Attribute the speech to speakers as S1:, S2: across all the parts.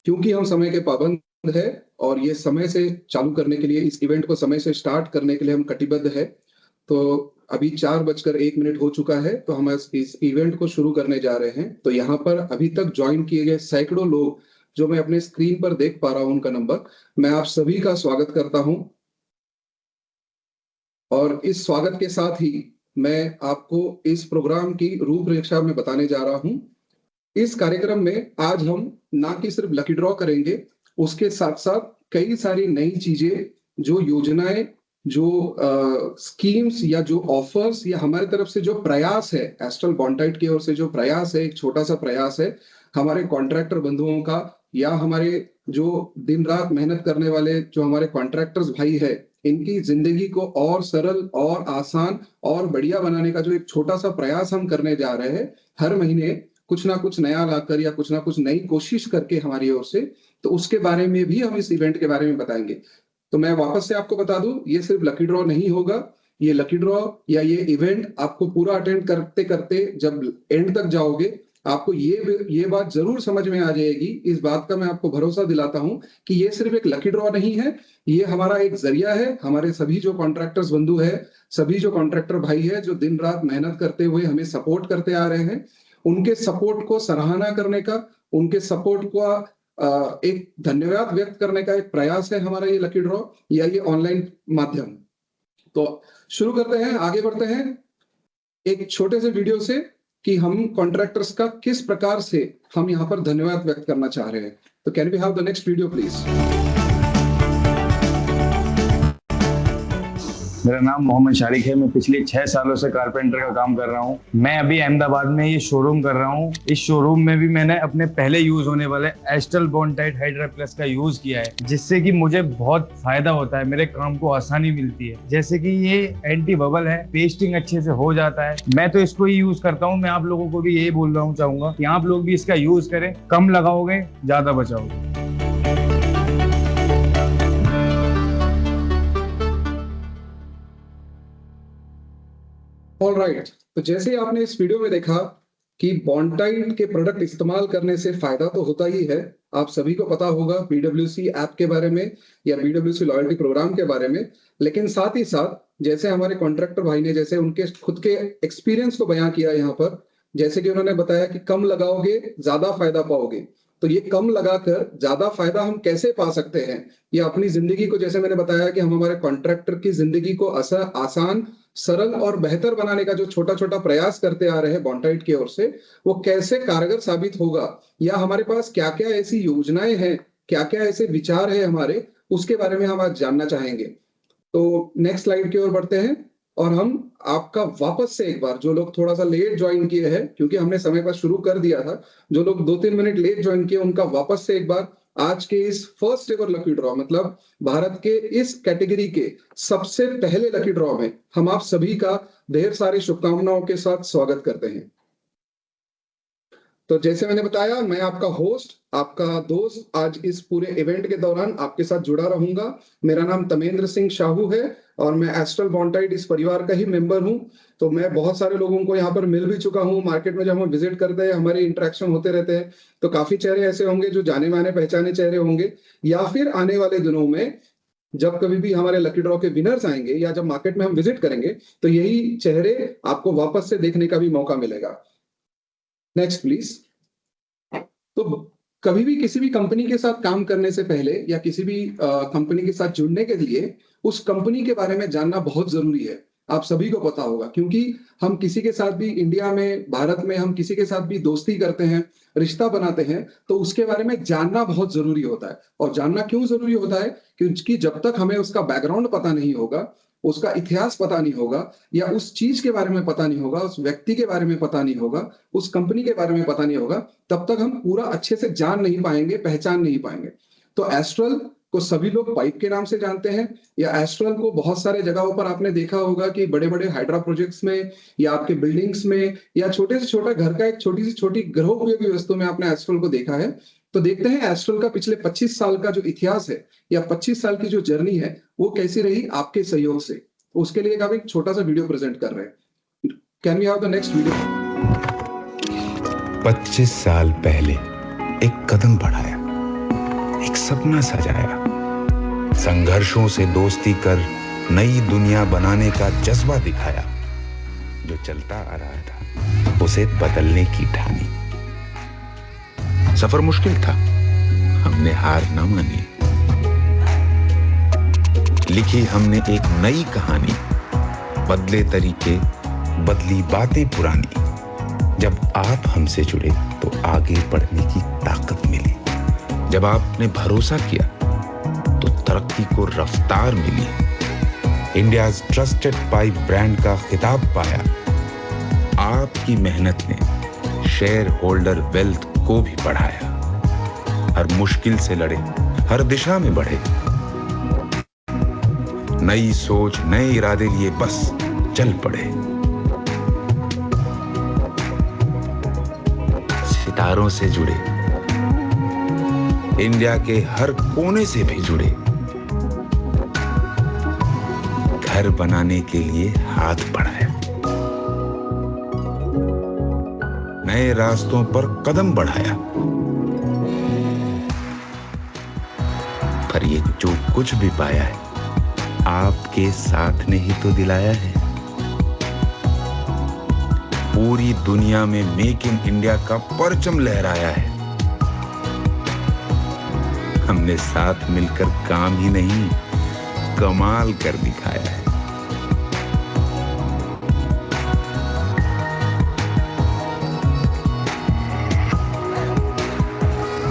S1: क्योंकि हम समय के पाबंद है और ये समय से चालू करने के लिए, इस इवेंट को समय से स्टार्ट करने के लिए हम कटिबद्ध है। तो अभी 4:01 हो चुका है, तो हम इस इवेंट को शुरू करने जा रहे हैं। तो यहाँ पर अभी तक ज्वाइन किए गए सैकड़ों लोग जो मैं अपने स्क्रीन पर देख पा रहा हूं उनका नंबर, मैं आप सभी का स्वागत करता हूं। और इस स्वागत के साथ ही मैं आपको इस प्रोग्राम की रूपरेखा में बताने जा रहा हूं। इस कार्यक्रम में आज हम ना कि सिर्फ लकी ड्रॉ करेंगे, उसके साथ साथ कई सारी नई चीजें, जो योजनाएं, जो स्कीम्स या जो ऑफर्स या हमारी तरफ से जो प्रयास है, एस्ट्रल बॉन्टाइट की ओर से जो प्रयास है, एक छोटा सा प्रयास है हमारे कॉन्ट्रैक्टर बंधुओं का, या हमारे जो दिन रात मेहनत करने वाले जो हमारे कॉन्ट्रैक्टर्स भाई है, इनकी जिंदगी को और सरल और आसान और बढ़िया बनाने का जो एक छोटा सा प्रयास हम करने जा रहे हैं, हर महीने कुछ ना कुछ नया लाकर या कुछ ना कुछ नई कोशिश करके हमारी ओर से, तो उसके बारे में भी हम इस इवेंट के बारे में बताएंगे। तो मैं वापस से आपको बता दूं, ये सिर्फ लकी ड्रॉ नहीं होगा। ये लकी ड्रॉ या ये इवेंट आपको पूरा अटेंड करते करते जब एंड तक जाओगे, आपको ये बात जरूर समझ में आ जाएगी। इस बात का मैं आपको भरोसा दिलाता हूं कि ये सिर्फ एक लकी ड्रॉ नहीं है, ये हमारा एक जरिया है। हमारे सभी जो कॉन्ट्रैक्टर्स बंधु है, सभी जो कॉन्ट्रैक्टर भाई है, जो दिन रात मेहनत करते हुए हमें सपोर्ट करते आ रहे हैं, उनके सपोर्ट को सराहना करने का, उनके सपोर्ट को एक धन्यवाद व्यक्त करने का एक प्रयास है हमारा ये लकी ड्रॉ या ये ऑनलाइन माध्यम। तो शुरू करते हैं, आगे बढ़ते हैं एक छोटे से वीडियो से कि हम कॉन्ट्रैक्टर्स का किस प्रकार से हम यहाँ पर धन्यवाद व्यक्त करना चाह रहे हैं। तो can we have the next video please.
S2: मेरा नाम मोहम्मद शारिक है। मैं पिछले 6 सालों से कारपेंटर का काम कर रहा हूँ। मैं अभी अहमदाबाद में ये शोरूम कर रहा हूँ। इस शोरूम में भी मैंने अपने पहले यूज होने वाले एस्ट्रल बॉन्टाइट हाइड्रा प्लस का यूज किया है, जिससे कि मुझे बहुत फायदा होता है, मेरे काम को आसानी मिलती है। जैसे कि ये एंटी बबल है, पेस्टिंग अच्छे से हो जाता है। मैं तो इसको ही यूज करता हूँ। मैं आप लोगों को भी यही बोल रहा हूँ, चाहूंगा कि आप लोग भी इसका यूज करें। कम लगाओगे, ज्यादा बचाओगे।
S1: ऑलराइट, तो जैसे आपने इस वीडियो में देखा कि बॉन्टाइट के प्रोडक्ट इस्तेमाल करने से फायदा तो होता ही है। आप सभी को पता होगा BWC ऐप के बारे में या BWC लॉयल्टी प्रोग्राम के बारे में, लेकिन साथ ही साथ जैसे हमारे कॉन्ट्रैक्टर भाई ने जैसे उनके खुद के एक्सपीरियंस को बयां किया यहाँ पर, जैसे कि उन्होंने बताया कि कम लगाओगे ज्यादा फायदा पाओगे। तो ये कम लगाकर ज्यादा फायदा हम कैसे पा सकते हैं, या अपनी जिंदगी को, जैसे मैंने बताया कि हम हमारे कॉन्ट्रैक्टर की जिंदगी को आसान, सरल और बेहतर बनाने का जो छोटा छोटा प्रयास करते आ रहे हैं बॉन्टाइट की ओर से, वो कैसे कारगर साबित होगा, या हमारे पास क्या क्या ऐसी योजनाएं हैं, क्या क्या ऐसे विचार है हमारे, उसके बारे में हम आज जानना चाहेंगे। तो नेक्स्ट स्लाइड की ओर बढ़ते हैं और हम आपका वापस से एक बार, जो लोग थोड़ा सा लेट ज्वाइन किए हैं, क्योंकि हमने समय पर शुरू कर दिया था, जो लोग 2-3 मिनट लेट ज्वाइन किए, उनका वापस से एक बार आज के इस फर्स्ट एवर लकी ड्रॉ, मतलब भारत के इस कैटेगरी के सबसे पहले लकी ड्रॉ में हम आप सभी का ढेर सारी शुभकामनाओं के साथ स्वागत करते हैं। तो जैसे मैंने बताया, मैं आपका होस्ट, आपका दोस्त, आज इस पूरे इवेंट के दौरान आपके साथ जुड़ा रहूंगा। मेरा नाम तमेंद्र सिंह शाहू है और मैं एस्ट्रल बॉन्टाइट इस परिवार का ही मेंबर हूं। तो मैं बहुत सारे लोगों को यहाँ पर मिल भी चुका हूँ। मार्केट में जब हम विजिट करते हैं, हमारे इंटरेक्शन होते रहते हैं, तो काफी चेहरे ऐसे होंगे जो जाने माने पहचाने चेहरे होंगे, या फिर आने वाले दिनों में जब कभी भी हमारे लकी ड्रॉ के विनर्स आएंगे या जब मार्केट में हम विजिट करेंगे, तो यही चेहरे आपको वापस से देखने का भी मौका मिलेगा। Next please. तो कभी भी किसी भी कंपनी के साथ काम करने से पहले या किसी भी कंपनी के साथ जुड़ने के लिए उस कंपनी के बारे में जानना बहुत जरूरी है। आप सभी को पता होगा, क्योंकि हम किसी के साथ भी इंडिया में, भारत में, हम किसी के साथ भी दोस्ती करते हैं, रिश्ता बनाते हैं, तो उसके बारे में जानना बहुत जरूरी होता है। और जानना क्यों जरूरी होता है? क्योंकि जब तक हमें उसका बैकग्राउंड पता नहीं होगा, उसका इतिहास पता नहीं होगा, या उस चीज के बारे में पता नहीं होगा, उस व्यक्ति के बारे में पता नहीं होगा, उस कंपनी के बारे में पता नहीं होगा, तब तक हम पूरा अच्छे से जान नहीं पाएंगे, पहचान नहीं पाएंगे। तो एस्ट्रल को सभी लोग पाइप के नाम से जानते हैं, या एस्ट्रल को बहुत सारे जगहों पर आपने देखा होगा कि बड़े बड़े हाइड्रा प्रोजेक्ट्स में या आपके बिल्डिंग्स में या छोटे से छोटा घर का एक छोटी से छोटी गृह उपयोगी वस्तु में आपने एस्ट्रल को देखा है। तो देखते हैं एस्ट्रल का पिछले 25 साल का जो इतिहास है या 25 साल की जो जर्नी है, वो कैसी रही आपके सहयोग से। उसके लिए आप एक छोटा सा वीडियो प्रेजेंट कर रहे हैं। Can we have the next video.
S3: 25 साल पहले एक कदम बढ़ाया, एक सपना सजाया। संघर्षों से दोस्ती कर नई दुनिया बनाने का जज्बा दिखाया। जो चलता आ रहा था उसे बदलने की ठानी। सफर मुश्किल था, हमने हार न मानी। लिखी हमने एक नई कहानी, बदले तरीके, बदली बातें पुरानी। जब आप हमसे जुड़े तो आगे बढ़ने की ताकत मिली। जब आपने भरोसा किया तो तरक्की को रफ्तार मिली। इंडियाज ट्रस्टेड पाइप ब्रांड का खिताब पाया। आपकी मेहनत ने शेयर होल्डर वेल्थ को भी बढ़ाया। हर मुश्किल से लड़े, हर दिशा में बढ़े। नई सोच, नए इरादे लिए बस चल पड़े। सितारों से जुड़े, इंडिया के हर कोने से भी जुड़े। घर बनाने के लिए हाथ बढ़ाया। नए रास्तों पर कदम बढ़ाया। पर ये जो कुछ भी पाया है आपके साथ ने ही तो दिलाया है। पूरी दुनिया में मेक इन इंडिया का परचम लहराया है। हमने साथ मिलकर काम ही नहीं, कमाल कर दिखाया है।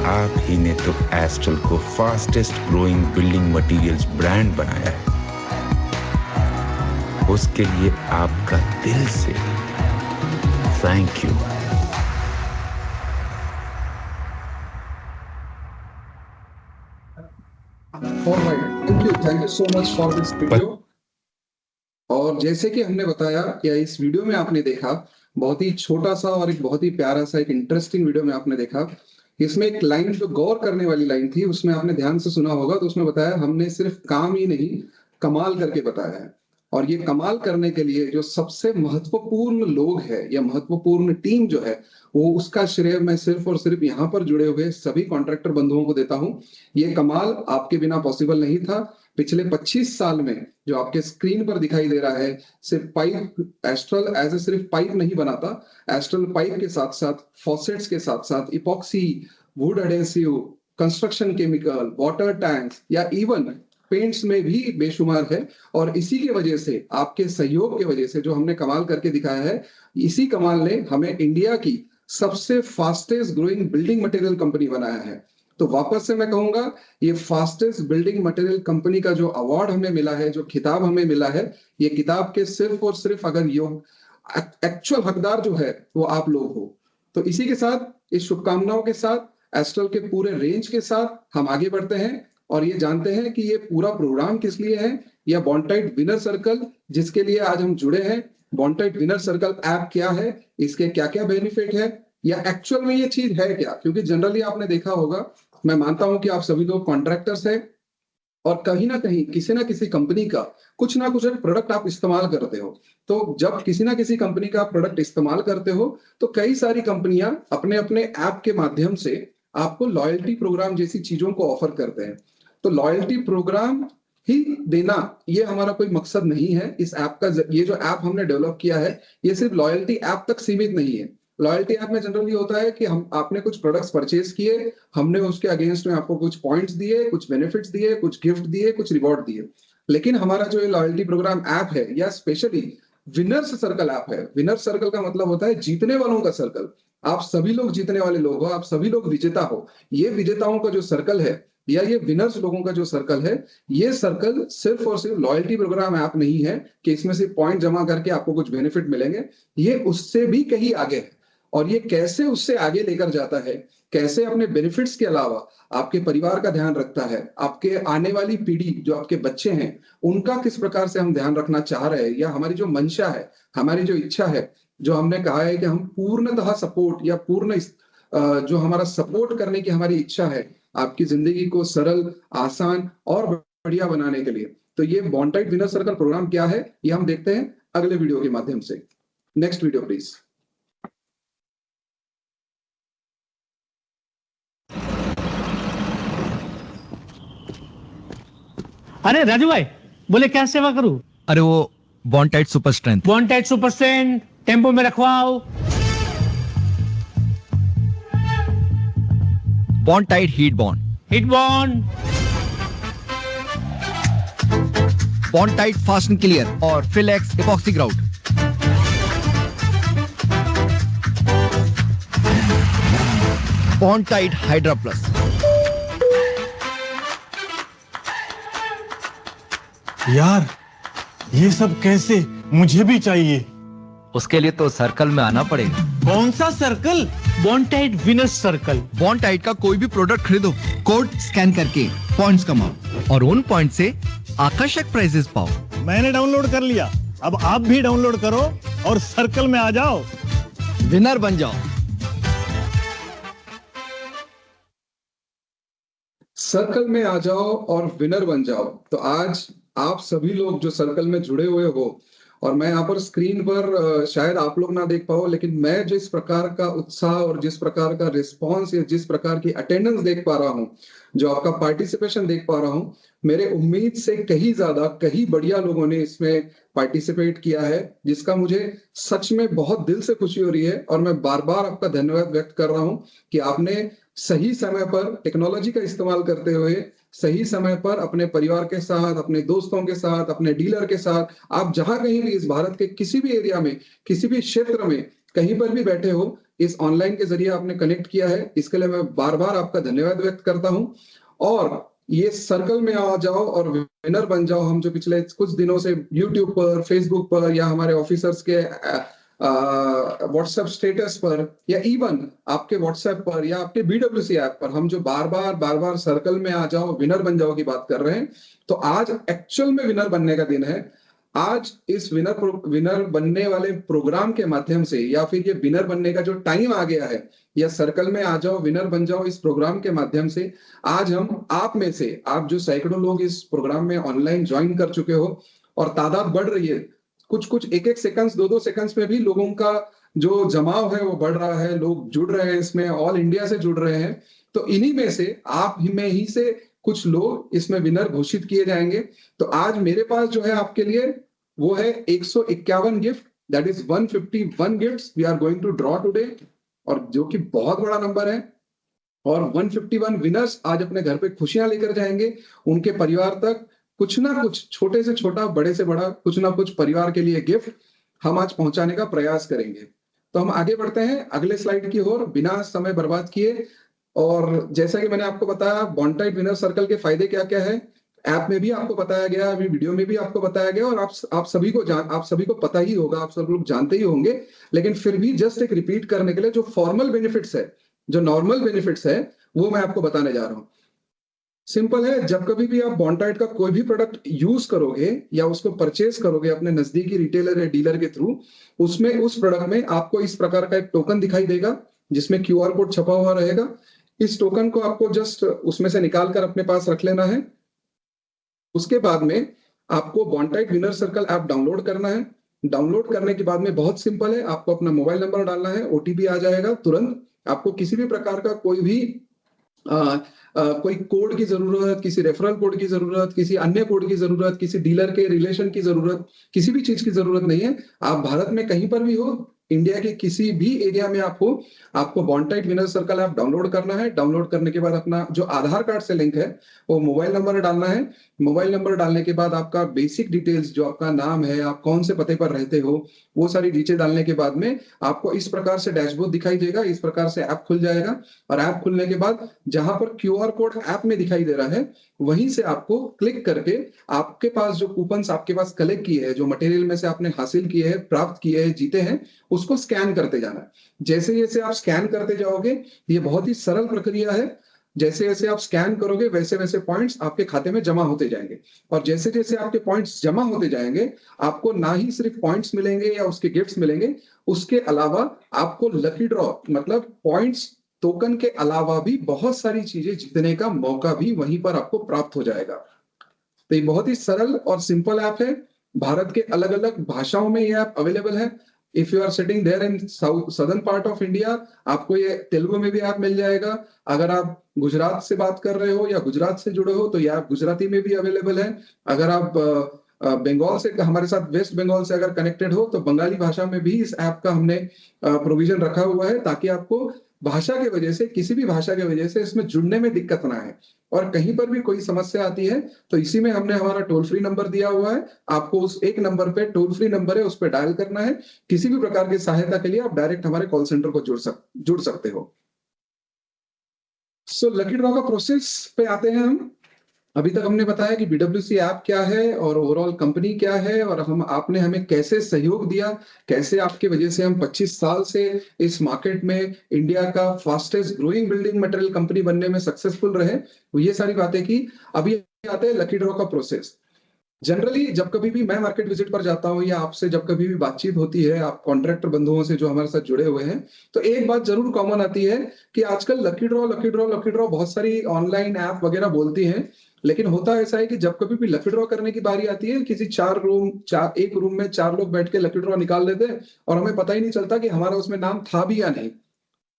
S3: आप ही ने तो एस्ट्रल को fastest growing building materials brand बनाया है। उसके लिए आपका दिल से thank you.
S1: Thank you so much for this video. और जैसे कि हमने बताया या इस वीडियो में आपने देखा, बहुत ही छोटा सा और एक बहुत ही प्यारा सा एक इंटरेस्टिंग वीडियो में आपने देखा। इसमें एक लाइन जो गौर करने वाली लाइन थी, उसमें आपने ध्यान से सुना होगा, तो उसमें बताया हमने सिर्फ काम ही नहीं कमाल करके बताया है। और ये कमाल करने के लिए जो सबसे महत्वपूर्ण लोग हैं या महत्वपूर्ण टीम जो है, वो उसका श्रेय मैं सिर्फ और सिर्फ यहाँ पर जुड़े हुए सभी कॉन्ट्रैक्टर बंधुओं को देता हूँ। ये कमाल आपके बिना पॉसिबल नहीं था। पिछले 25 साल में जो आपके स्क्रीन पर दिखाई दे रहा है, सिर्फ पाइप एस्ट्रल एज ए सिर्फ पाइप नहीं बनाता। एस्ट्रल पाइप के साथ साथ फॉसेट्स के साथ साथ epoxy, would adhesive, construction chemical, water tanks या इवन पेंट्स में भी बेशुमार है। और इसी की वजह से, आपके सहयोग की वजह से जो हमने कमाल करके दिखाया है, इसी कमाल ने हमें इंडिया की सबसे fastest growing building material company बनाया है। तो वापस से मैं कहूंगा, ये फास्टेस्ट बिल्डिंग मटेरियल कंपनी का जो अवार्ड हमें मिला है, जो खिताब हमें मिला है, ये किताब के सिर्फ और सिर्फ अगर योग एक्चुअल हकदार जो है वो आप लोग हो। तो इसी के साथ, इस शुभकामनाओं के साथ, एस्ट्रल के पूरे रेंज के साथ हम आगे बढ़ते हैं और ये जानते हैं कि ये पूरा प्रोग्राम किस लिए है, या बॉन्टाइट विनर सर्कल जिसके लिए आज हम जुड़े हैं। बॉन्टाइट विनर सर्कल ऐप क्या है, इसके क्या क्या बेनिफिट है, या एक्चुअल में ये चीज है क्या। क्योंकि जनरली आपने देखा होगा, मैं मानता हूं कि आप सभी लोग कॉन्ट्रैक्टर्स हैं और कहीं ना कहीं किसी ना किसी कंपनी का कुछ ना कुछ प्रोडक्ट आप इस्तेमाल करते हो। तो जब किसी ना किसी कंपनी का प्रोडक्ट इस्तेमाल करते हो, तो कई सारी कंपनियां अपने अपने ऐप के माध्यम से आपको लॉयल्टी प्रोग्राम जैसी चीजों को ऑफर करते हैं। तो लॉयल्टी प्रोग्राम ही देना ये हमारा कोई मकसद नहीं है। इस ऐप का, ये जो ऐप हमने डेवलप किया है, ये सिर्फ लॉयल्टी ऐप तक सीमित नहीं है। लॉयल्टी ऐप में जनरली होता है कि हम आपने कुछ प्रोडक्ट्स परचेज किए, हमने उसके अगेंस्ट में आपको कुछ पॉइंट्स दिए, कुछ बेनिफिट्स दिए, कुछ गिफ्ट दिए, कुछ रिवॉर्ड दिए। लेकिन हमारा जो ये लॉयल्टी प्रोग्राम ऐप है, या स्पेशली विनर्स सर्कल ऐप है। विनर्स सर्कल का मतलब होता है जीतने वालों का सर्कल। आप सभी लोग जीतने वाले लोग हो, आप सभी लोग विजेता हो। ये विजेताओं का जो सर्कल है, या ये विनर्स लोगों का जो सर्कल है, ये सर्कल सिर्फ और सिर्फ लॉयल्टी प्रोग्राम ऐप नहीं है कि इसमें से पॉइंट जमा करके आपको कुछ बेनिफिट मिलेंगे। ये उससे भी कहीं आगे है। और ये कैसे उससे आगे लेकर जाता है, कैसे अपने बेनिफिट्स के अलावा आपके परिवार का ध्यान रखता है, आपके आने वाली पीढ़ी जो आपके बच्चे हैं उनका किस प्रकार से हम ध्यान रखना चाह रहे हैं, या हमारी जो मंशा है, हमारी जो इच्छा है, जो हमने कहा है कि हम पूर्णतः सपोर्ट या पूर्ण जो हमारा सपोर्ट करने की हमारी इच्छा है आपकी जिंदगी को सरल, आसान और बढ़िया बनाने के लिए। तो ये बॉन्टाइट विनर सर्कल प्रोग्राम क्या है, ये हम देखते हैं अगले वीडियो के माध्यम से। Next video please.
S4: अरे राजू भाई, बोले क्या सेवा करूं?
S5: अरे वो Bondtite super strength.
S4: Bondtite super strength tempo में रखवाओ।
S5: Bondtite heat bond.
S4: Hit bond.
S5: Bondtite fast and clear और flex epoxy grout. Bondtite hydra plus.
S6: यार ये सब कैसे? मुझे भी चाहिए।
S5: उसके लिए तो सर्कल में आना पड़ेगा।
S6: कौन सा circle?
S4: Bondtite winners circle.
S5: Bondtite का कोई भी प्रोडक्ट खरीदो, कोड स्कैन करके पॉइंट्स कमाओ और उन पॉइंट से आकर्षक प्राइजेस पाओ।
S6: मैंने डाउनलोड कर लिया, अब आप भी डाउनलोड करो और सर्कल में आ जाओ,
S5: विनर बन जाओ।
S1: सर्कल में आ जाओ और विनर बन जाओ। तो आज आप सभी लोग जो सर्कल में जुड़े हुए हो, और मैं यहाँ पर स्क्रीन पर शायद आप लोग ना देख पाओ, लेकिन मैं जिस प्रकार का उत्साह और जिस प्रकार का रिस्पांस या जिस प्रकार की अटेंडेंस देख पा रहा हूँ, जो आपका पार्टिसिपेशन देख पा रहा हूँ, मेरे उम्मीद से कहीं ज्यादा कहीं बढ़िया लोगों ने इसमें पार्टिसिपेट किया है, जिसका मुझे सच में बहुत दिल से खुशी हो रही है। और मैं बार बार आपका धन्यवाद व्यक्त कर रहा हूँ कि आपने सही समय पर टेक्नोलॉजी का इस्तेमाल करते हुए सही समय पर अपने परिवार के साथ, अपने दोस्तों के साथ, अपने डीलर के साथ, आप जहां कहीं भी इस भारत के किसी भी एरिया में, किसी भी क्षेत्र में, कहीं पर भी बैठे हो, इस ऑनलाइन के जरिए आपने कनेक्ट किया है। इसके लिए मैं बार बार आपका धन्यवाद व्यक्त करता हूं। और ये सर्कल में आ जाओ और विनर बन जाओ, हम जो पिछले कुछ दिनों से यूट्यूब पर, फेसबुक पर या हमारे ऑफिसर्स के व्हाट्सएप स्टेटस पर या इवन आपके व्हाट्सएप पर या आपके BWC ऐप पर हम जो बार बार सर्कल में आ जाओ, विनर बन जाओ की बात कर रहे हैं, तो आज एक्चुअल में विनर बनने का दिन है। आज इस विनर बनने वाले प्रोग्राम के माध्यम से, या फिर ये विनर बनने का जो टाइम आ गया है, या सर्कल में आ जाओ विनर बन जाओ इस प्रोग्राम के माध्यम से, आज हम आप में से, आप जो सैकड़ों लोग इस प्रोग्राम में ऑनलाइन ज्वाइन कर चुके हो और तादाद बढ़ रही है, कुछ एक सेकंड्स, दो सेकंड्स में भी लोगों का जो जमाव है वो बढ़ रहा है, लोग जुड़ रहे हैं इसमें, ऑल इंडिया से जुड़ रहे हैं। तो इन्हीं में से, आप में ही से कुछ लोग इसमें विनर घोषित किए जाएंगे। तो आज मेरे पास जो है आपके लिए वो है 151 gift, that is 151 gifts we are going to draw today, और जो कि बहुत बड़ा नंबर है। और 151 विनर्स आज अपने घर पे खुशियां लेकर जाएंगे, उनके परिवार तक कुछ ना कुछ, छोटे से छोटा, बड़े से बड़ा, कुछ ना कुछ परिवार के लिए गिफ्ट हम आज पहुंचाने का प्रयास करेंगे। तो हम आगे बढ़ते हैं अगले स्लाइड की ओर बिना समय बर्बाद किए। और जैसा कि मैंने आपको बताया, बॉन्टाइट विनर सर्कल के फायदे क्या क्या है, ऐप में भी आपको बताया गया, अभी वीडियो में भी आपको बताया गया, और आप सभी को पता ही होगा, आप सब लोग जानते ही होंगे, लेकिन फिर भी जस्ट एक रिपीट करने के लिए, जो फॉर्मल बेनिफिट्स है, जो नॉर्मल बेनिफिट्स है, वो मैं आपको बताने जा रहा हूं। सिंपल है, जब कभी भी आप बॉन्टाइट का कोई भी प्रोडक्ट यूज करोगे या उसको परचेज करोगे अपने नजदीकी रिटेलर या डीलर के थ्रू, उसमें उस प्रोडक्ट में आपको इस प्रकार का एक टोकन दिखाई देगा जिसमें QR कोड छपा हुआ रहेगा। इस टोकन को आपको जस्ट उसमें से निकाल कर अपने पास रख लेना है। उसके बाद में आपको बॉन्टाइट विनर सर्कल ऐप डाउनलोड करना है। डाउनलोड करने के बाद में बहुत सिंपल है, आपको अपना मोबाइल नंबर डालना है, OTP आ जाएगा तुरंत। आपको किसी भी प्रकार का कोई भी कोई कोड की जरूरत, किसी रेफरल कोड की जरूरत, किसी अन्य कोड की जरूरत, किसी डीलर के रिलेशन की जरूरत, किसी भी चीज की जरूरत नहीं है। आप भारत में कहीं पर भी हो, इंडिया के किसी भी एरिया में आप हो, आपको बॉन्टाइट विनर सर्कल ऐप डाउनलोड करना है। डाउनलोड करने के बाद अपना जो आधार कार्ड से लिंक है वो मोबाइल नंबर डालना है। मोबाइल नंबर डालने के बाद आपका बेसिक डिटेल्स, जो आपका नाम है, आप कौन से पते पर रहते हो, वो सारी डिटेल डालने के बाद में आपको इस प्रकार से डैशबोर्ड दिखाई देगा, इस प्रकार से ऐप खुल जाएगा। और ऐप खुलने के बाद जहां पर QR कोड ऐप में दिखाई दे रहा है, वहीं से आपको क्लिक करके आपके पास जो कूपन्स आपके पास कलेक्ट किए हैं, जो मटेरियल में से आपने हासिल किए हैं, प्राप्त किए हैं, जीते हैं, उसको स्कैन करते जाना है। जैसे जैसे आप स्कैन करते जाओगे, ये बहुत ही सरल प्रक्रिया है। जैसे जैसे आप स्कैन करोगे वैसे वैसे पॉइंट्स आपके खाते में जमा होते जाएंगे, और जैसे जैसे आपके पॉइंट्स जमा होते जाएंगे, आपको ना ही सिर्फ पॉइंट्स मिलेंगे या उसके गिफ्ट्स मिलेंगे, उसके अलावा आपको लकी ड्रॉ, मतलब पॉइंट्स टोकन के अलावा भी बहुत सारी चीजें जीतने का मौका भी वहीं पर आपको प्राप्त हो जाएगा। तो ये बहुत ही सरल और सिंपल ऐप है। भारत के अलग अलग भाषाओं में ये ऐप अवेलेबल है। If you are sitting there in southern part of India, आपको ये तेलुगु में भी ऐप मिल जाएगा। अगर आप गुजरात से बात कर रहे हो या गुजरात से जुड़े हो तो ये ऐप गुजराती में भी अवेलेबल है। अगर आप बंगाल से, हमारे साथ वेस्ट बंगाल से अगर कनेक्टेड हो तो बंगाली भाषा में भी इस ऐप का हमने प्रोविजन रखा हुआ है, ताकि आपको भाषा की वजह से, किसी भी भाषा की वजह से इसमें जुड़ने में दिक्कत ना आए। और कहीं पर भी कोई समस्या आती है तो इसी में हमने हमारा टोल फ्री नंबर दिया हुआ है, आपको उस एक नंबर पे, टोल फ्री नंबर है, उस पर डायल करना है। किसी भी प्रकार की सहायता के लिए आप डायरेक्ट हमारे कॉल सेंटर को जुड़ सकते हो। सो लकी ड्रॉ का प्रोसेस पे आते हैं हम। अभी तक हमने बताया कि BWC ऐप क्या है और ओवरऑल कंपनी क्या है, और आपने हमें कैसे सहयोग दिया, कैसे आपके वजह से हम 25 साल से इस मार्केट में इंडिया का fastest growing building material company बनने में सक्सेसफुल रहे, तो ये सारी बातें की। अभी आते हैं लकी ड्रॉ का प्रोसेस। जनरली जब कभी भी मैं मार्केट विजिट पर जाता हूं या आपसे जब कभी भी बातचीत होती है, आप कॉन्ट्रैक्टर बंधुओं से जो हमारे साथ जुड़े हुए हैं, तो एक बात जरूर कॉमन आती है कि आजकल lucky draw lucky draw lucky draw बहुत सारी ऑनलाइन ऐप वगैरह बोलती हैं, लेकिन होता ऐसा है कि जब कभी भी लकी ड्रॉ करने की बारी आती है, किसी एक रूम में 4 लोग बैठ के लकी ड्रॉ निकाल लेते हैं और हमें पता ही नहीं चलता कि हमारा उसमें नाम था भी या नहीं।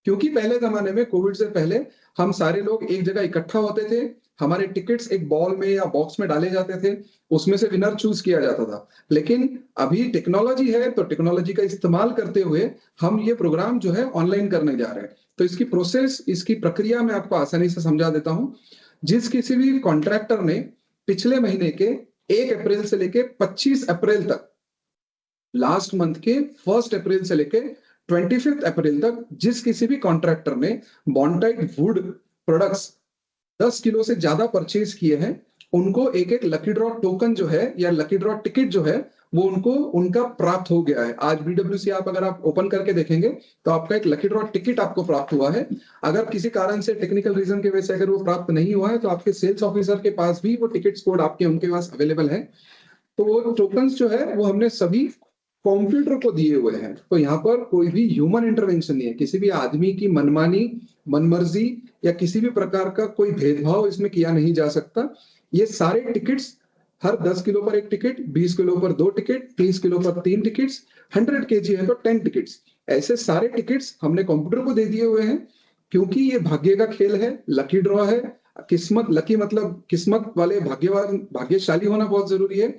S1: क्योंकि पहले जमाने में, कोविड से पहले, हम सारे लोग एक जगह इकट्ठा होते थे, हमारे टिकट्स एक बॉल में या बॉक्स में डाले जाते थे, उसमें से विनर चूज किया जाता था। लेकिन अभी टेक्नोलॉजी है, तो टेक्नोलॉजी का इस्तेमाल करते हुए हम ये प्रोग्राम जो है ऑनलाइन करने जा रहे हैं। तो इसकी प्रोसेस, इसकी प्रक्रिया मैं आपको आसानी से समझा देता हूं। जिस किसी भी कॉन्ट्रैक्टर ने पिछले महीने के 1 अप्रैल से लेके 25 अप्रैल तक, लास्ट मंथ के 1 अप्रैल से लेके 25 अप्रैल तक, जिस किसी भी कॉन्ट्रैक्टर ने बॉन्टाइट वुड प्रोडक्ट्स 10 किलो से ज्यादा परचेज किए हैं, उनको एक एक लकी ड्रॉ टोकन जो है या लकी ड्रॉ टिकट जो है वो उनका प्राप्त हो गया है। आज BWC ऐप अगर आप ओपन करके देखेंगे तो आपका एक लकी ड्रॉ टिकट आपको प्राप्त हुआ है। अगर किसी कारण से, टेक्निकल रीजन की वजह से अगर वो प्राप्त नहीं हुआ है, तो आपके सेल्स ऑफिसर के पास भी वो टिकट्स कोड उनके पास अवेलेबल है। तो वो टोकन्स जो है वो हमने सभी कंप्यूटर को दिए हुए हैं। तो यहाँ पर कोई भी ह्यूमन इंटरवेंशन नहीं है, किसी भी आदमी की मनमानी, मनमर्जी या किसी भी प्रकार का कोई भेदभाव इसमें किया नहीं जा सकता। ये सारे टिकट्स, हर 10 किलो पर 1 टिकट, 20 किलो पर 2 टिकट, 30 किलो पर 3 टिकट्स, 100 kg है तो 10 टिकट्स, ऐसे सारे टिकट्स हमने कंप्यूटर को दे दिए हुए हैं। क्योंकि ये भाग्य का खेल है, लकी ड्रॉ है, किस्मत, लकी मतलब किस्मत वाले, भाग्यवान, भाग्यशाली होना बहुत जरूरी है।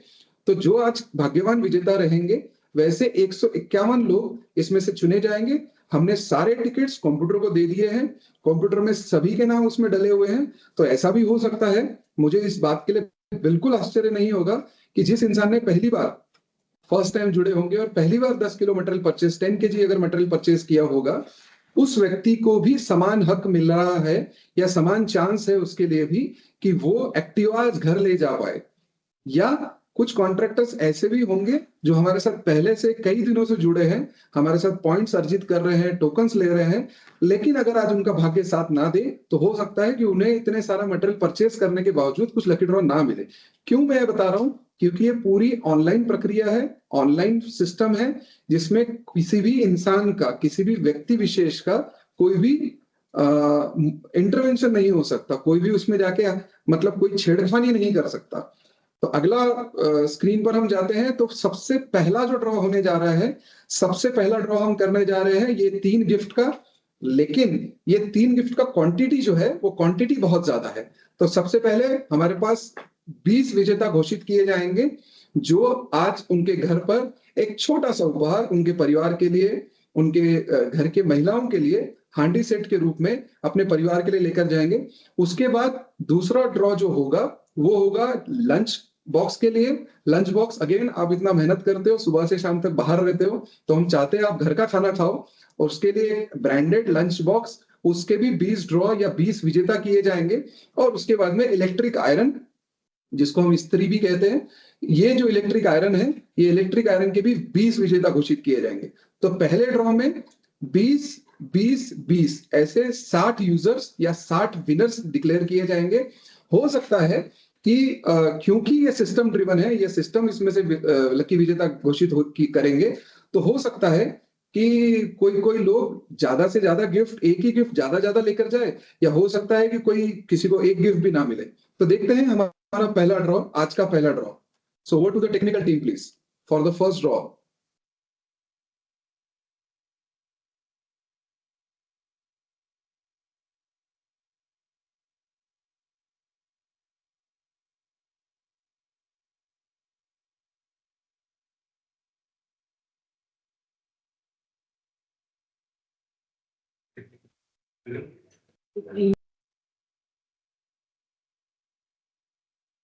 S1: तो जो आज भाग्यवान विजेता रहेंगे, वैसे 151 लोग इसमें से चुने जाएंगे। हमने सारे टिकट्स कंप्यूटर को दे दिए हैं, कंप्यूटर में सभी के नाम उसमें डले हुए हैं। तो ऐसा भी हो सकता है, मुझे इस बात के लिए बिल्कुल आश्चर्य नहीं होगा कि जिस इंसान ने पहली बार, फर्स्ट टाइम जुड़े होंगे और पहली बार 10 किलो मटेरियल परचेज, 10 kg अगर मटेरियल परचेज किया होगा, उस व्यक्ति को भी समान हक मिल रहा है या समान चांस है उसके लिए भी कि वो एक्टिवा घर ले जा पाए। या कुछ कॉन्ट्रैक्टर्स ऐसे भी होंगे जो हमारे साथ पहले से कई दिनों से जुड़े हैं, हमारे साथ पॉइंट्स अर्जित कर रहे हैं, टोकन्स ले रहे हैं, लेकिन अगर आज उनका भाग्य साथ ना दे तो हो सकता है कि उन्हें इतने सारा मटेरियल परचेस करने के बावजूद कुछ लकी ड्रॉ ना मिले। क्यों मैं बता रहा हूं? क्योंकि ये पूरी ऑनलाइन प्रक्रिया है, ऑनलाइन सिस्टम है, जिसमें किसी भी इंसान का, किसी भी व्यक्ति विशेष का कोई भी इंटरवेंशन नहीं हो सकता, कोई भी उसमें जाके मतलब कोई छेड़खानी नहीं कर सकता। तो अगला स्क्रीन पर हम जाते हैं, तो सबसे पहला जो ड्रॉ होने जा रहा है, सबसे पहला ड्रॉ हम करने जा रहे हैं ये 3 गिफ्ट का। लेकिन ये 3 गिफ्ट का क्वांटिटी जो है वो क्वांटिटी बहुत ज्यादा है। तो सबसे पहले हमारे पास 20 विजेता घोषित किए जाएंगे, जो आज उनके घर पर एक छोटा सा उपहार उनके परिवार के लिए, उनके घर के महिलाओं के लिए हांडी सेट के रूप में अपने परिवार के लिए लेकर जाएंगे। उसके बाद दूसरा ड्रॉ जो होगा वो होगा लंच बॉक्स के लिए। लंच बॉक्स, अगेन आप इतना मेहनत करते हो, सुबह से शाम तक बाहर रहते हो, तो हम चाहते हैं आप घर का खाना खाओ, और उसके लिए ब्रांडेड लंच बॉक्स, उसके भी 20 ड्रॉ या 20 विजेता किए जाएंगे। और उसके बाद में इलेक्ट्रिक आयरन, जिसको हम इस्त्री भी कहते हैं, ये जो इलेक्ट्रिक आयरन है, ये इलेक्ट्रिक आयरन के भी 20 विजेता घोषित किए जाएंगे। तो पहले ड्रॉ में 20 ऐसे 60 यूजर्स या 60 विनर्स डिक्लेयर किए जाएंगे। हो सकता है कि क्योंकि ये सिस्टम ड्रिवन है, ये सिस्टम इसमें से लकी विजेता घोषित करेंगे, तो हो सकता है कि कोई लोग ज्यादा से ज्यादा गिफ्ट, एक ही गिफ्ट ज्यादा लेकर जाए, या हो सकता है कि कोई किसी को एक गिफ्ट भी ना मिले। तो देखते हैं हमारा पहला ड्रॉ, आज का पहला draw. So over to the technical team please for the first draw.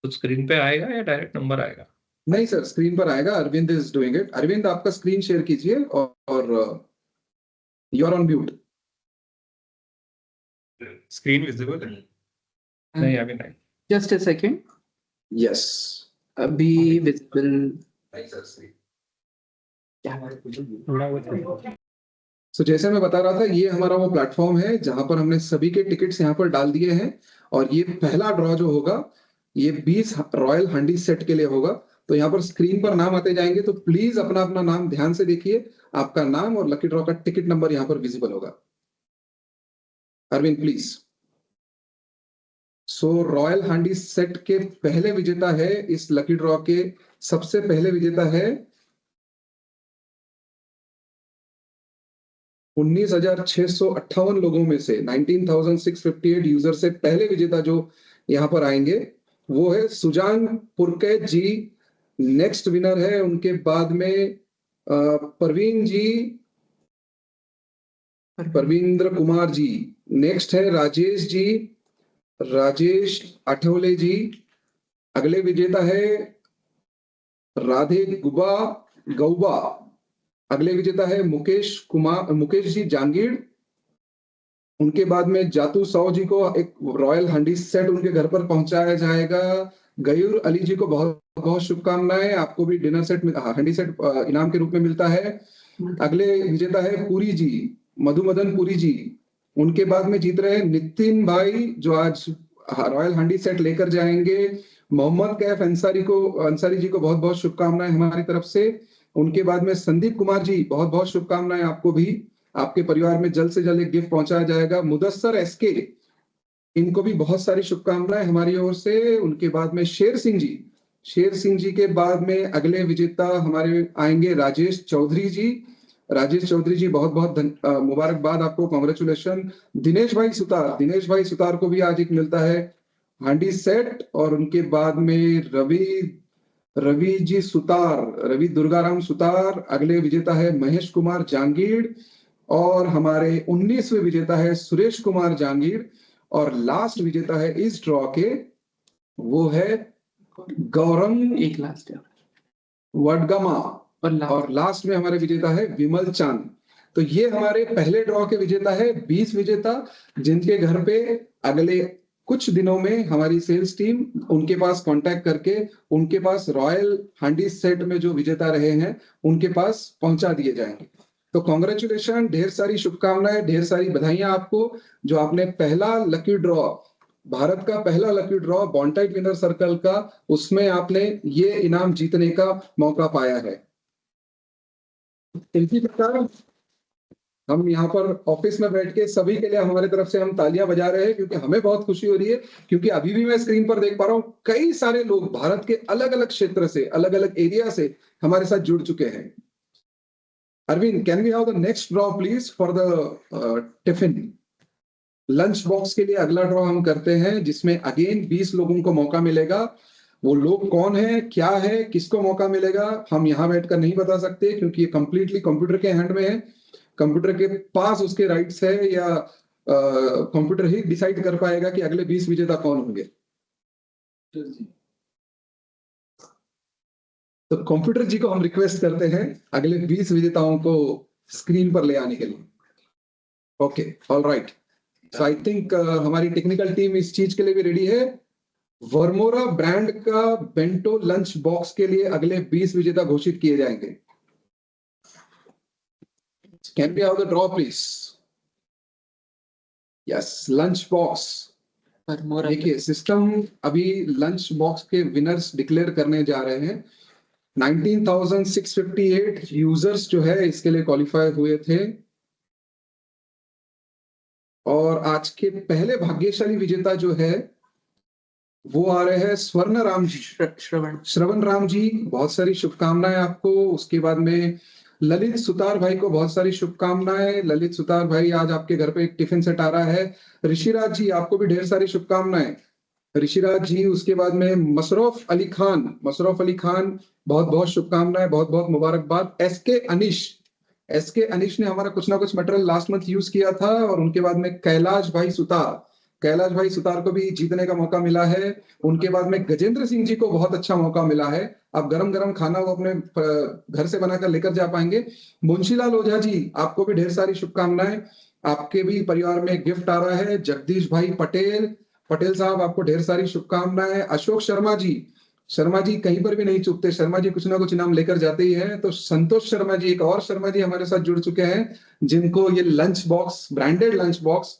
S7: तो स्क्रीन पे आएगा या डायरेक्ट नंबर आएगा?
S1: नहीं सर, स्क्रीन पर आएगा। Arvind is doing it. Arvind आपका स्क्रीन शेयर कीजिए और you are on mute.
S7: Screen visible है? नहीं अभी नहीं।
S8: Just a second.
S1: यस,
S8: अभी विजिबल।
S1: नहीं सर, स्क्रीन। So, जैसे मैं बता रहा था, ये हमारा वो प्लेटफॉर्म है जहां पर हमने सभी के टिकट्स यहाँ पर डाल दिए हैं और ये पहला ड्रॉ जो होगा ये 20 रॉयल हांडी सेट के लिए होगा। तो यहाँ पर स्क्रीन पर नाम आते जाएंगे, तो प्लीज अपना अपना नाम ध्यान से देखिए। आपका नाम और लकी ड्रॉ का टिकट नंबर यहाँ पर विजिबल होगा। अरविंद प्लीज। सो रॉयल हांडी सेट के पहले विजेता है, इस लकी ड्रॉ के सबसे पहले विजेता है 19,658 लोगों में से 19,658 यूजर से पहले विजेता जो यहां पर आएंगे वो है सुजान पुरकैत जी। नेक्स्ट विनर है उनके बाद में परवीन जी, परवींद्र कुमार जी। नेक्स्ट है राजेश जी, राजेश अठोले जी। अगले विजेता है राधे गौबा। अगले विजेता है मुकेश जी जांगीड़। उनके बाद में जातू साव जी को एक रॉयल हांडी सेट उनके घर पर पहुंचाया जाएगा। गयूर अली जी को बहुत बहुत शुभकामनाएं, आपको भी डिनर सेट हांडी सेट इनाम के रूप में मिलता है। अगले विजेता है पुरी जी, मधुमदन पुरी जी। उनके बाद में जीत रहे हैं नितिन भाई जो आज रॉयल हांडी सेट लेकर जाएंगे। मोहम्मद कैफ अंसारी जी को बहुत बहुत शुभकामनाएं हमारी तरफ से। उनके बाद में संदीप कुमार जी, बहुत बहुत शुभकामनाएं आपको भी। आपके परिवार में जल्द से जल्द एक गिफ्ट पहुंचाया जाएगा। मुदस्सर एसके, इनको भी बहुत सारी शुभकामनाएं हमारी ओर से। उनके बाद में शेर सिंह जी के बाद में अगले विजेता हमारे आएंगे राजेश चौधरी जी। राजेश चौधरी जी बहुत बहुत मुबारकबाद आपको, कॉन्ग्रेचुलेशन। दिनेश भाई सुतार को भी आज एक मिलता है हांडी सेट। और उनके बाद में रवि दुर्गाराम सुतार। अगले विजेता है महेश कुमार जांगीड़ और हमारे 19वें विजेता है सुरेश कुमार जांगीड़। और लास्ट विजेता है इस ड्रॉ के, वो है गौरम
S8: एक लास्ट है
S1: वडगमा। और लास्ट में हमारे विजेता है विमल चांद। तो ये हमारे पहले ड्रॉ के विजेता है 20 विजेता, जिनके घर पे अगले कुछ दिनों में हमारी सेल्स टीम उनके पास कांटेक्ट करके उनके पास रॉयल हांडी सेट में जो विजेता रहे हैं उनके पास पहुंचा दिए जाएंगे। तो कॉन्ग्रेचुलेशन, ढेर सारी शुभकामनाएं, ढेर सारी बधाइयां आपको जो आपने पहला लकी ड्रॉ, भारत का पहला लकी ड्रॉ बॉन्टाइट विनर सर्कल का, उसमें आपने ये इनाम जीतने का मौका पाया है। इसी प्रकार हम यहाँ पर ऑफिस में बैठ के सभी के लिए हमारी तरफ से हम तालियां बजा रहे हैं, क्योंकि हमें बहुत खुशी हो रही है। क्योंकि अभी भी मैं स्क्रीन पर देख पा रहा हूँ कई सारे लोग भारत के अलग अलग क्षेत्र से, अलग अलग एरिया से हमारे साथ जुड़ चुके हैं। Arvind, can we have the next draw please for the tiffin lunch box के लिए? अगला ड्रॉ हम करते हैं जिसमें अगेन 20 लोगों को मौका मिलेगा। वो लोग कौन है, क्या है, किसको मौका मिलेगा, हम यहाँ बैठकर नहीं बता सकते, क्योंकि ये कंप्लीटली कंप्यूटर के हैंड में है। कंप्यूटर के पास उसके राइट्स है, या कंप्यूटर ही डिसाइड कर पाएगा कि अगले 20 विजेता कौन होंगे। तो कंप्यूटर जी को हम रिक्वेस्ट करते हैं अगले 20 विजेताओं को स्क्रीन पर ले आने के लिए। Okay, all right. So I think हमारी टेक्निकल टीम इस चीज के लिए भी रेडी है। वर्मोरा ब्रांड का बेंटो लंच बॉक्स के लिए अगले 20 विजेता घोषित किए जाएंगे। Can we have the draw please? Yes, lunch box. देखिए सिस्टम अभी लंच बॉक्स के विनर्स डिक्लेयर करने जा रहे हैं। 19,658 यूजर्स जो है इसके लिए क्वालिफाई हुए थे। और आज के पहले भाग्यशाली विजेता जो है वो आ रहे हैं स्वर्ण राम जी, श्रवण राम जी। बहुत सारी शुभकामनाएं आपको। उसके बाद में ललित सुतार भाई को बहुत सारी शुभकामनाएं। ललित सुतार भाई, आज आपके घर पे एक टिफिन सेट आ रहा है। ऋषिराज जी, आपको भी ढेर सारी शुभकामनाएं ऋषिराज जी। उसके बाद में मसरूफ अली खान, बहुत बहुत शुभकामनाएं, बहुत बहुत मुबारकबाद। एसके अनिश, एसके अनिश ने हमारा कुछ ना कुछ मटेरियल लास्ट मंथ यूज किया था, और उनके बाद में कैलाश भाई सुतार को भी जीतने का मौका मिला है। उनके बाद में गजेंद्र सिंह जी को बहुत अच्छा मौका मिला है। अब गरम गरम खाना वो अपने घर से बनाकर लेकर जा पाएंगे। मुंशीलाल ओझा जी, आपको भी ढेर सारी शुभकामनाएं। आपके भी परिवार में गिफ्ट आ रहा है। जगदीश भाई पटेल साहब, आपको ढेर सारी शुभकामनाएं। अशोक शर्मा जी कहीं पर भी नहीं चूकते, शर्मा जी कुछ ना कुछ इनाम लेकर जाते ही हैं। तो संतोष शर्मा जी, एक और शर्मा जी हमारे साथ जुड़ चुके हैं, जिनको ये lunch box, branded lunch box.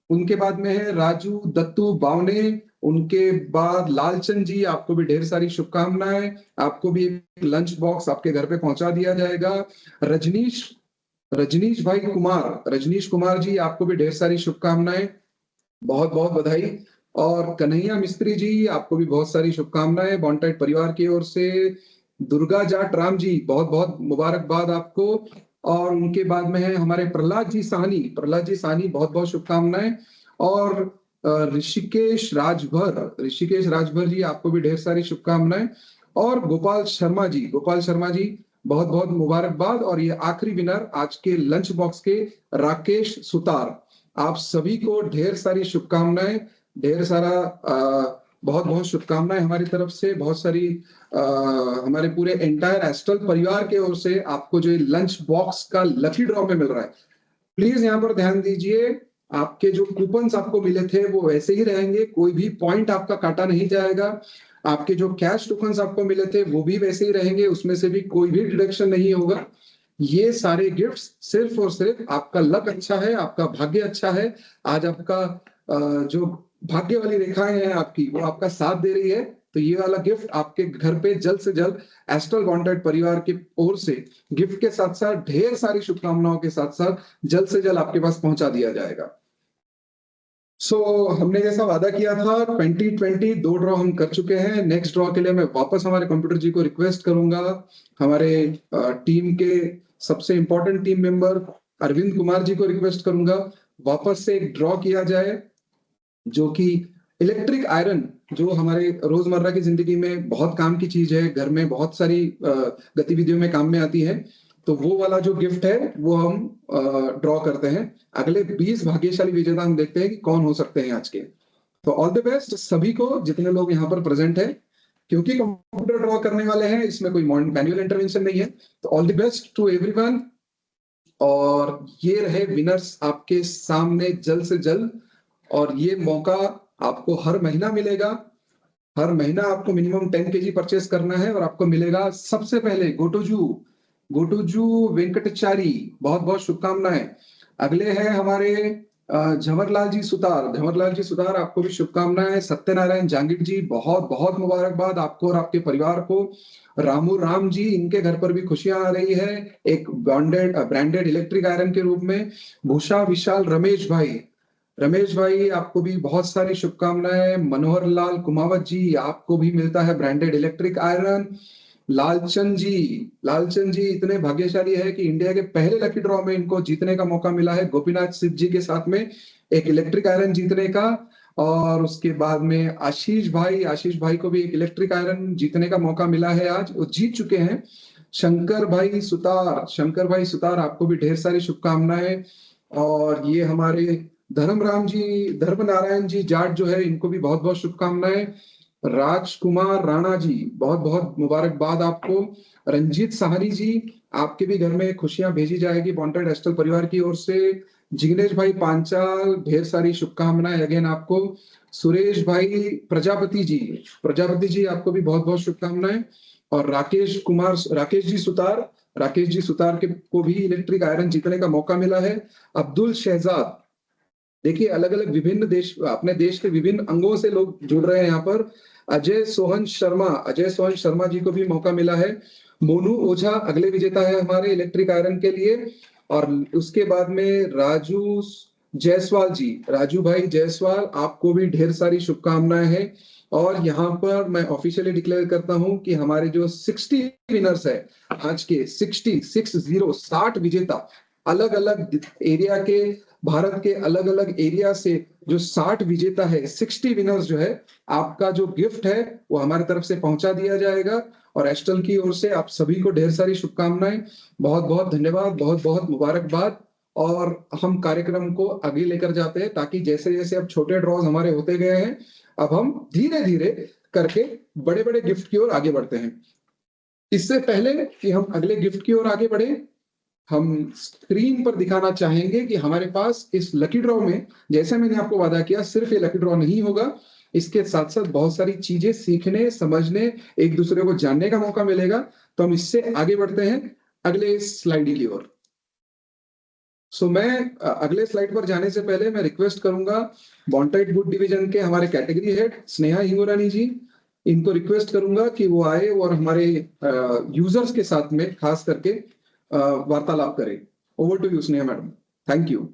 S1: उनके बाद में है राजू दत्तू बावने। उनके बाद लालचंद जी, आपको भी ढेर सारी शुभकामनाएं। आपको भी एक लंच बॉक्स आपके घर पे पहुंचा दिया जाएगा। रजनीश कुमार जी, आपको भी ढेर सारी शुभकामनाएं, बहुत बहुत बधाई। और कन्हैया मिस्त्री जी, आपको भी बहुत सारी शुभकामनाएं बॉन्टाइट परिवार की ओर से। दुर्गा जाट राम जी, बहुत बहुत मुबारकबाद आपको। और उनके बाद में है हमारे प्रहलाद जी साहनी, बहुत बहुत शुभकामनाएं। और ऋषिकेश राजभर जी, आपको भी ढेर सारी शुभकामनाएं। और गोपाल शर्मा जी, बहुत बहुत मुबारकबाद। और ये आखिरी विनर आज के लंच बॉक्स के, राकेश सुतार, आप सभी को ढेर सारी शुभकामनाएं, ढेर सारा बहुत बहुत शुभकामनाएं हमारी तरफ से। बहुत सारी हमारे पूरे एंटायर एस्ट्रल परिवार के ओर से आपको जो लंच बॉक्स का लकी ड्रॉ में मिल रहा है। प्लीज यहाँ पर ध्यान दीजिए, आपके जो कूपन्स आपको मिले थे वो वैसे ही रहेंगे, कोई भी पॉइंट आपका काटा नहीं जाएगा। आपके जो कैश टोकन्स आपको मिले थे वो भी वैसे ही रहेंगे, उसमें से भी कोई भी डिडक्शन नहीं होगा। ये सारे गिफ्ट्स सिर्फ और सिर्फ आपका लक अच्छा है, आपका भाग्य अच्छा है। आज आपका जो भाग्य वाली रेखाएं हैं आपकी, वो आपका साथ दे रही है। तो ये वाला गिफ्ट आपके घर पे जल्द से जल्द एस्ट्रल बॉन्टाइट परिवार की ओर से गिफ्ट के साथ साथ ढेर सारी शुभकामनाओं के साथ साथ जल्द से जल्द आपके पास पहुंचा दिया जाएगा। हमने जैसा वादा किया था 2020 2 ड्रॉ हम कर चुके हैं। नेक्स्ट ड्रॉ के लिए मैं वापस हमारे कंप्यूटर जी को रिक्वेस्ट करूंगा, हमारे टीम के सबसे important team member Arvind Kumar ji को रिक्वेस्ट करूंगा, वापस से एक ड्रॉ किया जाए, जो कि इलेक्ट्रिक आयरन, जो हमारे रोजमर्रा की जिंदगी में बहुत काम की चीज है, घर में बहुत सारी गतिविधियों में काम में आती है। तो वो वाला जो गिफ्ट है वो हम ड्रॉ करते हैं। अगले 20 भाग्यशाली विजेता हम देखते हैं कि कौन हो सकते हैं आज के। तो ऑल द बेस्ट सभी को, जितने लोग यहाँ पर प्रेजेंट है। क्योंकि कंप्यूटर ड्रॉ करने वाले हैं, इसमें कोई मैनुअल इंटरवेंशन नहीं है। तो all the best to everyone. और ये रहे विनर्स आपके सामने जल्द से जल्द। और ये मौका आपको हर महीना मिलेगा। हर महीना आपको मिनिमम 10 kg परचेस करना है और आपको मिलेगा सबसे पहले गोटूजू वेंकटचारी, बहुत बहुत शुभकामनाएं। अगले हैं हमारे झंवरलाल जी सुतार, आपको भी शुभकामनाएं। सत्यनारायण जांगिड़ जी, बहुत बहुत मुबारकबाद आपको और आपके परिवार को। रामू राम जी, इनके घर पर भी खुशियां आ रही है एक ब्रांडेड इलेक्ट्रिक आयरन के रूप में। भूषा विशाल रमेश भाई, आपको भी बहुत सारी शुभकामनाएं। मनोहर लाल कुमावत जी, आपको भी मिलता है ब्रांडेड इलेक्ट्रिक आयरन। लालचंद जी इतने भाग्यशाली है कि इंडिया के पहले लकी ड्रॉ में इनको जीतने का मौका मिला है, गोपीनाथ सिद्ध जी के साथ में एक इलेक्ट्रिक आयरन जीतने का। और उसके बाद में आशीष भाई को भी एक इलेक्ट्रिक आयरन जीतने का मौका मिला है, आज वो जीत चुके हैं। शंकर भाई सुतार, आपको भी ढेर सारी शुभकामनाएं। और ये हमारे धर्मनारायण जी जाट जो है, इनको भी बहुत बहुत शुभकामनाएं। राजकुमार राणा जी, बहुत बहुत मुबारकबाद आपको। रंजीत सहानी जी, आपके भी घर में खुशियां भेजी जाएगी बॉन्टाइट एस्ट्रल परिवार की ओर से। जिग्नेश भाई पांचाल, ढेर सारी शुभकामनाएं अगेन आपको। सुरेश भाई प्रजापति जी, आपको भी बहुत बहुत शुभकामनाएं। और राकेश जी सुतार को भी इलेक्ट्रिक आयरन जीतने का मौका मिला है। अब्दुल शहजाद, देखिए अलग अलग विभिन्न देश, अपने देश के विभिन्न अंगों से लोग जुड़ रहे हैं यहाँ पर। अजय सोहन शर्मा जी को भी मौका मिला है। मोनू ओझा अगले विजेता है हमारे इलेक्ट्रिक आयरन के लिए। और उसके बाद में राजू भाई जायसवाल, आपको भी ढेर सारी शुभकामनाएं हैं। और यहाँ पर मैं ऑफिशियली डिक्लेयर करता हूं कि हमारे जो 60 विनर्स है आज के, 60 विजेता अलग अलग एरिया के, भारत के अलग अलग एरिया से जो 60 विजेता है, 60 विनर्स जो है, आपका जो गिफ्ट है वो हमारी तरफ से पहुंचा दिया जाएगा। और एस्ट्रल की ओर से आप सभी को ढेर सारी शुभकामनाएं, बहुत बहुत धन्यवाद, बहुत बहुत मुबारकबाद। और हम कार्यक्रम को आगे लेकर जाते हैं, ताकि जैसे जैसे अब छोटे ड्रॉज हमारे होते गए हैं, अब हम धीरे धीरे करके बड़े बड़े गिफ्ट की ओर आगे बढ़ते हैं। इससे पहले कि हम अगले गिफ्ट की ओर आगे बढ़े, हम स्क्रीन पर दिखाना चाहेंगे कि हमारे पास इस लकी ड्रॉ में, जैसे मैंने आपको वादा किया, सिर्फ ये लकी ड्रॉ नहीं होगा, इसके साथ साथ बहुत सारी चीजें सीखने, समझने, एक दूसरे को जानने का मौका मिलेगा। तो हम इससे आगे बढ़ते हैं अगले स्लाइड की ओर। सो मैं अगले स्लाइड पर जाने से पहले मैं रिक्वेस्ट करूंगा बॉन्टाइट गुड डिवीजन के हमारे कैटेगरी हेड स्नेहा हिंगोरानी जी, इनको रिक्वेस्ट करूंगा कि वो आए और हमारे यूजर्स के साथ में खास करके वार्तालाप करें। Over to you Sneha madam, thank you.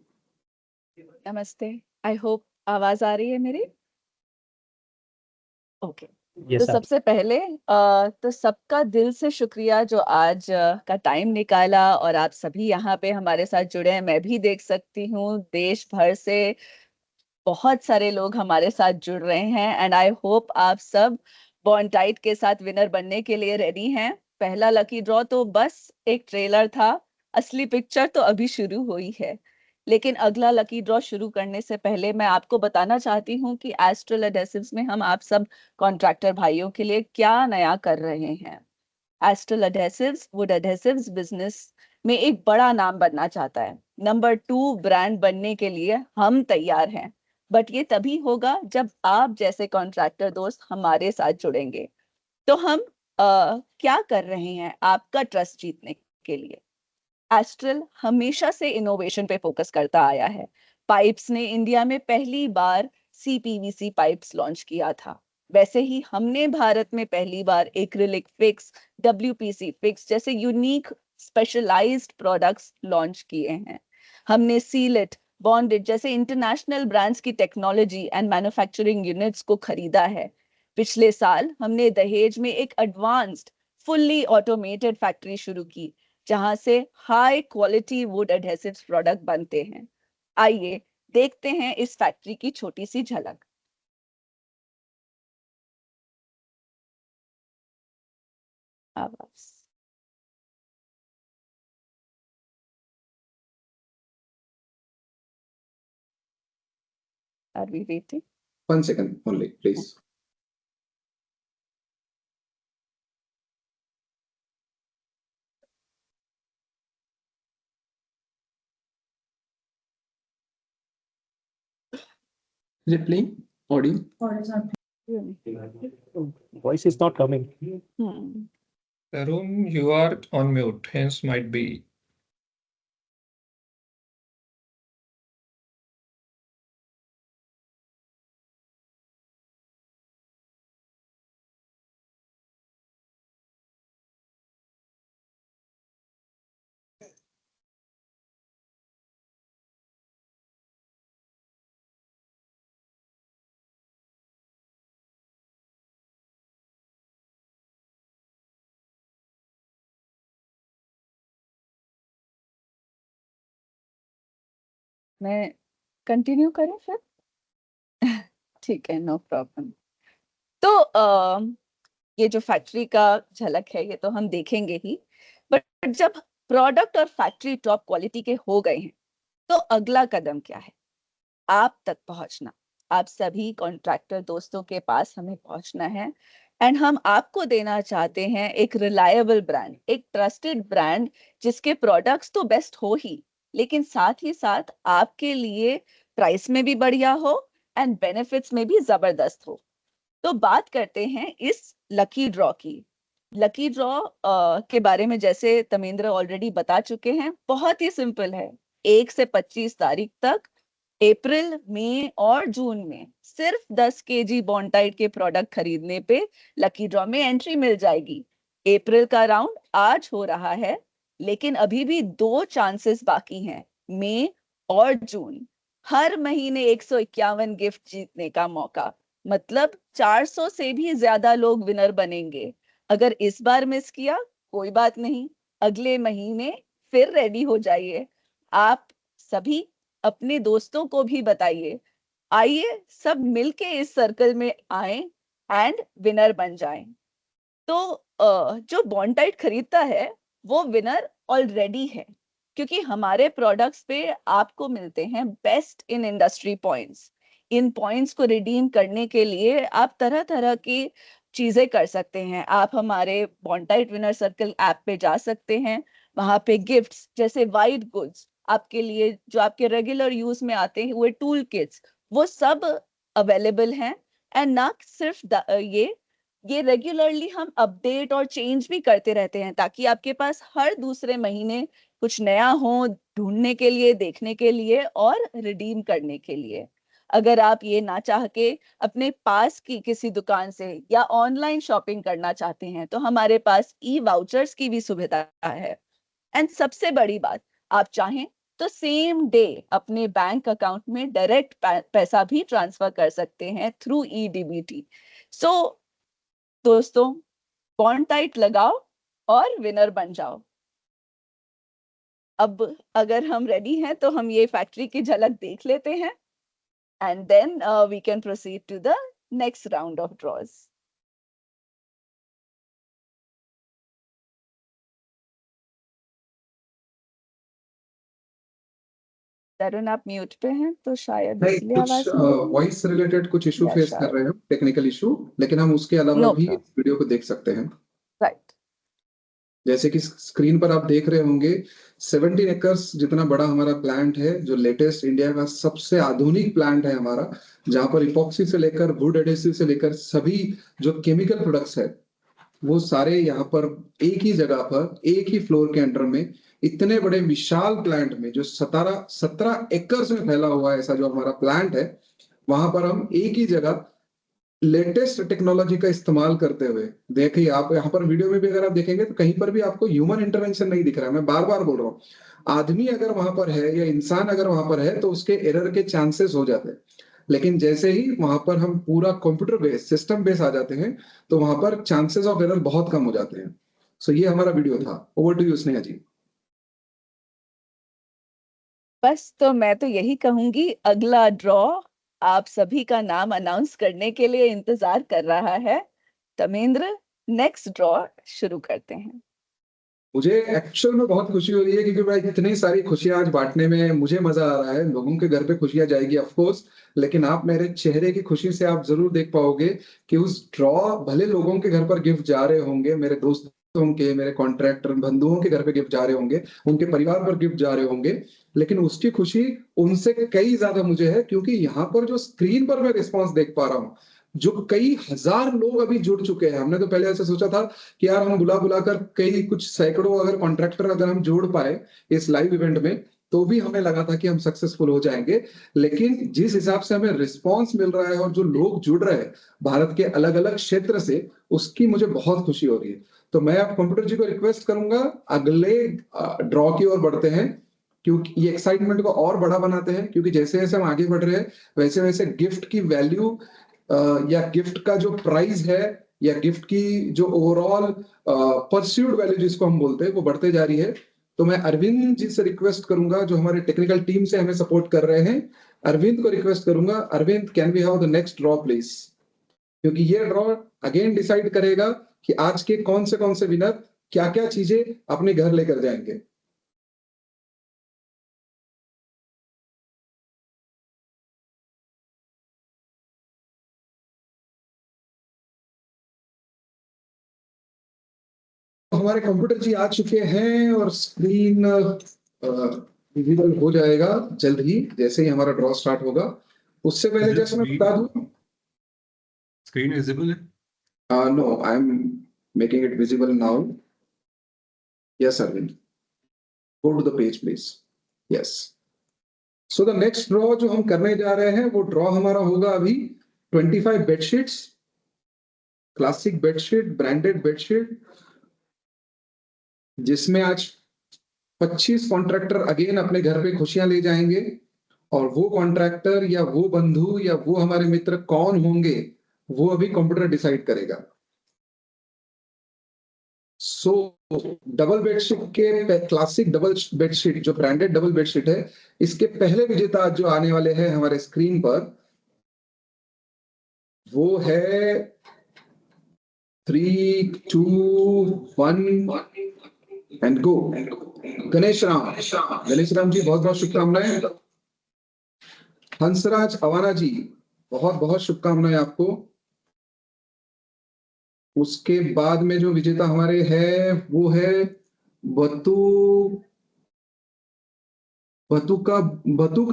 S9: नमस्ते, आई होप आवाज आ रही है मेरी? ओके।
S4: Yes,
S9: तो
S4: sir.
S9: सबसे पहले तो सबका दिल से शुक्रिया जो आज का टाइम निकाला और आप सभी यहाँ पे हमारे साथ जुड़े हैं। मैं भी देख सकती हूँ देश भर से बहुत सारे लोग हमारे साथ जुड़ रहे हैं एंड आई होप आप सब बॉन्टाइट के साथ विनर बनने के लिए रेडी हैं। पहला लकी ड्रॉ तो बस एक ट्रेलर था, असली पिक्चर तो अभी शुरू हुई है। लेकिन अगला लकी ड्रॉ शुरू करने से पहले मैं आपको बताना चाहती हूँ कि एस्ट्रल एडेसिव्स में हम आप सब कॉन्ट्रैक्टर भाइयों के लिए क्या नया कर रहे हैं। Astral adhesives would adhesives business में एक बड़ा नाम बनना चाहता है। नंबर 2 ब्रांड बनने के लिए हम तैयार हैं, बट ये तभी होगा जब आप जैसे कॉन्ट्रैक्टर दोस्त हमारे साथ जुड़ेंगे। तो हम क्या कर रहे हैं आपका ट्रस्ट जीतने के लिए? एस्ट्रल हमेशा से इनोवेशन पे फोकस करता आया है। पाइप्स ने इंडिया में पहली बार CPVC पाइप्स लॉन्च किया था, वैसे ही हमने भारत में पहली बार एक्रिलिक फिक्स, WPC फिक्स जैसे यूनिक स्पेशलाइज्ड प्रोडक्ट्स लॉन्च किए हैं। हमने सीलेट, बॉन्डेड जैसे इंटरनेशनल ब्रांड्स की टेक्नोलॉजी एंड मैन्युफैक्चरिंग यूनिट्स को खरीदा है। पिछले साल हमने दहेज में एक एडवांस्ड फुल्ली ऑटोमेटेड फैक्ट्री शुरू की, जहां से high quality would adhesives product बनते हैं। आइए देखते हैं इस फैक्ट्री की छोटी सी झलक। आवाज are we waiting?
S1: 1 second only, please.
S8: Is it playing? Audio?
S4: Voice is not coming.
S7: Tarun, you are on mute, hence might be.
S9: मैं कंटिन्यू करूं फिर? ठीक है, नो प्रॉब्लम। तो ये जो फैक्ट्री का झलक है ये तो हम देखेंगे ही, बट जब प्रोडक्ट और फैक्ट्री टॉप क्वालिटी के हो गए हैं तो अगला कदम क्या है? आप तक पहुंचना। आप सभी कॉन्ट्रैक्टर दोस्तों के पास हमें पहुंचना है एंड हम आपको देना चाहते हैं एक रिलायबल ब्रांड, एक ट्रस्टेड ब्रांड जिसके प्रोडक्ट्स तो बेस्ट हो ही, लेकिन साथ ही साथ आपके लिए प्राइस में भी बढ़िया हो एंड बेनिफिट्स में भी जबरदस्त हो। तो बात करते हैं इस लकी ड्रॉ की। लकी ड्रॉ के बारे में जैसे तमेंद्र ऑलरेडी बता चुके हैं, बहुत ही सिंपल है। 1 से 25 तारीख तक अप्रैल, मई और जून में सिर्फ 10 kg बॉन्टाइट के प्रोडक्ट खरीदने पे लकी ड्रॉ में एंट्री मिल जाएगी। अप्रैल का राउंड आज हो रहा है, लेकिन अभी भी 2 चांसेस बाकी हैं, मई और जून। हर महीने 151 गिफ्ट जीतने का मौका, मतलब 400 से भी ज्यादा लोग विनर बनेंगे। अगर इस बार मिस किया कोई बात नहीं, अगले महीने फिर रेडी हो जाइए। आप सभी अपने दोस्तों को भी बताइए। आइए सब मिलके इस सर्कल में आए एंड विनर बन जाएं। तो जो बॉन्टाइट खरीदता है वो विनर ऑलरेडी है, क्योंकि हमारे प्रोडक्ट्स पे आपको मिलते हैं best in industry points. In points को रिडीम करने के लिए आप तरह तरह की चीजें कर सकते हैं। आप हमारे बॉन्टाइट विनर सर्कल ऐप पे जा सकते हैं। वहां पे गिफ्ट्स जैसे वाइट गुड्स आपके लिए, जो आपके रेगुलर यूज में आते हैं, वो टूल किट्स, वो सब अवेलेबल हैं। एंड ना सिर्फ ये रेगुलरली हम अपडेट और चेंज भी करते रहते हैं, ताकि आपके पास हर दूसरे महीने कुछ नया हो ढूंढने के लिए, देखने के लिए और रिडीम करने के लिए। अगर आप ये ना चाह के अपने पास की किसी दुकान से या ऑनलाइन शॉपिंग करना चाहते हैं, तो हमारे पास ई वाउचर्स की भी सुविधा है। एंड सबसे बड़ी बात, आप चाहें तो सेम डे अपने बैंक अकाउंट में डायरेक्ट पैसा भी ट्रांसफर कर सकते हैं थ्रू ईडीबीटी। सो दोस्तों, बॉन्टाइट लगाओ और विनर बन जाओ। अब अगर हम रेडी हैं तो हम ये फैक्ट्री की झलक देख लेते हैं, and then we can proceed to the next round of draws. Tarun, आप म्यूट पे हैं तो शायद
S1: नहीं,
S9: इसलिए आवाज
S1: कुछ
S9: नहीं आ रही।
S1: वॉइस रिलेटेड कुछ इशू
S9: या
S1: फेस कर
S9: शायद
S1: रहे हैं, टेक्निकल इशू, लेकिन हम उसके अलावा
S9: नो
S1: भी
S9: प्रॉब्लम।
S1: इस वीडियो को देख सकते हैं।
S9: राइट।
S1: जैसे कि स्क्रीन पर आप देख रहे होंगे, 17 एकर्स जितना बड़ा हमारा प्लांट है, जो लेटेस्ट इंडिया का सबसे आधुनिक प्लांट है हमारा, जहां पर इपॉक्सी से लेकर वुड एडेसिव से लेकर सभी जो केमिकल प्रोडक्ट्स है, वो सारे यहाँ पर एक ही जगह पर एक ही फ्लोर के अंडर में इतने बड़े विशाल प्लांट में, जो 17 एकर्स में फैला हुआ है, ऐसा जो हमारा प्लांट है, वहां पर हम एक ही जगह लेटेस्ट टेक्नोलॉजी का इस्तेमाल करते हुए, देखिए आप यहाँ पर वीडियो में भी अगर आप देखेंगे तो कहीं पर भी आपको ह्यूमन इंटरवेंशन नहीं दिख रहा है। मैं बार बार बोल रहा हूँ, आदमी अगर वहां पर है या इंसान अगर वहां पर है तो उसके एरर के चांसेस हो जाते हैं, लेकिन जैसे ही वहां पर हम पूरा कंप्यूटर बेस्ड सिस्टम बेस्ड आ जाते हैं तो वहां पर चांसेस ऑफ एरर बहुत कम हो जाते हैं। सो ये हमारा वीडियो था। ओवर टू यू स्नेहा जी।
S9: बस तो मैं तो यही कहूंगी, अगला ड्रॉ आप सभी का नाम अनाउंस करने के लिए इंतजार कर रहा है। तमेंद्र, नेक्स्ट ड्रॉ शुरू करते हैं।
S1: मुझे एक्चुअल में बहुत खुशी हो रही है, क्योंकि भाई इतनी सारी खुशियां आज बांटने में मुझे मजा आ रहा है। लोगों के घर पे खुशियां जाएगी ऑफ कोर्स, लेकिन आप मेरे चेहरे की खुशी से आप जरूर देख पाओगे कि उस ड्रॉ, भले लोगों के घर पर गिफ्ट जा रहे होंगे, मेरे दोस्तों के, मेरे कॉन्ट्रैक्टर बंधुओं के घर पे गिफ्ट जा रहे होंगे, उनके परिवार पर गिफ्ट जा रहे होंगे, लेकिन उसकी खुशी उनसे कई ज्यादा मुझे है, क्योंकि यहाँ पर जो स्क्रीन पर मैं रिस्पॉन्स देख पा रहा हूँ, जो कई हजार लोग अभी जुड़ चुके हैं। हमने तो पहले ऐसे सोचा था कि यार हम बुला बुला कर कई कुछ सैकड़ों अगर कॉन्ट्रैक्टर अगर हम जोड़ पाए इस लाइव इवेंट में, तो भी हमें लगा था कि हम सक्सेसफुल हो जाएंगे। लेकिन जिस हिसाब से हमें रिस्पांस मिल रहा है और जो लोग जुड़ रहे हैं भारत के अलग अलग क्षेत्र से, उसकी मुझे बहुत खुशी हो रही है। तो मैं अब कंप्यूटर जी को रिक्वेस्ट करूंगा, अगले ड्रॉ की ओर बढ़ते हैं, क्योंकि ये एक्साइटमेंट को और बड़ा बनाते हैं, क्योंकि जैसे जैसे हम आगे बढ़ रहे हैं वैसे वैसे गिफ्ट की वैल्यू या गिफ्ट का जो प्राइस है, या गिफ्ट की जो ओवरऑल परस्यूड वैल्यू जिसको हम बोलते हैं, वो बढ़ते जा रही है। तो मैं अरविंद जी से रिक्वेस्ट करूंगा, जो हमारे टेक्निकल टीम से हमें सपोर्ट कर रहे हैं, अरविंद को रिक्वेस्ट करूंगा, Arvind can we have the next draw please, क्योंकि ये ड्रॉ अगेन डिसाइड करेगा कि आज के कौन से विनर क्या क्या चीजें अपने घर लेकर जाएंगे। हमारे कंप्यूटर जी आ चुके हैं और स्क्रीन विजिबल हो जाएगा जल्द ही, जैसे ही हमारा ड्रॉ स्टार्ट होगा। उससे पहले जैसे मैं बता दूं,
S7: स्क्रीन विजिबल है?
S1: No, I am making it visible now. Yes Arvind, go to the page please. Yes, so the next draw जो हम करने जा रहे हैं, वो ड्रॉ हमारा होगा अभी 25 bedsheets, classic bedsheet, branded bedsheet, जिसमें आज 25 कॉन्ट्रैक्टर अगेन अपने घर पे खुशियां ले जाएंगे। और वो कॉन्ट्रैक्टर या वो बंधु या वो हमारे मित्र कौन होंगे, वो अभी कंप्यूटर डिसाइड करेगा। सो डबल बेडशीट के क्लासिक डबल बेडशीट जो ब्रांडेड डबल बेडशीट है, इसके पहले विजेता जो आने वाले हैं हमारे स्क्रीन पर, वो है 3, 2, 1 एंड गो। गणेश राम जी, बहुत बहुत शुभकामनाएं। हंसराज अवाना जी, बहुत बहुत शुभकामनाएं आपको। उसके बाद में जो विजेता हमारे है वो है बतूक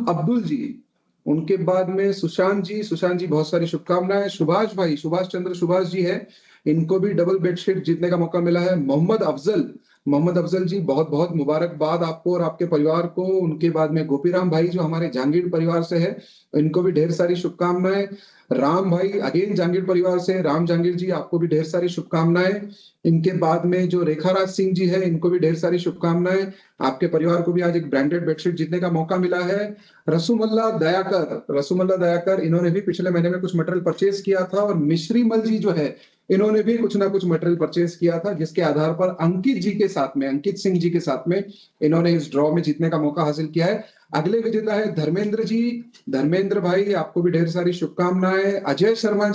S1: अब्दुल जी। उनके बाद में सुशांत जी बहुत सारी शुभकामनाएं। सुभाष भाई, सुभाष चंद्र सुभाष जी है, इनको भी डबल बेडशीट जीतने का मौका मिला है। मोहम्मद अफजल जी, बहुत बहुत मुबारकबाद आपको और आपके परिवार को। उनके बाद में गोपीराम भाई जो हमारे जहांगीर परिवार से है, इनको भी ढेर सारी शुभकामनाएं। राम भाई अगेन जहांगीर परिवार से, राम जहांगीर जी आपको भी ढेर सारी शुभकामनाएं। इनके बाद में जो रेखाराज सिंह जी है, इनको भी ढेर सारी शुभकामनाएं। आपके परिवार को भी आज एक ब्रांडेड बेडशीट जीतने का मौका मिला है। रसूमल्ला दयाकर, इन्होंने भी पिछले महीने में कुछ मटेरियल परचेज किया था। और मिश्री मल जी जो है, इन्होंने भी कुछ ना कुछ मटेरियल परचेज किया था, जिसके आधार पर अंकित सिंह जी के साथ में इन्होंने इस ड्रॉ में जीतने का मौका हासिल किया है। अगले विजेता है धर्मेंद्र भाई, आपको भी ढेर सारी शुभकामनाएं। अजय शर्मा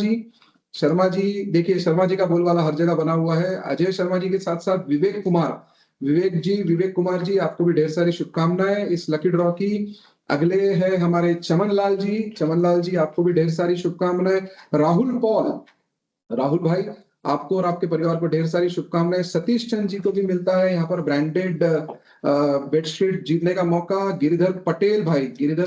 S1: जी, देखिए शर्मा जी का बोलबाला हर जगह बना हुआ है। अजय शर्मा जी के साथ साथ विवेक कुमार जी, आपको भी ढेर सारी शुभकामनाएं इस लकी ड्रॉ की। अगले है हमारे चमन लाल जी, आपको भी ढेर सारी शुभकामनाएं। राहुल भाई, आपको और आपके परिवार को ढेर सारी शुभकामनाएं। सतीश चंद जी को भी मिलता है यहाँ पर ब्रांडेड बेडशीट जीतने का मौका। गिरिधर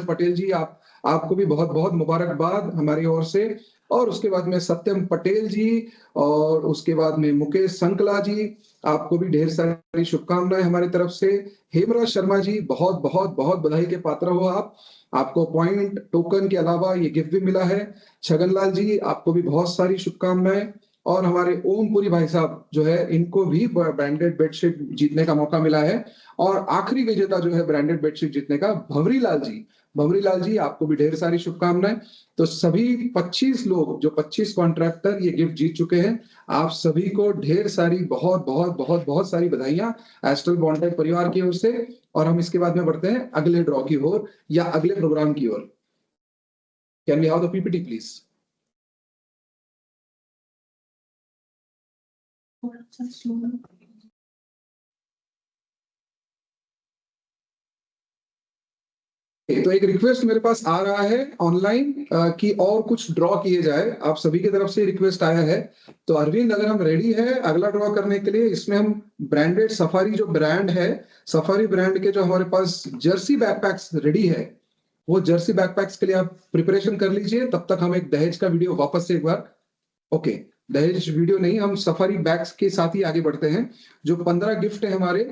S1: पटेल जी, आपको भी बहुत बहुत मुबारकबाद हमारी ओर से। और उसके बाद में सत्यम पटेल जी, और उसके बाद में मुकेश संकला जी, आपको भी ढेर सारी शुभकामनाएं हमारी तरफ से। हेमराज शर्मा जी, बहुत बहुत बहुत बधाई के पात्र हो आपको पॉइंट टोकन के अलावा ये गिफ्ट भी मिला है। छगनलाल जी, आपको भी बहुत सारी शुभकामनाएं। और हमारे ओमपुरी भाई साहब जो है, इनको भी ब्रांडेड बेडशीट जीतने का मौका मिला है। और आखिरी विजेता जो है ब्रांडेड बेडशीट जीतने का, भंवरी लाल जी, आपको भी ढेर सारी शुभकामनाएं। तो सभी 25 लोग, जो 25 कॉन्ट्रैक्टर ये गिफ्ट जीत चुके हैं, आप सभी को ढेर सारी बहुत बहुत बहुत बहुत सारी बधाइयां एस्ट्रल बॉन्डाइट परिवार की ओर से। और हम इसके बाद में बढ़ते हैं अगले ड्रॉ की ओर या अगले प्रोग्राम की ओर। Can we have the PPT please? तो एक रिक्वेस्ट मेरे पास आ रहा है ऑनलाइन कि और कुछ ड्रॉ किए जाए, आप सभी की तरफ से रिक्वेस्ट आया है। तो अरविंद, अगर हम रेडी है अगला ड्रॉ करने के लिए, इसमें हम ब्रांडेड सफारी जो ब्रांड है, सफारी ब्रांड के जो हमारे पास जर्सी बैकपैक्स रेडी है, वो जर्सी बैकपैक्स के लिए आप प्रिपरेशन कर लीजिए। तब तक हम एक दहेज का वीडियो वापस से एक बार, ओके दहेज वीडियो नहीं, हम सफारी बैग्स के साथ ही आगे बढ़ते हैं। जो 15 गिफ्ट है हमारे,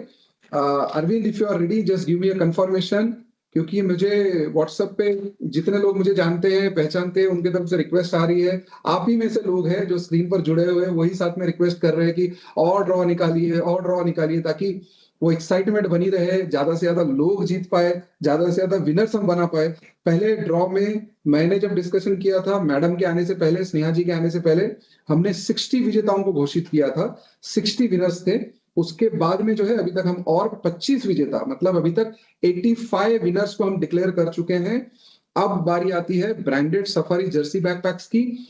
S1: Arvind if you are ready just give me a confirmation, क्योंकि मुझे व्हाट्सएप पे जितने लोग मुझे जानते हैं पहचानते हैं, उनके तरफ से रिक्वेस्ट आ रही है। आप ही में से लोग हैं जो स्क्रीन पर जुड़े हुए हैं, वही साथ में रिक्वेस्ट कर रहे हैं कि और ड्रॉ निकालिए, ताकि वो एक्साइटमेंट बनी रहे, ज्यादा से ज्यादा लोग जीत पाए, ज्यादा से ज्यादा विनर्स हम बना पाए। पहले ड्रॉ में मैंने जब डिस्कशन किया था मैडम के आने से पहले, स्नेहा जी के आने से पहले, हमने 60 विजेताओं को घोषित किया था, 60 विनर्स थे। उसके बाद में जो है अभी तक हम और 25 विजेता, मतलब अभी तक 85 विनर्स को हम डिक्लेयर कर चुके हैं। अब बारी आती है ब्रांडेड सफारी जर्सी बैकपैक्स की,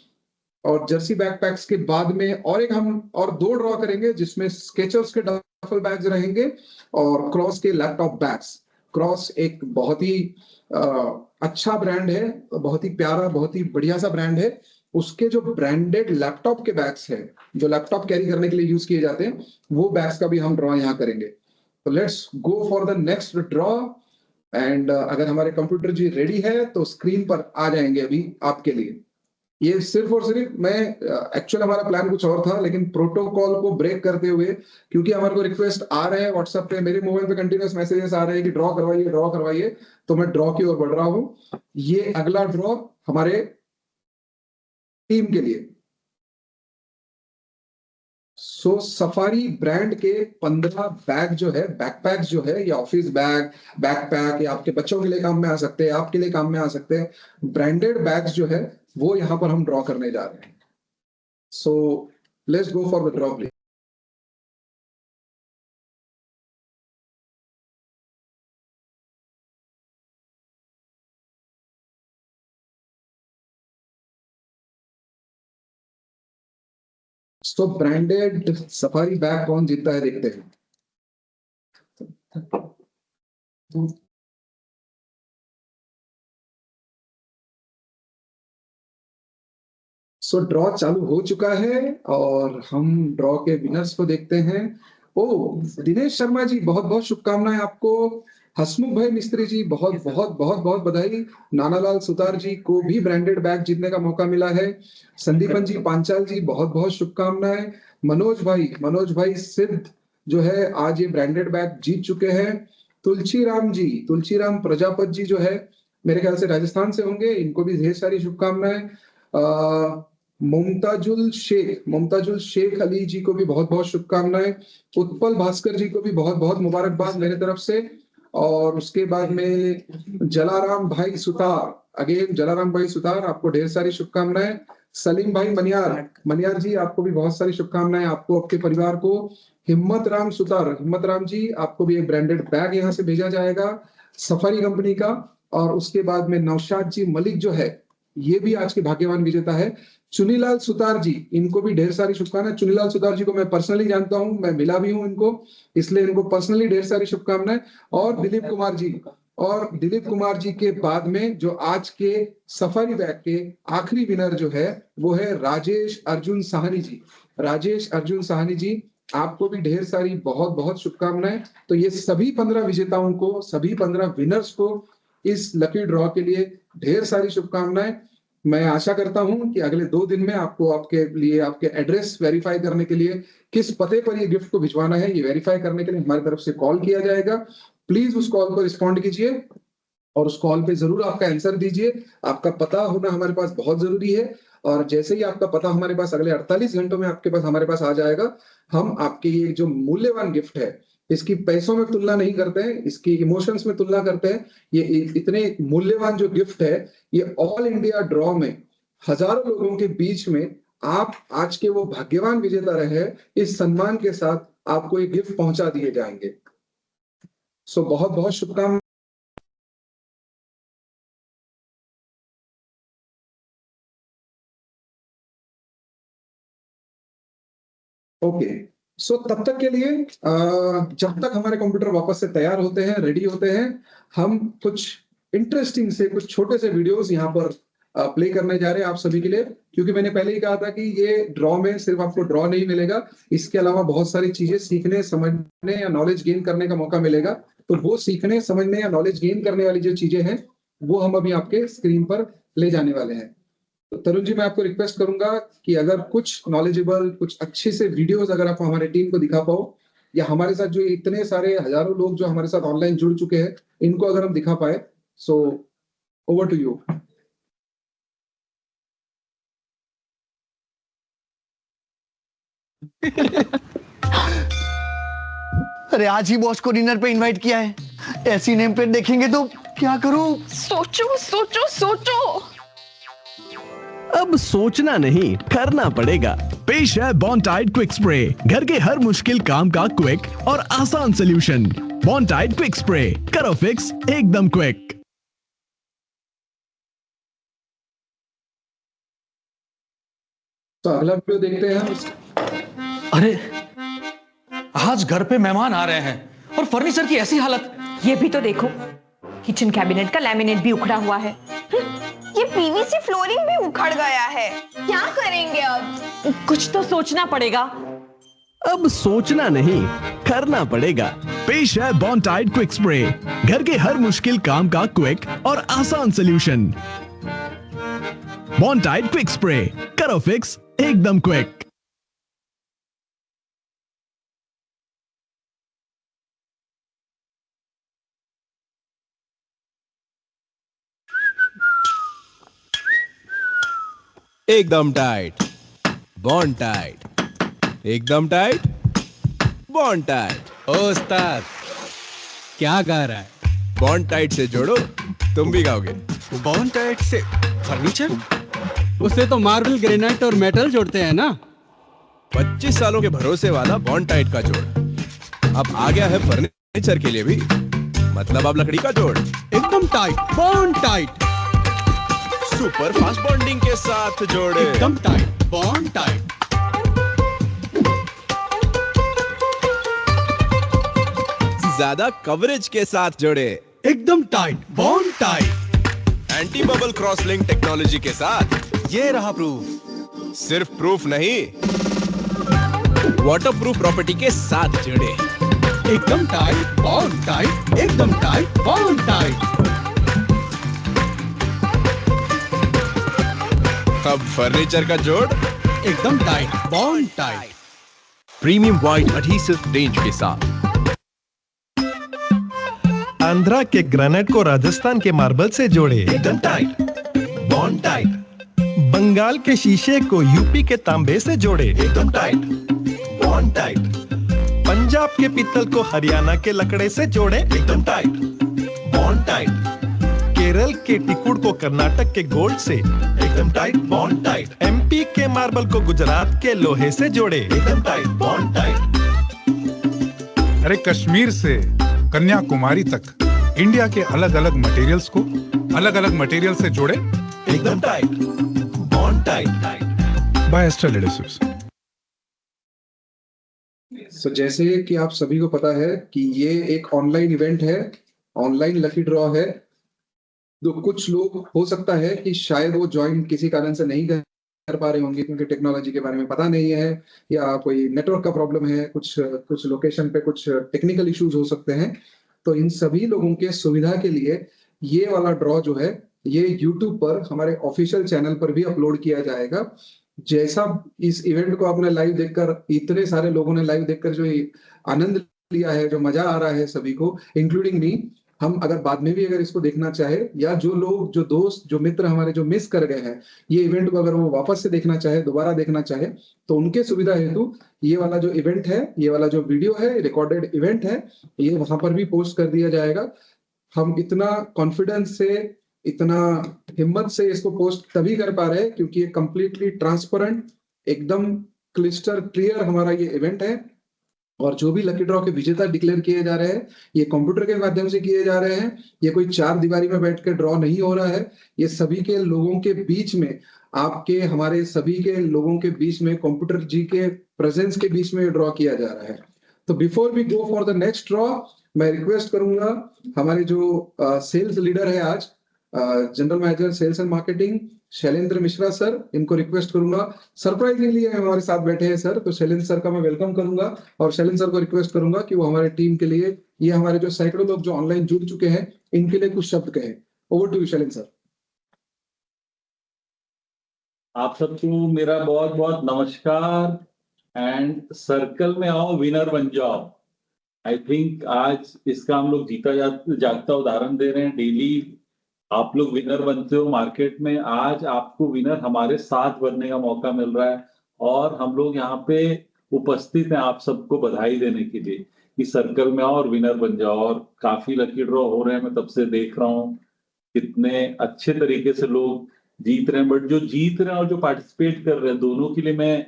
S1: और जर्सी बैकपैक्स के बाद में और एक हम और 2 ड्रॉ करेंगे, जिसमें स्केचर्स के डफल बैग्स रहेंगे और क्रॉस के लैपटॉप बैग्स। क्रॉस एक बहुत ही अच्छा ब्रांड है, बहुत ही प्यारा, बहुत ही बढ़िया सा ब्रांड है। उसके जो ब्रांडेड लैपटॉप के बैग्स है, जो लैपटॉप कैरी करने के लिए यूज किए जाते हैं, वो बैग्स का भी हम ड्रॉ यहाँ करेंगे। तो let's go for the next draw. And अगर हमारे कंप्यूटर जी रेडी है तो स्क्रीन पर आ जाएंगे अभी आपके लिए। ये सिर्फ और सिर्फ मैं, एक्चुअल हमारा प्लान कुछ और था, लेकिन प्रोटोकॉल को ब्रेक करते हुए, क्योंकि हमारे को रिक्वेस्ट आ रहे हैं व्हाट्सएप पे, मेरे मोबाइल पे कंटिन्यूअस मैसेजेस आ रहे हैं कि ड्रॉ करवाइए, तो मैं ड्रॉ की ओर बढ़ रहा हूँ। ये अगला ड्रॉ हमारे टीम के लिए। सो सफारी ब्रांड के 15 बैग जो है, बैकपैक जो है, ये ऑफिस बैग, बैकपैक, या आपके बच्चों के लिए काम में आ सकते हैं, आपके लिए काम में आ सकते हैं, ब्रांडेड बैग्स जो है वो यहाँ पर हम ड्रॉ करने जा रहे हैं। So let's go for the draw please. तो ब्रांडेड सफारी बैग कौन जीतता है देखते हैं। सो ड्रॉ चालू हो चुका है और हम ड्रॉ के विनर्स को देखते हैं। ओ दिनेश शर्मा जी, बहुत बहुत शुभकामनाएं आपको। हसमुख भाई मिस्त्री जी, बहुत बहुत बहुत बहुत बधाई। नानालाल सुतार जी को भी ब्रांडेड बैग जीतने का मौका मिला है। संदीपन जी पांचाल जी, बहुत बहुत शुभकामनाएं। मनोज भाई सिद्ध जो है आज ये ब्रांडेड बैग जीत चुके हैं। तुलसीराम प्रजापत जी जो है मेरे ख्याल से राजस्थान से होंगे, इनको भी ढेर सारी शुभकामनाएं। मुमताजुल शेख अली जी को भी बहुत बहुत शुभकामनाएं। उत्पल भास्कर जी को भी बहुत बहुत मुबारकबाद मेरे तरफ से। और उसके बाद में जलाराम भाई सुतार, आपको ढेर सारी शुभकामनाएं। सलीम भाई मनियार जी, आपको भी बहुत सारी शुभकामनाएं, आपको, आपके परिवार को। हिम्मत राम जी, आपको भी एक ब्रांडेड बैग यहाँ से भेजा जाएगा सफारी कंपनी का। और उसके बाद में नौशाद जी मलिक जो है, ये भी आज के भाग्यवान विजेता है। चुनीलाल सुतार जी, इनको भी ढेर सारी शुभकामनाएं। चुनीलाल सुतार जी को मैं पर्सनली जानता हूं, मैं मिला भी हूं इनको, इसलिए इनको पर्सनली ढेर सारी शुभकामनाएं। और दिलीप कुमार जी के बाद में जो आज के सफारी बैग के आखिरी विनर जो है वो है राजेश अर्जुन साहनी जी, आपको भी ढेर सारी बहुत बहुत शुभकामनाएं। तो ये सभी 15 विजेताओं को, सभी 15 विनर्स को इस लकी ड्रॉ के लिए ढेर सारी शुभकामनाएं। मैं आशा करता हूं कि अगले 2 दिन में आपको आपके लिए आपके एड्रेस वेरीफाई करने के लिए किस पते पर ये गिफ्ट को भिजवाना है, ये वेरीफाई करने के लिए हमारी तरफ से कॉल किया जाएगा। प्लीज उस कॉल पर रिस्पॉन्ड कीजिए और उस कॉल पे जरूर आपका आंसर दीजिए। आपका पता होना हमारे पास बहुत जरूरी है और जैसे ही आपका पता हमारे पास अगले 48 घंटों में आपके पास हमारे पास आ जाएगा, हम आपके ये जो मूल्यवान गिफ्ट है इसकी पैसों में तुलना नहीं करते हैं, इसकी इमोशंस में तुलना करते हैं। ये इतने मूल्यवान जो गिफ्ट है, ये ऑल इंडिया ड्रॉ में हजारों लोगों के बीच में आप आज के वो भाग्यवान विजेता रहे, इस सम्मान के साथ आपको ये गिफ्ट पहुंचा दिए जाएंगे। सो बहुत बहुत शुभकामनाएं। ओके, सो तब तक के लिए जब तक हमारे कंप्यूटर वापस से तैयार होते हैं, रेडी होते हैं, हम कुछ इंटरेस्टिंग से कुछ छोटे से वीडियोस यहाँ पर प्ले करने जा रहे हैं आप सभी के लिए। क्योंकि मैंने पहले ही कहा था कि ये ड्रॉ में सिर्फ आपको ड्रॉ नहीं मिलेगा, इसके अलावा बहुत सारी चीजें सीखने, समझने या नॉलेज गेन करने का मौका मिलेगा। तो वो सीखने, समझने या नॉलेज गेन करने वाली जो चीजें हैं वो हम अभी आपके स्क्रीन पर ले जाने वाले हैं। तो तरुण जी, मैं आपको रिक्वेस्ट करूंगा कि अगर कुछ नॉलेजेबल, कुछ अच्छे से वीडियोस अगर आप हमारे टीम को दिखा पाओ, या हमारे साथ जो इतने सारे हजारों लोग जो हमारे साथ ऑनलाइन जुड़ चुके हैं, इनको अगर हम दिखा पाए। So over to you.
S5: अरे आज ही बॉस को डिनर पे इनवाइट किया है, ऐसी नेम प्लेट देखेंगे तो क्या करूं?
S10: सोचो सोचो सोचो।
S11: अब सोचना नहीं, करना पड़ेगा। पेश है बॉन्टाइड क्विक स्प्रे, घर के हर मुश्किल काम का क्विक और आसान सॉल्यूशन। बॉन्टाइड क्विक स्प्रे, करो फिक्स एकदम क्विक।
S1: तो अगला वीडियो देखते हैं हम।
S12: अरे आज घर पे मेहमान आ रहे हैं और फर्नीचर की ऐसी हालत।
S10: ये भी तो देखो, किचन कैबिनेट का लैमिनेट भी उखड़ा हुआ है।
S13: ये पीवीसी फ्लोरिंग भी उखड़ गया है, क्या करेंगे अब?
S10: कुछ तो सोचना पड़ेगा।
S11: अब सोचना नहीं, करना पड़ेगा। पेश है बॉन्टाइड क्विक स्प्रे, घर के हर मुश्किल काम का क्विक और आसान सॉल्यूशन। बॉन्टाइड क्विक स्प्रे, करो फिक्स एकदम क्विक।
S14: एकदम टाइट, बॉन्ड टाइट, एकदम टाइट, बॉन्ड टाइट। उस्ताद क्या गा रहा है? बॉन्ड टाइट से जोड़ो, तुम भी गाओगे।
S15: बॉन्ड टाइट से फर्नीचर? उससे तो मार्बल, ग्रेनाइट और मेटल जोड़ते हैं ना।
S14: 25 सालों के भरोसे वाला बॉन्ड टाइट का जोड़ अब आ गया है फर्नीचर के लिए भी, मतलब अब लकड़ी का जोड़।
S15: एकदम tight, bond tight,
S14: super fast bonding के साथ जोड़े।
S15: एकदम टाइट, बॉन्ड टाइट।
S14: ज्यादा कवरेज के साथ जोड़े।
S11: एकदम tight, bond tight.
S14: Anti bubble cross link technology के साथ ये रहा प्रूफ। सिर्फ प्रूफ नहीं, वाटर प्रूफ प्रॉपर्टी के साथ जुड़े।
S11: एकदम टाइट, बॉन्ड टाइट, एकदम टाइट, बॉन्ड टाइट।
S14: अब फर्नीचर का जोड़
S11: एकदम tight, bond tight.
S14: Premium white adhesive range के साथ।
S16: आंध्रा के ग्रेनाइट को राजस्थान के मार्बल से जोड़े।
S11: एकदम टाइट, बॉन्ड टाइट।
S16: बंगाल के शीशे को यूपी के तांबे से जोड़े।
S11: एकदम टाइट, बॉन्ड टाइट।
S16: पंजाब के पीतल को हरियाणा के लकड़े से जोड़े।
S11: एकदम टाइट, बॉन्ड टाइट।
S16: केरल के टिकुड़ को कर्नाटक के गोल्ड से।
S11: एकदम टाइट, बॉन्ड टाइट।
S16: एमपी के मार्बल को गुजरात के लोहे से जोड़े।
S11: एकदम टाइट, बॉन्ड टाइट।
S17: अरे कश्मीर से कन्याकुमारी तक इंडिया के अलग अलग मटेरियल्स को अलग अलग मटेरियल से जोड़े।
S11: एकदम tight, bond tight.
S17: By Astral adhesives.
S1: तो जैसे कि आप सभी को पता है कि ये एक ऑनलाइन इवेंट है, ऑनलाइन लकी ड्रॉ है। तो कुछ लोग हो सकता है कि शायद वो ज्वाइन किसी कारण से नहीं कर पा रहे होंगे, क्योंकि टेक्नोलॉजी के बारे में पता नहीं है या कोई नेटवर्क का प्रॉब्लम है, कुछ लोकेशन पे कुछ टेक्निकल इश्यूज हो सकते हैं। तो इन सभी लोगों के सुविधा के लिए ये वाला ड्रॉ जो है ये YouTube पर हमारे ऑफिशियल चैनल पर भी अपलोड किया जाएगा। जैसा इस इवेंट को आपने लाइव देखकर, इतने सारे लोगों ने लाइव देखकर जो आनंद लिया है, जो मजा आ रहा है सभी को, इंक्लूडिंग मी, हम अगर बाद में भी अगर इसको देखना चाहे, या जो लोग, जो दोस्त, जो मित्र हमारे जो मिस कर गए हैं ये इवेंट को, अगर वो वापस से देखना चाहे, दोबारा देखना चाहे, तो उनके सुविधा हेतु ये वाला जो इवेंट है, ये वाला जो वीडियो है, रिकॉर्डेड इवेंट है, ये वहां पर भी पोस्ट कर दिया जाएगा। हम इतना कॉन्फिडेंस से, इतना हिम्मत से इसको पोस्ट तभी कर पा रहे हैं क्योंकि ये कंप्लीटली ट्रांसपेरेंट, एकदम क्लिस्टर क्लियर हमारा ये इवेंट है। और जो भी लकी ड्रॉ के विजेता डिक्लेयर किए जा रहे हैं ये कंप्यूटर के माध्यम से किए जा रहे हैं। ये कोई चार दीवारी में बैठ के ड्रॉ नहीं हो रहा है, ये सभी के लोगों के बीच में, आपके, हमारे सभी के लोगों के बीच में, कंप्यूटर जी के प्रेजेंस के बीच में ड्रॉ किया जा रहा है। तो before we go for the next draw, मैं रिक्वेस्ट करूंगा हमारे जो सेल्स लीडर है आज, general manager sales and marketing Shailendra Mishra sir, इनको रिक्वेस्ट करूंगा। सरप्राइजिंगली हमारे साथ बैठे हैं सर, तो शैलेंद्र सर का मैं वेलकम करूंगा और शैलेंद्र सर को रिक्वेस्ट करूंगा कि वो हमारे टीम के लिए, ये हमारे जो सैकड़ों लोग जो ऑनलाइन जुड़ चुके हैं, इनके लिए कुछ शब्द कहें। Over to you Shailendra sir.
S18: आप सबको मेरा बहुत बहुत नमस्कार एंड सर्कल में आओ, विनर बन जाओ। आई थिंक आज इसका हम लोग जीता जागता उदाहरण दे रहे हैं। डेली आप लोग विनर बनते हो मार्केट में, आज आपको विनर हमारे साथ बनने का मौका मिल रहा है और हम लोग यहाँ पे उपस्थित हैं आप सबको बधाई देने के लिए कि सर्कल में आओ और विनर बन जाओ। और काफी लकी ड्रॉ हो रहे हैं, मैं तब से देख रहा हूँ कितने अच्छे तरीके से लोग जीत रहे हैं। बट जो जीत रहे हैं और जो पार्टिसिपेट कर रहे हैं, दोनों के लिए मैं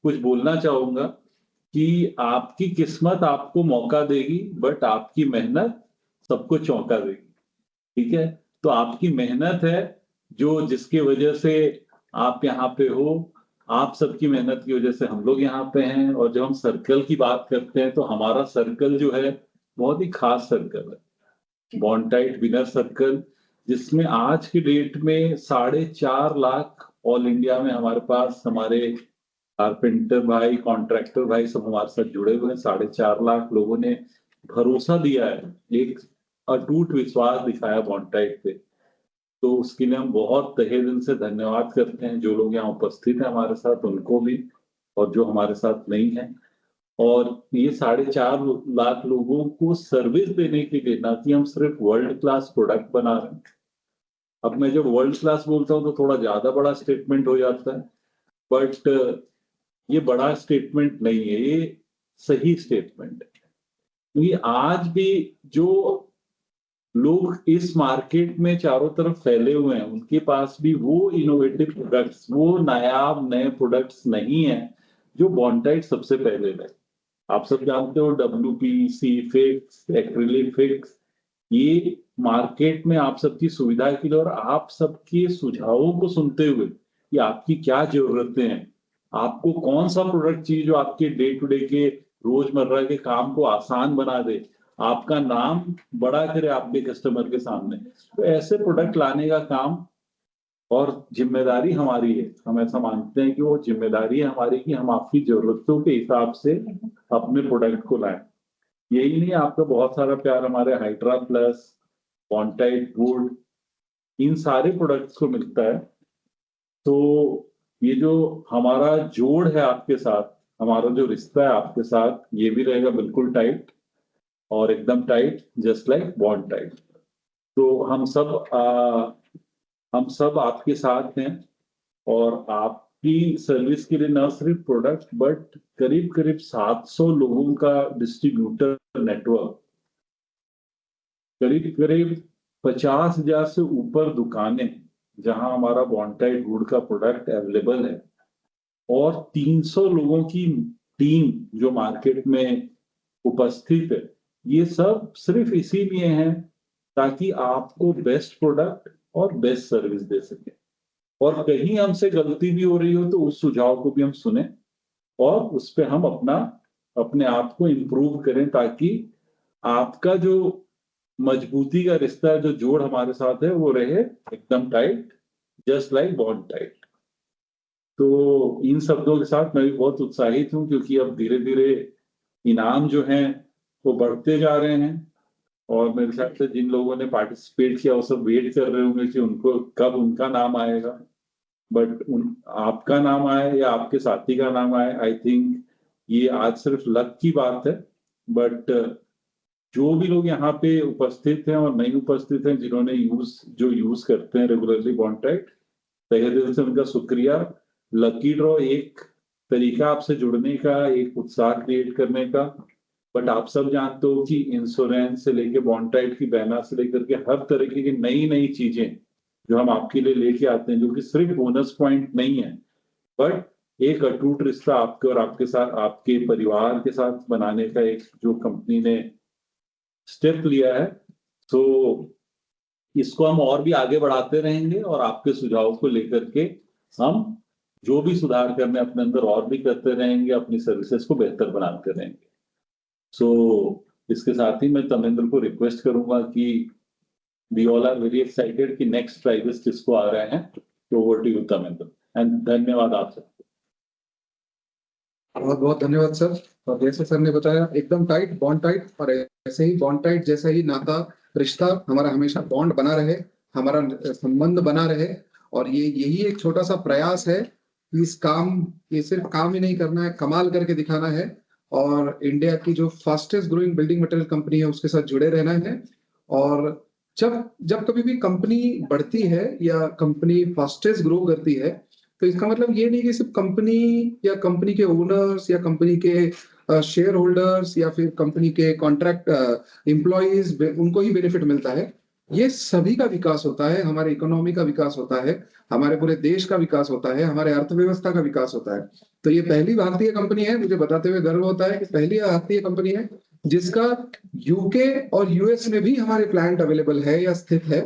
S18: कुछ बोलना चाहूंगा कि आपकी किस्मत आपको मौका देगी, बट आपकी मेहनत सबको चौंका देगी। ठीक है, तो आपकी मेहनत है जो जिसकी वजह से आप यहाँ पे हो, आप सबकी मेहनत की वजह से हम लोग यहाँ पे हैं। और जब हम सर्कल की बात करते हैं तो हमारा सर्कल जो है बहुत ही खास सर्कल है, बॉन्टाइट विनर सर्कल, जिसमें आज की डेट में 4.5 लाख ऑल इंडिया में हमारे पास हमारे कारपेंटर भाई, कॉन्ट्रैक्टर भाई सब हमारे साथ जुड़े हुए हैं। 4.5 लाख लोगों ने भरोसा दिया है, एक अटूट विश्वास दिखाया बॉन्टाइट पे। तो उसके लिए हम बहुत तहे दिल से धन्यवाद करते हैं। जो लोग यहाँ उपस्थित हैं हमारे साथ उनको भी, और जो हमारे साथ नहीं है। और ये 4.5 लाख लोगों को सर्विस देने के लिए, ना कि हम सिर्फ वर्ल्ड क्लास प्रोडक्ट बना रहे हैं। अब मैं जब वर्ल्ड क्लास बोलता हूँ तो थोड़ा ज्यादा बड़ा स्टेटमेंट हो जाता है, बट ये बड़ा स्टेटमेंट नहीं है, ये सही स्टेटमेंट है। क्योंकि आज भी जो लोग इस मार्केट में चारों तरफ फैले हुए हैं, उनके पास भी वो इनोवेटिव प्रोडक्ट्स, वो नायाब नए प्रोडक्ट्स नहीं है जो बॉन्टाइट सबसे पहले है। आप सब जानते हो WPC फिक्स, एक्रिलिक फिक्स, ये मार्केट में आप सबकी सुविधा के लिए और आप सबके सुझावों को सुनते हुए कि आपकी क्या जरूरतें हैं, आपको कौन सा प्रोडक्ट चाहिए जो आपके डे टू डे के रोजमर्रा के काम को आसान बना दे, आपका नाम बड़ा करे आपके कस्टमर के सामने। तो ऐसे प्रोडक्ट लाने का काम और जिम्मेदारी हमारी है। हम ऐसा मानते हैं कि वो जिम्मेदारी है हमारी कि हम आपकी जरूरतों के हिसाब से अपने प्रोडक्ट को लाएं। यही नहीं, आपका बहुत सारा प्यार हमारे हाइड्रा प्लस, बॉन्टाइट वुड, इन सारे प्रोडक्ट्स को मिलता है। तो ये जो हमारा जोड़ है आपके साथ, हमारा जो रिश्ता है आपके साथ, ये भी रहेगा बिल्कुल टाइट और एकदम टाइट, जस्ट लाइक बॉन्टाइट। तो हम सब आपके साथ हैं और आपकी सर्विस के लिए न सिर्फ प्रोडक्ट बट करीब करीब 700 लोगों का डिस्ट्रीब्यूटर नेटवर्क, करीब करीब 50,000 से ऊपर दुकानें जहां हमारा बॉन्टाइट वुड का प्रोडक्ट अवेलेबल है, और 300 लोगों की टीम जो मार्केट में उपस्थित है। ये सब सिर्फ इसीलिए है ताकि आपको बेस्ट प्रोडक्ट और बेस्ट सर्विस दे सके। और कहीं हमसे गलती भी हो रही हो तो उस सुझाव को भी हम सुने और उस पर हम अपने आप को इम्प्रूव करें, ताकि आपका जो मजबूती का रिश्ता है, जो जोड़ हमारे साथ है, वो रहे एकदम टाइट, जस्ट लाइक बॉन्टाइट। तो इन शब्दों के साथ मैं भी बहुत उत्साहित हूँ, क्योंकि अब धीरे धीरे इनाम जो हैं वो बढ़ते जा रहे हैं और मेरे ख्याल से जिन लोगों ने पार्टिसिपेट किया वो सब वेट कर रहे होंगे कि उनको कब उनका नाम आएगा। बट आपका नाम आए या आपके साथी का नाम आए, आई थिंक ये आज सिर्फ लक की बात है। बट जो भी लोग यहाँ पे उपस्थित हैं और नहीं उपस्थित हैं, जिन्होंने यूज करते हैं रेगुलरली बॉन्टाइट, तहे दिल से उनका शुक्रिया। लकी ड्रॉ एक तरीका आपसे जुड़ने का, एक उत्साह क्रिएट करने का, बट आप सब जानते हो कि इंश्योरेंस से लेके बॉन्टाइट की बैनर से लेकर के हर तरीके की नई नई चीजें जो हम आपके लिए लेके आते हैं, जो कि सिर्फ बोनस पॉइंट नहीं है बट एक अटूट रिश्ता आपके और आपके साथ, आपके परिवार के साथ बनाने का एक जो कंपनी ने स्टेप लिया है। तो इसको हम और भी आगे बढ़ाते रहेंगे और आपके सुझाव को लेकर के हम जो भी सुधार करने अपने अंदर और भी करते रहेंगे, अपनी सर्विसेज को बेहतर बनाते रहेंगे। सो इसके साथ ही मैं तमेंद्र को रिक्वेस्ट करूंगा कि we all are very excited कि नेक्स्ट प्राइजेस किसको आ रहे हैं। तो over to you Tamendra, and धन्यवाद आप सबको।
S1: बहुत बहुत धन्यवाद सर। और जैसे सर ने बताया, एकदम टाइट बॉन्टाइट, और ऐसे ही बॉन्टाइट जैसा ही नाता रिश्ता हमारा हमेशा बॉन्ड बना रहे, हमारा संबंध बना रहे। और यही एक छोटा सा प्रयास है कि ये सिर्फ काम ही नहीं करना है, कमाल करके दिखाना है और इंडिया की जो fastest growing building material company है उसके साथ जुड़े रहना है। और जब कभी भी कंपनी बढ़ती है या कंपनी फास्टेस्ट ग्रो करती है, तो इसका मतलब ये नहीं कि सिर्फ कंपनी या कंपनी के ओनर्स या कंपनी के शेयर होल्डर्स या फिर कंपनी के कॉन्ट्रैक्ट एम्प्लॉइज उनको ही बेनिफिट मिलता है। ये सभी का विकास होता है, हमारे इकोनॉमी का विकास होता है, हमारे पूरे देश का विकास होता है, हमारे अर्थव्यवस्था का विकास होता है। तो ये पहली भारतीय कंपनी है, मुझे बताते हुए गर्व होता है कि पहली भारतीय कंपनी है जिसका यूके और यूएस में भी हमारे प्लांट अवेलेबल है या स्थित है।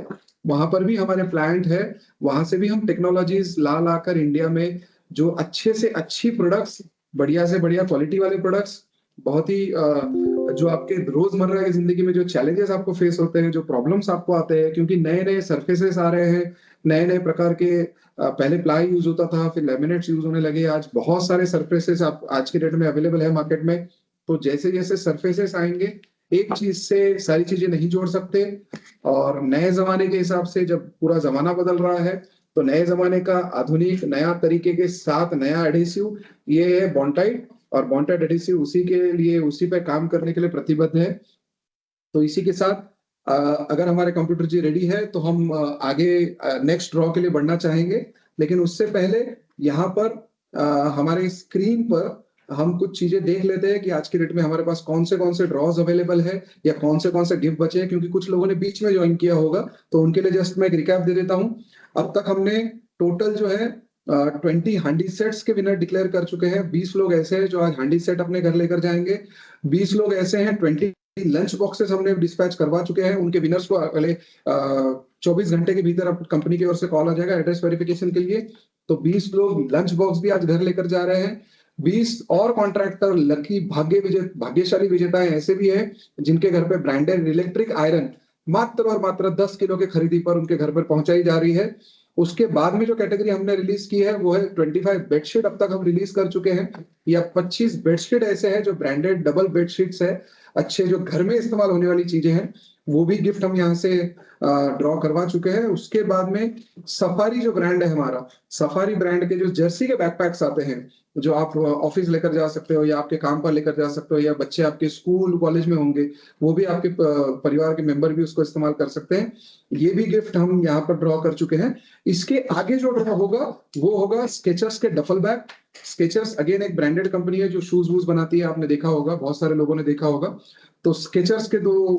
S1: वहां पर भी हमारे प्लांट है, वहां से भी हम टेक्नोलॉजीज ला कर इंडिया में जो अच्छे से अच्छी प्रोडक्ट्स, बढ़िया से बढ़िया क्वालिटी वाले प्रोडक्ट्स, बहुत ही जो आपके रोजमर्रा की जिंदगी में जो चैलेंजेस आपको फेस होते हैं, जो प्रॉब्लम्स आपको आते हैं, क्योंकि नए नए सरफेसेस आ रहे हैं, नए नए प्रकार के, पहले प्लाई यूज होता था, फिर लेमिनेट्स यूज होने लगे, आज बहुत सारे सरफेसेस आज के डेट में अवेलेबल है मार्केट में। तो जैसे जैसे सरफेसेस आएंगे, एक चीज से सारी चीजें नहीं जोड़ सकते, और नए जमाने के हिसाब से जब पूरा जमाना बदल रहा है तो नए जमाने का आधुनिक नया तरीके के साथ नया एडहेसिव ये है बॉन्टाइट, और बॉन्टाइट एडहेसिव उसी के लिए, उसी पे काम करने के लिए प्रतिबद्ध है। तो इसी के साथ अगर हमारे कंप्यूटर जी रेडी है तो हम आगे नेक्स्ट ड्रॉ के लिए बढ़ना चाहेंगे, लेकिन उससे पहले यहाँ पर हमारे स्क्रीन पर हम कुछ चीजें देख लेते हैं कि आज के डेट में हमारे पास कौन से ड्रॉज अवेलेबल है या कौन से गिफ्ट बचे हैं, क्योंकि कुछ लोगों ने बीच में ज्वाइन किया होगा, तो उनके लिए जस्ट मैं एक रिकैप दे देता हूँ। अब तक हमने टोटल जो है 20 हांडी सेट्स के विनर डिक्लेयर कर चुके हैं। 20 लोग ऐसे हैं जो आज हांडी सेट अपने घर लेकर जाएंगे। 20 लोग ऐसे हैं, 20 लंच बॉक्सेस हमने डिस्पैच करवा चुके हैं। उनके विनर्स को अगले 24 घंटे के भीतर कंपनी की ओर से कॉल आ जाएगा एड्रेस वेरिफिकेशन के लिए। तो 20 लोग लंच बॉक्स भी आज घर लेकर जा रहे हैं। 20 और कॉन्ट्रैक्टर लकी भाग्यशाली विजेताएं ऐसे भी हैं जिनके घर पे ब्रांडेड इलेक्ट्रिक आयरन मात्र और मात्र 10 किलो के खरीदी पर उनके घर पर पहुंचाई जा रही है। उसके बाद में जो कैटेगरी हमने रिलीज की है वो है 25 बेडशीट अब तक हम रिलीज कर चुके हैं, या 25 बेडशीट ऐसे हैं जो ब्रांडेड डबल बेडशीट्स है, अच्छे जो घर में इस्तेमाल होने वाली चीजें हैं, वो भी गिफ्ट हम यहाँ से ड्रॉ करवा चुके हैं। उसके बाद में सफारी जो ब्रांड है हमारा, सफारी ब्रांड के जो जर्सी के बैकपैक्स आते हैं जो आप ऑफिस लेकर जा सकते हो या आपके काम पर लेकर जा सकते हो, या बच्चे आपके स्कूल कॉलेज में होंगे वो भी आपके परिवार के मेंबर भी उसको इस्तेमाल कर सकते हैं, ये भी गिफ्ट हम यहाँ पर ड्रॉ कर चुके हैं। इसके आगे जो ड्रॉ होगा वो होगा स्केचर्स के डफल बैग। स्केचर्स अगेन एक ब्रांडेड कंपनी है जो शूज वूज बनाती है, आपने देखा होगा, बहुत सारे लोगों ने देखा होगा। तो स्केचर्स के 2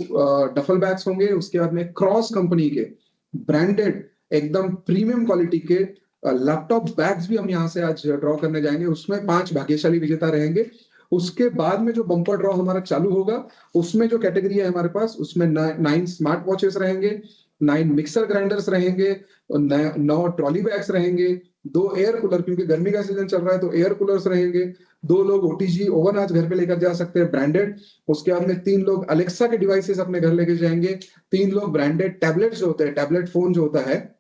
S1: डफल बैग्स होंगे। उसके बाद में क्रॉस कंपनी के ब्रांडेड एकदम प्रीमियम क्वालिटी के लैपटॉप बैग्स भी हम यहाँ से आज ड्रॉ करने जाएंगे, उसमें 5 भाग्यशाली विजेता रहेंगे। उसके बाद में जो बम्पर ड्रॉ हमारा चालू होगा उसमें जो कैटेगरी है हमारे पास उसमें 9 स्मार्ट वॉचेस रहेंगे, 9 मिक्सर ग्राइंडर्स रहेंगे, 9 ट्रॉली बैग्स रहेंगे, 2 एयर कूलर, क्योंकि गर्मी का सीजन चल रहा है तो एयर कूलर्स रहेंगे, 2 लोग ओटीजी ओवन आज घर पे लेकर जा सकते हैं ब्रांडेड। उसके बाद में 3 लोग अलेक्सा के डिवाइसेस अपने घर लेके जाएंगे, 3 लोग ब्रांडेड टैबलेट जो होते हैं, टैबलेट फोन जो होता है,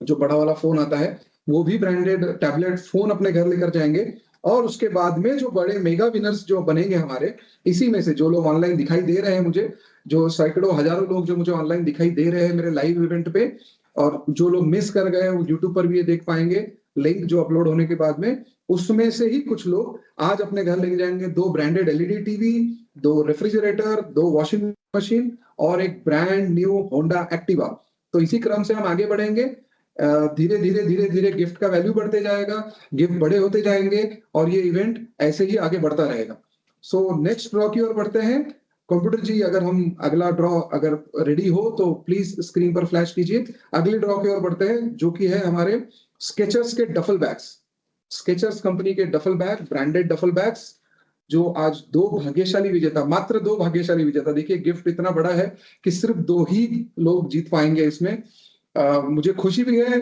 S1: जो बड़ा वाला फोन आता है वो भी ब्रांडेड टैबलेट फोन अपने घर लेकर जाएंगे। और उसके बाद में जो बड़े मेगा विनर्स जो बनेंगे हमारे, इसी में से जो लोग ऑनलाइन दिखाई दे रहे हैं मुझे, जो सैकड़ों हजारों लोग जो मुझे ऑनलाइन दिखाई दे रहे हैं मेरे लाइव इवेंट पे, और जो लोग मिस कर गए वो यूट्यूब पर भी ये देख पाएंगे लिंक जो अपलोड होने के बाद में, उसमें से ही कुछ लोग आज अपने घर लेके जाएंगे 2 branded LED TV, 2 refrigerator, 2 washing machine और एक ब्रांड न्यू होंडा एक्टिवा। तो इसी क्रम से हम आगे बढ़ेंगे, धीरे धीरे गिफ्ट का वैल्यू बढ़ते जाएगा, गिफ्ट बड़े होते जाएंगे और ये इवेंट ऐसे ही आगे बढ़ता रहेगा। सो नेक्स्ट ड्रॉ की ओर बढ़ते हैं। कंप्यूटर जी अगर हम अगला ड्रॉ अगर रेडी हो तो प्लीज स्क्रीन पर फ्लैश कीजिए। अगले ड्रॉ की ओर बढ़ते हैं जो कि है हमारे स्केचर्स के डफल बैग्स। स्केचर्स कंपनी के duffel bag, branded duffel bags, जो आज 2 भाग्यशाली विजेता, मात्र 2 भाग्यशाली विजेता, देखिए गिफ्ट इतना बड़ा है कि सिर्फ 2 ही लोग जीत पाएंगे इसमें। मुझे खुशी भी है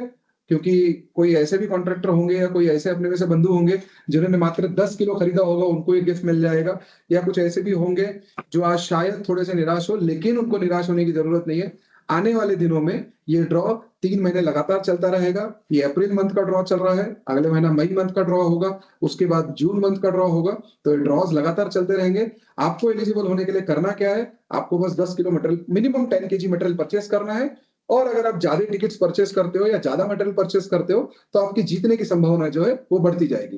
S1: क्योंकि कोई ऐसे भी कॉन्ट्रैक्टर होंगे या कोई ऐसे अपने में से बंधु होंगे जिन्होंने मात्र 10 किलो खरीदा होगा, उनको ये गिफ्ट मिल जाएगा, या कुछ ऐसे भी होंगे जो आज शायद थोड़े से निराश हो, लेकिन उनको निराश होने की जरूरत नहीं है। आने वाले दिनों में ये ड्रॉ 3 महीने लगातार चलता रहेगा। ये अप्रैल मंथ का ड्रॉ चल रहा है, अगले महीना मई मंथ का ड्रॉ होगा, उसके बाद जून मंथ का ड्रॉ होगा, तो ये ड्रॉज लगातार चलते रहेंगे। आपको एलिजिबल होने के लिए करना क्या है, आपको बस 10 kilo material, minimum 10 KG material purchase करना है, और अगर आप ज्यादा टिकट्स परचेस करते हो या ज्यादा मटेरियल परचेस करते हो तो आपकी जीतने की संभावना जो है वो बढ़ती जाएगी।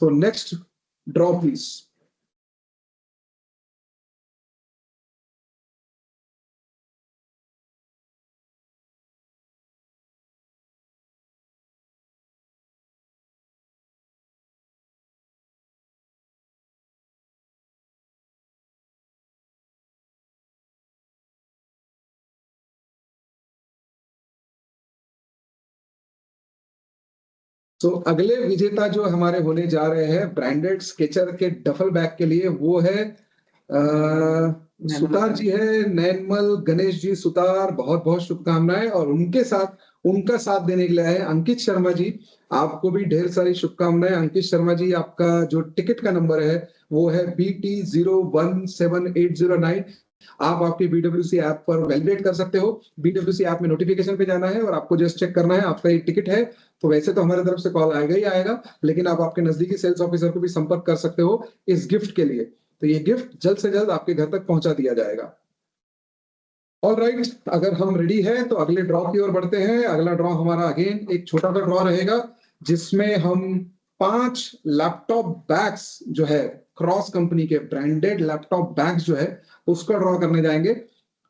S1: तो नेक्स्ट ड्रॉ प्लीज। तो अगले विजेता जो हमारे होने जा रहे हैं ब्रांडेड स्केचर के डफल बैग के लिए, वो है सुतार जी है, नैनमल गणेश जी सुतार, बहुत बहुत शुभकामनाएं। और उनके साथ उनका साथ देने के लिए आए अंकित शर्मा जी, आपको भी ढेर सारी शुभकामनाएं। अंकित शर्मा जी, आपका जो टिकट का नंबर है वो है BT017809। आप आपके BWC ऐप पर वैलिडेट कर सकते हो। BWC ऐप में नोटिफिकेशन पे जाना है और आपको जस्ट चेक करना है आपका ये टिकट है। तो वैसे तो हमारी तरफ से कॉल आएगा ही आएगा, लेकिन आप आपके नजदीकी सेल्स ऑफिसर को भी संपर्क कर सकते हो इस गिफ्ट के लिए। तो ये गिफ्ट जल्द से जल्द आपके घर तक पहुंचा दिया जाएगा। ऑलराइट, अगर हम रेडी है तो अगले ड्रॉ की ओर बढ़ते हैं। अगला ड्रॉ हमारा अगेन एक छोटा सा ड्रॉ रहेगा जिसमें हम 5 लैपटॉप बैग्स जो है क्रॉस कंपनी के ब्रांडेड लैपटॉप बैग्स जो है उसका ड्रॉ करने जाएंगे।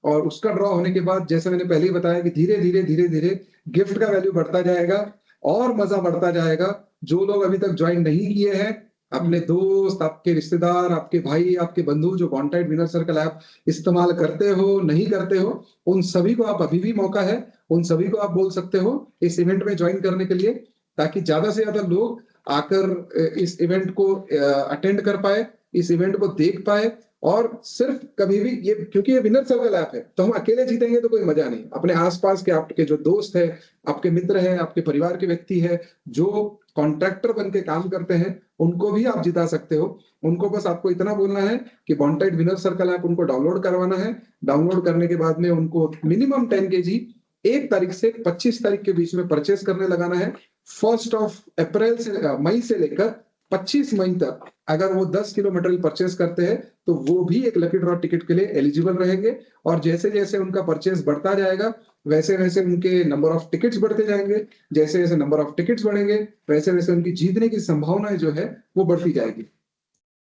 S1: और उसका ड्रॉ होने के बाद जैसे मैंने पहले ही बताया कि धीरे धीरे गिफ्ट का वैल्यू बढ़ता जाएगा और मजा बढ़ता जाएगा। जो लोग अभी तक ज्वाइन नहीं किए हैं, अपने दोस्त, आपके रिश्तेदार, आपके भाई, आपके बंधु जो बॉन्टाइट विनर सर्कल ऐप इस्तेमाल करते हो नहीं करते हो, उन सभी को आप अभी भी मौका है, उन सभी को आप बोल सकते हो इस इवेंट में ज्वाइन करने के लिए, ताकि ज्यादा से ज्यादा लोग आकर इस इवेंट को अटेंड कर पाए, इस इवेंट को देख पाए। और सिर्फ कभी भी ये, क्योंकि ये विनर सर्कल ऐप है तो हम अकेले जीतेंगे तो कोई मजा नहीं। अपने आसपास के आपके जो दोस्त है, आपके मित्र हैं, आपके परिवार के व्यक्ति है, जो कॉन्ट्रैक्टर बन के काम करते हैं उनको भी आप जिता सकते हो। उनको बस आपको इतना बोलना है कि बॉन्टाइट विनर सर्कल ऐप उनको डाउनलोड करवाना है। डाउनलोड करने के बाद में उनको मिनिमम 10 kg 1 तारीख से 25 तारीख के बीच में परचेस करने लगाना है। 1 अप्रैल से मई से लेकर 25 मई तक अगर वो 10 किलो मटेरियल परचेस करते हैं तो वो भी एक लकी ड्रॉ टिकट के लिए एलिजिबल रहेंगे। और जैसे जैसे उनका परचेस बढ़ता जाएगा वैसे वैसे उनके नंबर ऑफ टिकट्स बढ़ते जाएंगे। जैसे जैसे नंबर ऑफ टिकट्स बढ़ेंगे वैसे वैसे उनकी जीतने की संभावनाएं जो है वो बढ़ती जाएगी।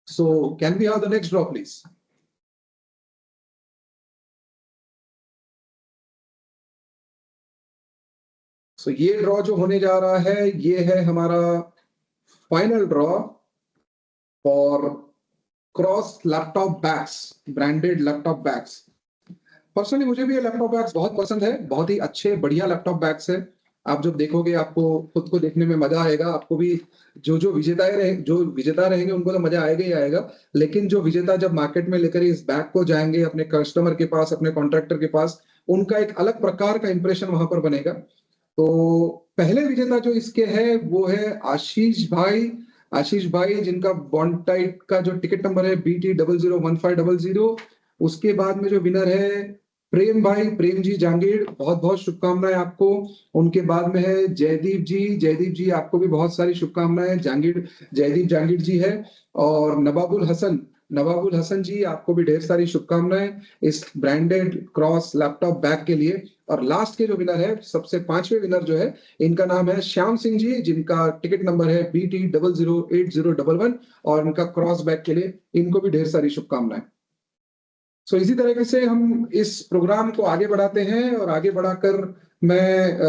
S1: So can we have the next draw please. So ये ड्रॉ जो होने जा रहा है ये है हमारा final draw for cross laptop bags, branded laptop bags. Personally मुझे भी ये लैपटॉप बैग्स बहुत पसंद है, बहुत ही अच्छे बढ़िया लैपटॉप बैग्स है। आप जब देखोगे आपको खुद को देखने में मजा आएगा। आपको भी जो विजेता रहेंगे उनको तो मजा आएगा ही आएगा, लेकिन जो विजेता जब मार्केट में लेकर इस बैग को जाएंगे अपने कस्टमर के पास, अपने कॉन्ट्रैक्टर के पास, उनका एक अलग प्रकार का इंप्रेशन वहां पर बनेगा। तो पहले विजेता जो इसके है वो है आशीष भाई जिनका बॉन्टाइट का जो टिकट नंबर है BT001500। उसके बाद में जो विनर है प्रेम जी जांगीर, बहुत बहुत शुभकामनाएं आपको। उनके बाद में है जयदीप जी, आपको भी बहुत सारी शुभकामनाएं। जयदीप जांगीर जी है। और नवाबुल हसन जी, आपको भी ढेर सारी शुभकामनाएं इस ब्रांडेड क्रॉस लैपटॉप बैग के लिए। और लास्ट के जो विनर है, सबसे 5वें विनर जो है, इनका नाम है श्याम सिंह जी, जिनका टिकट नंबर है BT008011 और इनका क्रॉस बैग के लिए इनको भी ढेर सारी शुभकामनाएं। सो इसी तरीके से हम इस प्रोग्राम को आगे बढ़ाते हैं और आगे बढ़ाकर मैं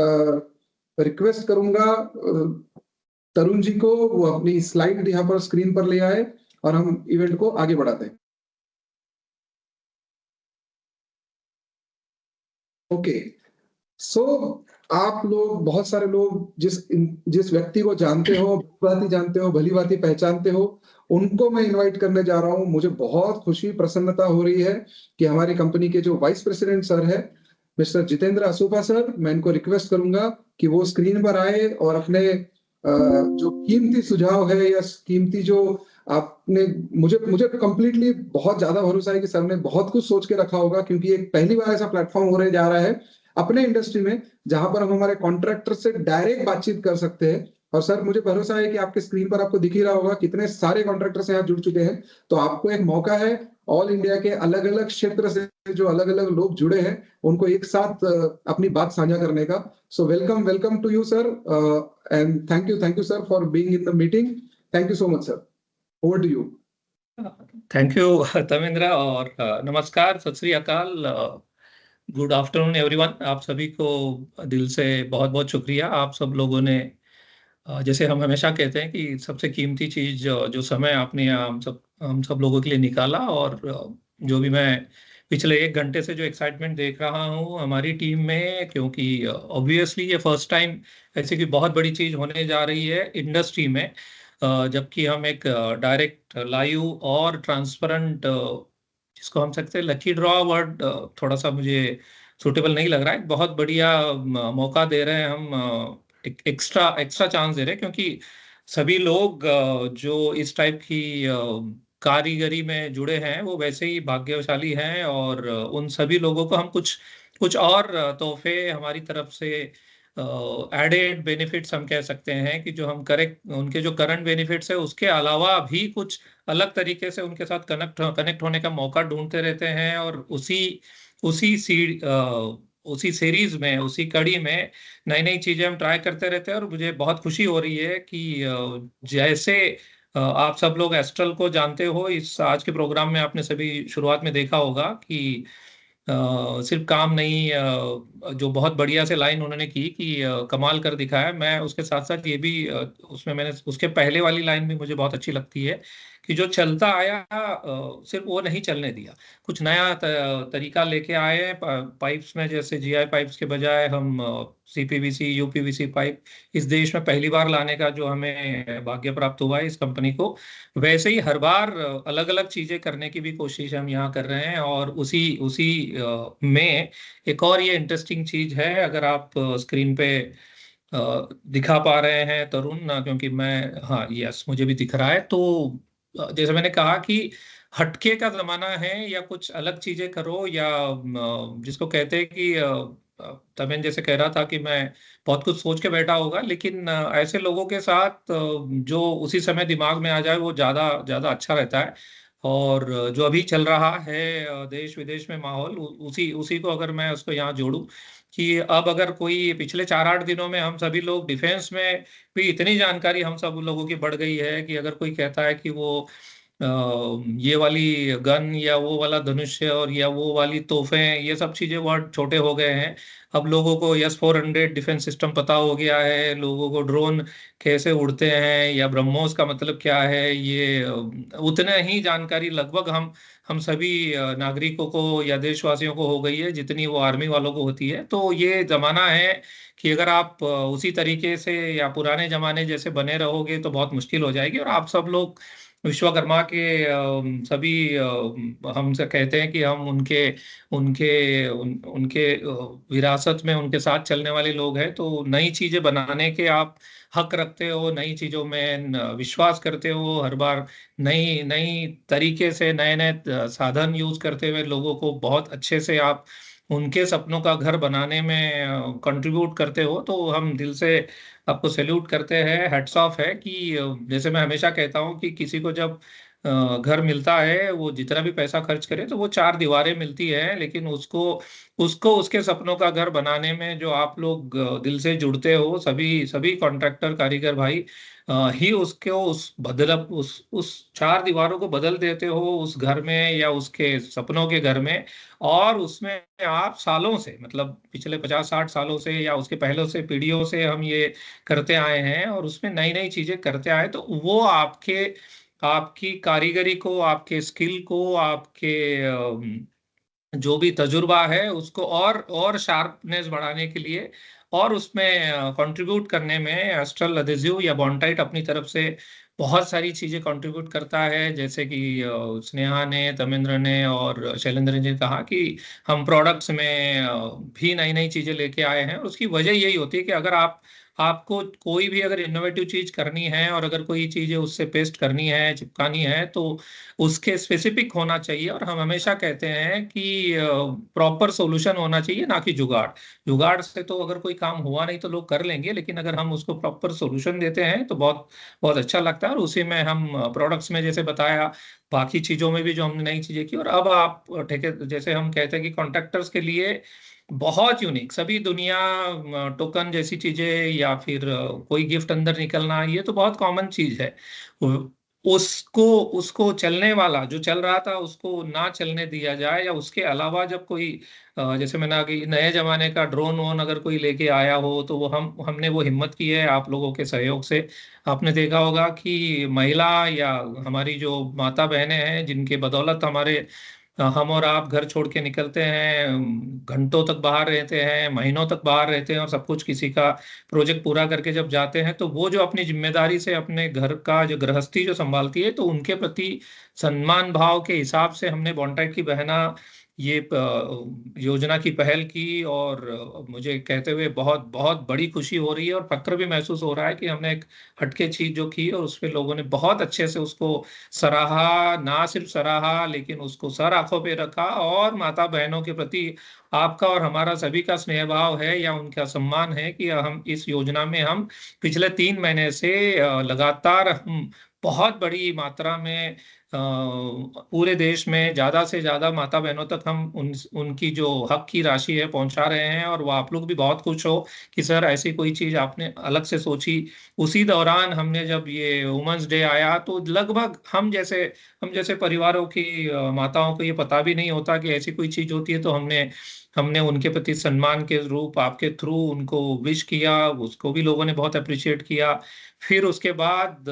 S1: रिक्वेस्ट करूंगा तरुण जी को, वो अपनी स्लाइड यहाँ पर स्क्रीन पर ले आए और हम इवेंट को आगे बढ़ाते हैं। ओके, सो आप लोग, बहुत सारे लोग जिस व्यक्ति को जानते हो, भली भांति पहचानते हो, उनको मैं इनवाइट करने जा रहा हूं। मुझे बहुत खुशी प्रसन्नता हो रही है कि हमारी कंपनी के जो वाइस प्रेसिडेंट सर है मिस्टर जितेंद्र असूफा सर, मैं इनको रिक्वेस्ट करूंगा कि वो स्क्रीन पर आए और अपने जो कीमती सुझाव है या कीमती जो आपने, मुझे कंप्लीटली बहुत ज्यादा भरोसा है कि सर ने बहुत कुछ सोच के रखा होगा, क्योंकि एक पहली बार ऐसा प्लेटफॉर्म होने जा रहा है अपने इंडस्ट्री में जहां पर हम हमारे कॉन्ट्रैक्टर से डायरेक्ट बातचीत कर सकते हैं। और सर मुझे भरोसा है कि आपके स्क्रीन पर आपको दिख ही रहा होगा कितने सारे कॉन्ट्रैक्टर से यहाँ जुड़ चुके हैं। तो आपको एक मौका है ऑल इंडिया के अलग अलग क्षेत्र से जो अलग अलग लोग जुड़े हैं उनको एक साथ अपनी बात साझा करने का। So welcome to you sir, and thank you sir for being in the meeting. Thank you so much sir, over to you.
S7: Thank you Tamendra, और नमस्कार, सत श्री अकाल, गुड आफ्टरनून एवरीवन। आप सभी को दिल से बहुत बहुत शुक्रिया। आप सब लोगों ने, जैसे हम हमेशा कहते हैं कि सबसे कीमती चीज जो समय आपने हम सब लोगों के लिए निकाला, और जो भी मैं पिछले 1 घंटे से जो एक्साइटमेंट देख रहा हूँ हमारी टीम में, क्योंकि ऑब्वियसली ये फर्स्ट टाइम ऐसी कोई बहुत बड़ी चीज होने जा रही है इंडस्ट्री में, जबकि हम एक डायरेक्ट लाइव और ट्रांसपेरेंट, जिसको हम सकते हैं लकी ड्रॉ वर्ड थोड़ा सा मुझे सूटेबल नहीं लग रहा है, बहुत बढ़िया मौका दे रहे हैं हम, एक्स्ट्रा चांस दे रहे हैं, क्योंकि सभी लोग जो इस टाइप की कारीगरी में जुड़े हैं वो वैसे ही भाग्यशाली हैं, और उन सभी लोगों को हम कुछ और तोहफे हमारी तरफ से एडेड बेनिफिट्स हम कह सकते हैं कि जो हम उनके जो करंट बेनिफिट्स है उसके अलावा भी कुछ अलग तरीके से उनके साथ कनेक्ट होने का मौका ढूंढते रहते हैं, और उसी सीरीज में, उसी कड़ी में नई नई चीजें हम ट्राई करते रहते हैं। और मुझे बहुत खुशी हो रही है कि जैसे आप सब लोग एस्ट्रल को जानते हो, इस आज के प्रोग्राम में आपने सभी शुरुआत में देखा होगा कि सिर्फ काम नहीं, जो बहुत बढ़िया से लाइन उन्होंने की कि कमाल कर दिखाया। मैं उसके साथ साथ ये भी उसमें मैंने उसके पहले वाली लाइन भी मुझे बहुत अच्छी लगती है कि जो चलता आया सिर्फ वो नहीं चलने दिया, कुछ नया तरीका लेके आए पाइप्स में। जैसे जीआई पाइप्स के बजाय हम सीपीवीसी, यूपीवीसी पाइप इस देश में पहली बार लाने का जो हमें भाग्य प्राप्त हुआ है इस कंपनी को, वैसे ही हर बार अलग अलग चीजें करने की भी कोशिश हम यहाँ कर रहे हैं। और उसी में एक और ये इंटरेस्टिंग चीज है, अगर आप स्क्रीन पे दिखा पा रहे हैं तरुण ना, क्योंकि मैं, हाँ यस मुझे भी दिख रहा है। तो जैसे मैंने कहा कि हटके का जमाना है, या कुछ अलग चीजें करो, या जिसको कहते हैं कि तमें जैसे कह रहा था कि मैं बहुत कुछ सोच के बैठा होगा, लेकिन ऐसे लोगों के साथ जो उसी समय दिमाग में आ जाए वो ज्यादा ज्यादा अच्छा रहता है। और जो अभी चल रहा है देश विदेश में माहौल, उसी उसी को अगर मैं उसको यहाँ जोड़ूं कि अब अगर कोई पिछले 4-8 दिनों में हम सभी लोग डिफेंस में भी इतनी जानकारी हम सब लोगों की बढ़ गई है कि अगर कोई कहता है कि वो ये वाली गन या वो वाला धनुष्य और या वो वाली तोहफें, ये सब चीजें बहुत छोटे हो गए हैं। अब लोगों को S-400 डिफेंस सिस्टम पता हो गया है, लोगों को ड्रोन कैसे उड़ते हैं या ब्रह्मोस का मतलब क्या है, ये उतने ही जानकारी लगभग हम सभी नागरिकों को या देशवासियों को हो गई है जितनी वो आर्मी वालों को होती है। तो ये जमाना है कि अगर आप उसी तरीके से या पुराने जमाने जैसे बने रहोगे तो बहुत मुश्किल हो जाएगी। और आप सब लोग विश्वकर्मा के सभी हमसे कहते हैं कि हम उनके उनके उनके विरासत में उनके साथ चलने वाले लोग हैं। तो नई चीजें बनाने के आप हक रखते हो, नई चीजों में विश्वास करते हो, हर बार नई नई तरीके से नए नए साधन यूज करते हुए लोगों को बहुत अच्छे से आप उनके सपनों का घर बनाने में कंट्रीब्यूट करते हो। तो हम दिल से आपको सैल्यूट करते हैं, हेड्स ऑफ है कि जैसे मैं हमेशा कहता हूँ कि किसी को जब घर मिलता है वो जितना भी पैसा खर्च करे तो वो 4 दीवारें मिलती है, लेकिन उसको उसको उसके सपनों का घर बनाने में जो आप लोग दिल से जुड़ते हो, सभी सभी कॉन्ट्रैक्टर कारीगर भाई ही उसको उस 4 दीवारों को बदल देते हो उस घर में या उसके सपनों के घर में। और उसमें आप सालों से, मतलब पिछले 50-60 सालों से या उसके पहले से पीढ़ियों से हम ये करते आए हैं और उसमें नई नई चीजें करते आए। तो वो आपकी कारीगरी को, आपके स्किल को, आपके जो भी तजुर्बा है उसको और शार्पनेस बढ़ाने के लिए और उसमें कंट्रीब्यूट करने में एस्ट्रल एडहेसिव या बॉन्डाइट अपनी तरफ से बहुत सारी चीजें कंट्रीब्यूट करता है। जैसे कि स्नेहा ने, तमेंद्र ने और शैलेंद्र ने कहा कि हम प्रोडक्ट्स में भी नई नई चीजें लेके आए हैं। और उसकी वजह यही होती है कि अगर आपको कोई भी अगर इनोवेटिव चीज करनी है और अगर कोई चीजें उससे पेस्ट करनी है, चिपकानी है, तो उसके स्पेसिफिक होना चाहिए। और हम हमेशा कहते हैं कि प्रॉपर सॉल्यूशन होना चाहिए, ना कि जुगाड़। जुगाड़ से तो अगर कोई काम हुआ नहीं तो लोग कर लेंगे, लेकिन अगर हम उसको प्रॉपर सॉल्यूशन देते हैं तो बहुत बहुत अच्छा लगता है। और उसी में हम प्रोडक्ट्स में जैसे बताया, बाकी चीजों में भी जो हमने नई चीजें की। और अब आप ठेके जैसे हम कहते हैं कि कॉन्ट्रैक्टर्स के लिए बहुत यूनिक, सभी दुनिया टोकन जैसी चीजें या फिर कोई गिफ्ट अंदर निकलना, ये तो बहुत कॉमन चीज है। उसको उसको चलने वाला जो चल रहा था उसको ना चलने दिया जाए, या उसके अलावा जब कोई जैसे मैंने आगे नए जमाने का ड्रोन वोन अगर कोई लेके आया हो तो वो हमने वो हिम्मत की है आप लोगों के सहयोग से। आपने देखा होगा कि महिला या हमारी जो माता बहनें हैं जिनके बदौलत हम और आप घर छोड़ के निकलते हैं, घंटों तक बाहर रहते हैं, महीनों तक बाहर रहते हैं और सब कुछ किसी का प्रोजेक्ट पूरा करके जब जाते हैं तो वो जो अपनी जिम्मेदारी से अपने घर का जो गृहस्थी जो संभालती है, तो उनके प्रति सम्मान भाव के हिसाब से हमने बॉन्डाइट की बहना ये योजना की पहल की। और मुझे कहते हुए बहुत बहुत बड़ी खुशी हो रही है और फक्र भी महसूस हो रहा है कि हमने एक हटके चीज जो की और उस पे लोगों ने बहुत अच्छे से उसको सराहा, ना सिर्फ सराहा लेकिन उसको सर आंखों पे रखा। और माता बहनों के प्रति आपका और हमारा सभी का स्नेह भाव है या उनका सम्मान है कि हम इस योजना में हम पिछले 3 महीने से लगातार हम बहुत बड़ी मात्रा में पूरे देश में ज्यादा से ज्यादा माता बहनों तक हम उनकी जो हक की राशि है पहुंचा रहे हैं। और वो आप लोग भी बहुत खुश हो कि सर ऐसी कोई चीज आपने अलग से सोची। उसी दौरान हमने जब ये वुमेन्स डे आया तो लगभग हम जैसे परिवारों की माताओं को ये पता भी नहीं होता कि ऐसी कोई चीज होती है, तो हमने उनके प्रति सम्मान के रूप आपके थ्रू उनको विश किया, उसको भी लोगों ने बहुत अप्रिशिएट किया। फिर उसके बाद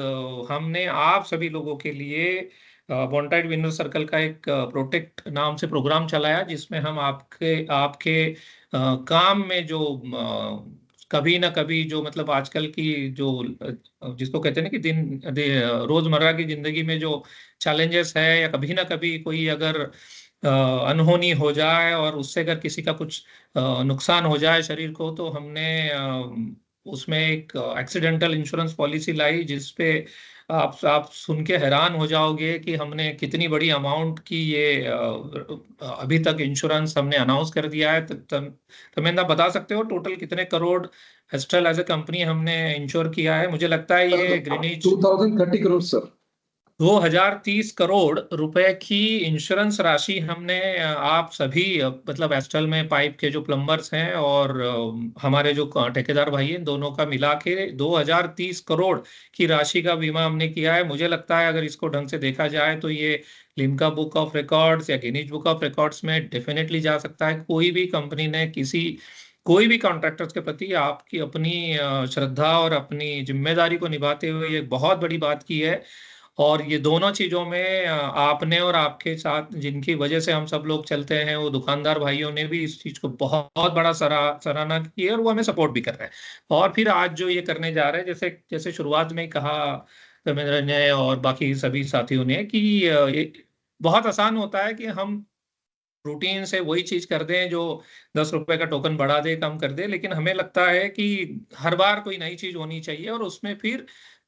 S7: हमने आप सभी लोगों के लिए बॉन्डाइट विनर सर्कल का एक प्रोटेक्ट नाम से प्रोग्राम चलाया, जिसमें हम आपके काम में जो कभी ना कभी जो मतलब आजकल की जो जिसको कहते हैं ना कि रोजमर्रा की जिंदगी में जो चैलेंजेस है, या कभी ना कभी कोई अगर अनहोनी हो जाए और उससे अगर किसी का कुछ नुकसान हो जाए शरीर को, तो हमने उसमें एक एक्सीडेंटल इंश्योरेंस पॉलिसी लाई, जिसपे आप सुन के हैरान हो जाओगे कि हमने कितनी बड़ी अमाउंट की ये अभी तक इंश्योरेंस हमने अनाउंस कर दिया है। तमेंद्र बता सकते हो टोटल कितने crore Astral as a company हमने इंश्योर किया है? मुझे लगता है ये ग्रीनिज
S1: 2030 करोड़ सर।
S7: 2030 करोड़ रुपए की इंश्योरेंस राशि हमने आप सभी मतलब एस्ट्रल में पाइप के जो प्लम्बर्स हैं और हमारे जो ठेकेदार भाई हैं, दोनों का मिला के 2030 करोड़ की राशि का बीमा हमने किया है। मुझे लगता है अगर इसको ढंग से देखा जाए तो ये लिम्का बुक ऑफ रिकॉर्ड्स या गिनीज बुक ऑफ रिकॉर्ड्स में डेफिनेटली जा सकता है। कोई भी कंपनी ने कोई भी कॉन्ट्रैक्टर्स के प्रति आपकी अपनी श्रद्धा और अपनी जिम्मेदारी को निभाते हुए एक बहुत बड़ी बात की है। और ये दोनों चीजों में आपने और आपके साथ जिनकी वजह से हम सब लोग चलते हैं, वो दुकानदार भाइयों ने भी इस चीज को बहुत बड़ा सराहना की है और वो हमें सपोर्ट भी कर रहे हैं। और फिर आज जो ये करने जा रहे हैं, जैसे जैसे शुरुआत में ही कहा धर्मेंद्र ने और बाकी सभी साथियों ने कि ये बहुत आसान होता है कि हम रूटीन से वही चीज कर दें जो 10 रुपए का टोकन बढ़ा दे, कम कर दे, लेकिन हमें लगता है कि हर बार कोई नई चीज होनी चाहिए और उसमें फिर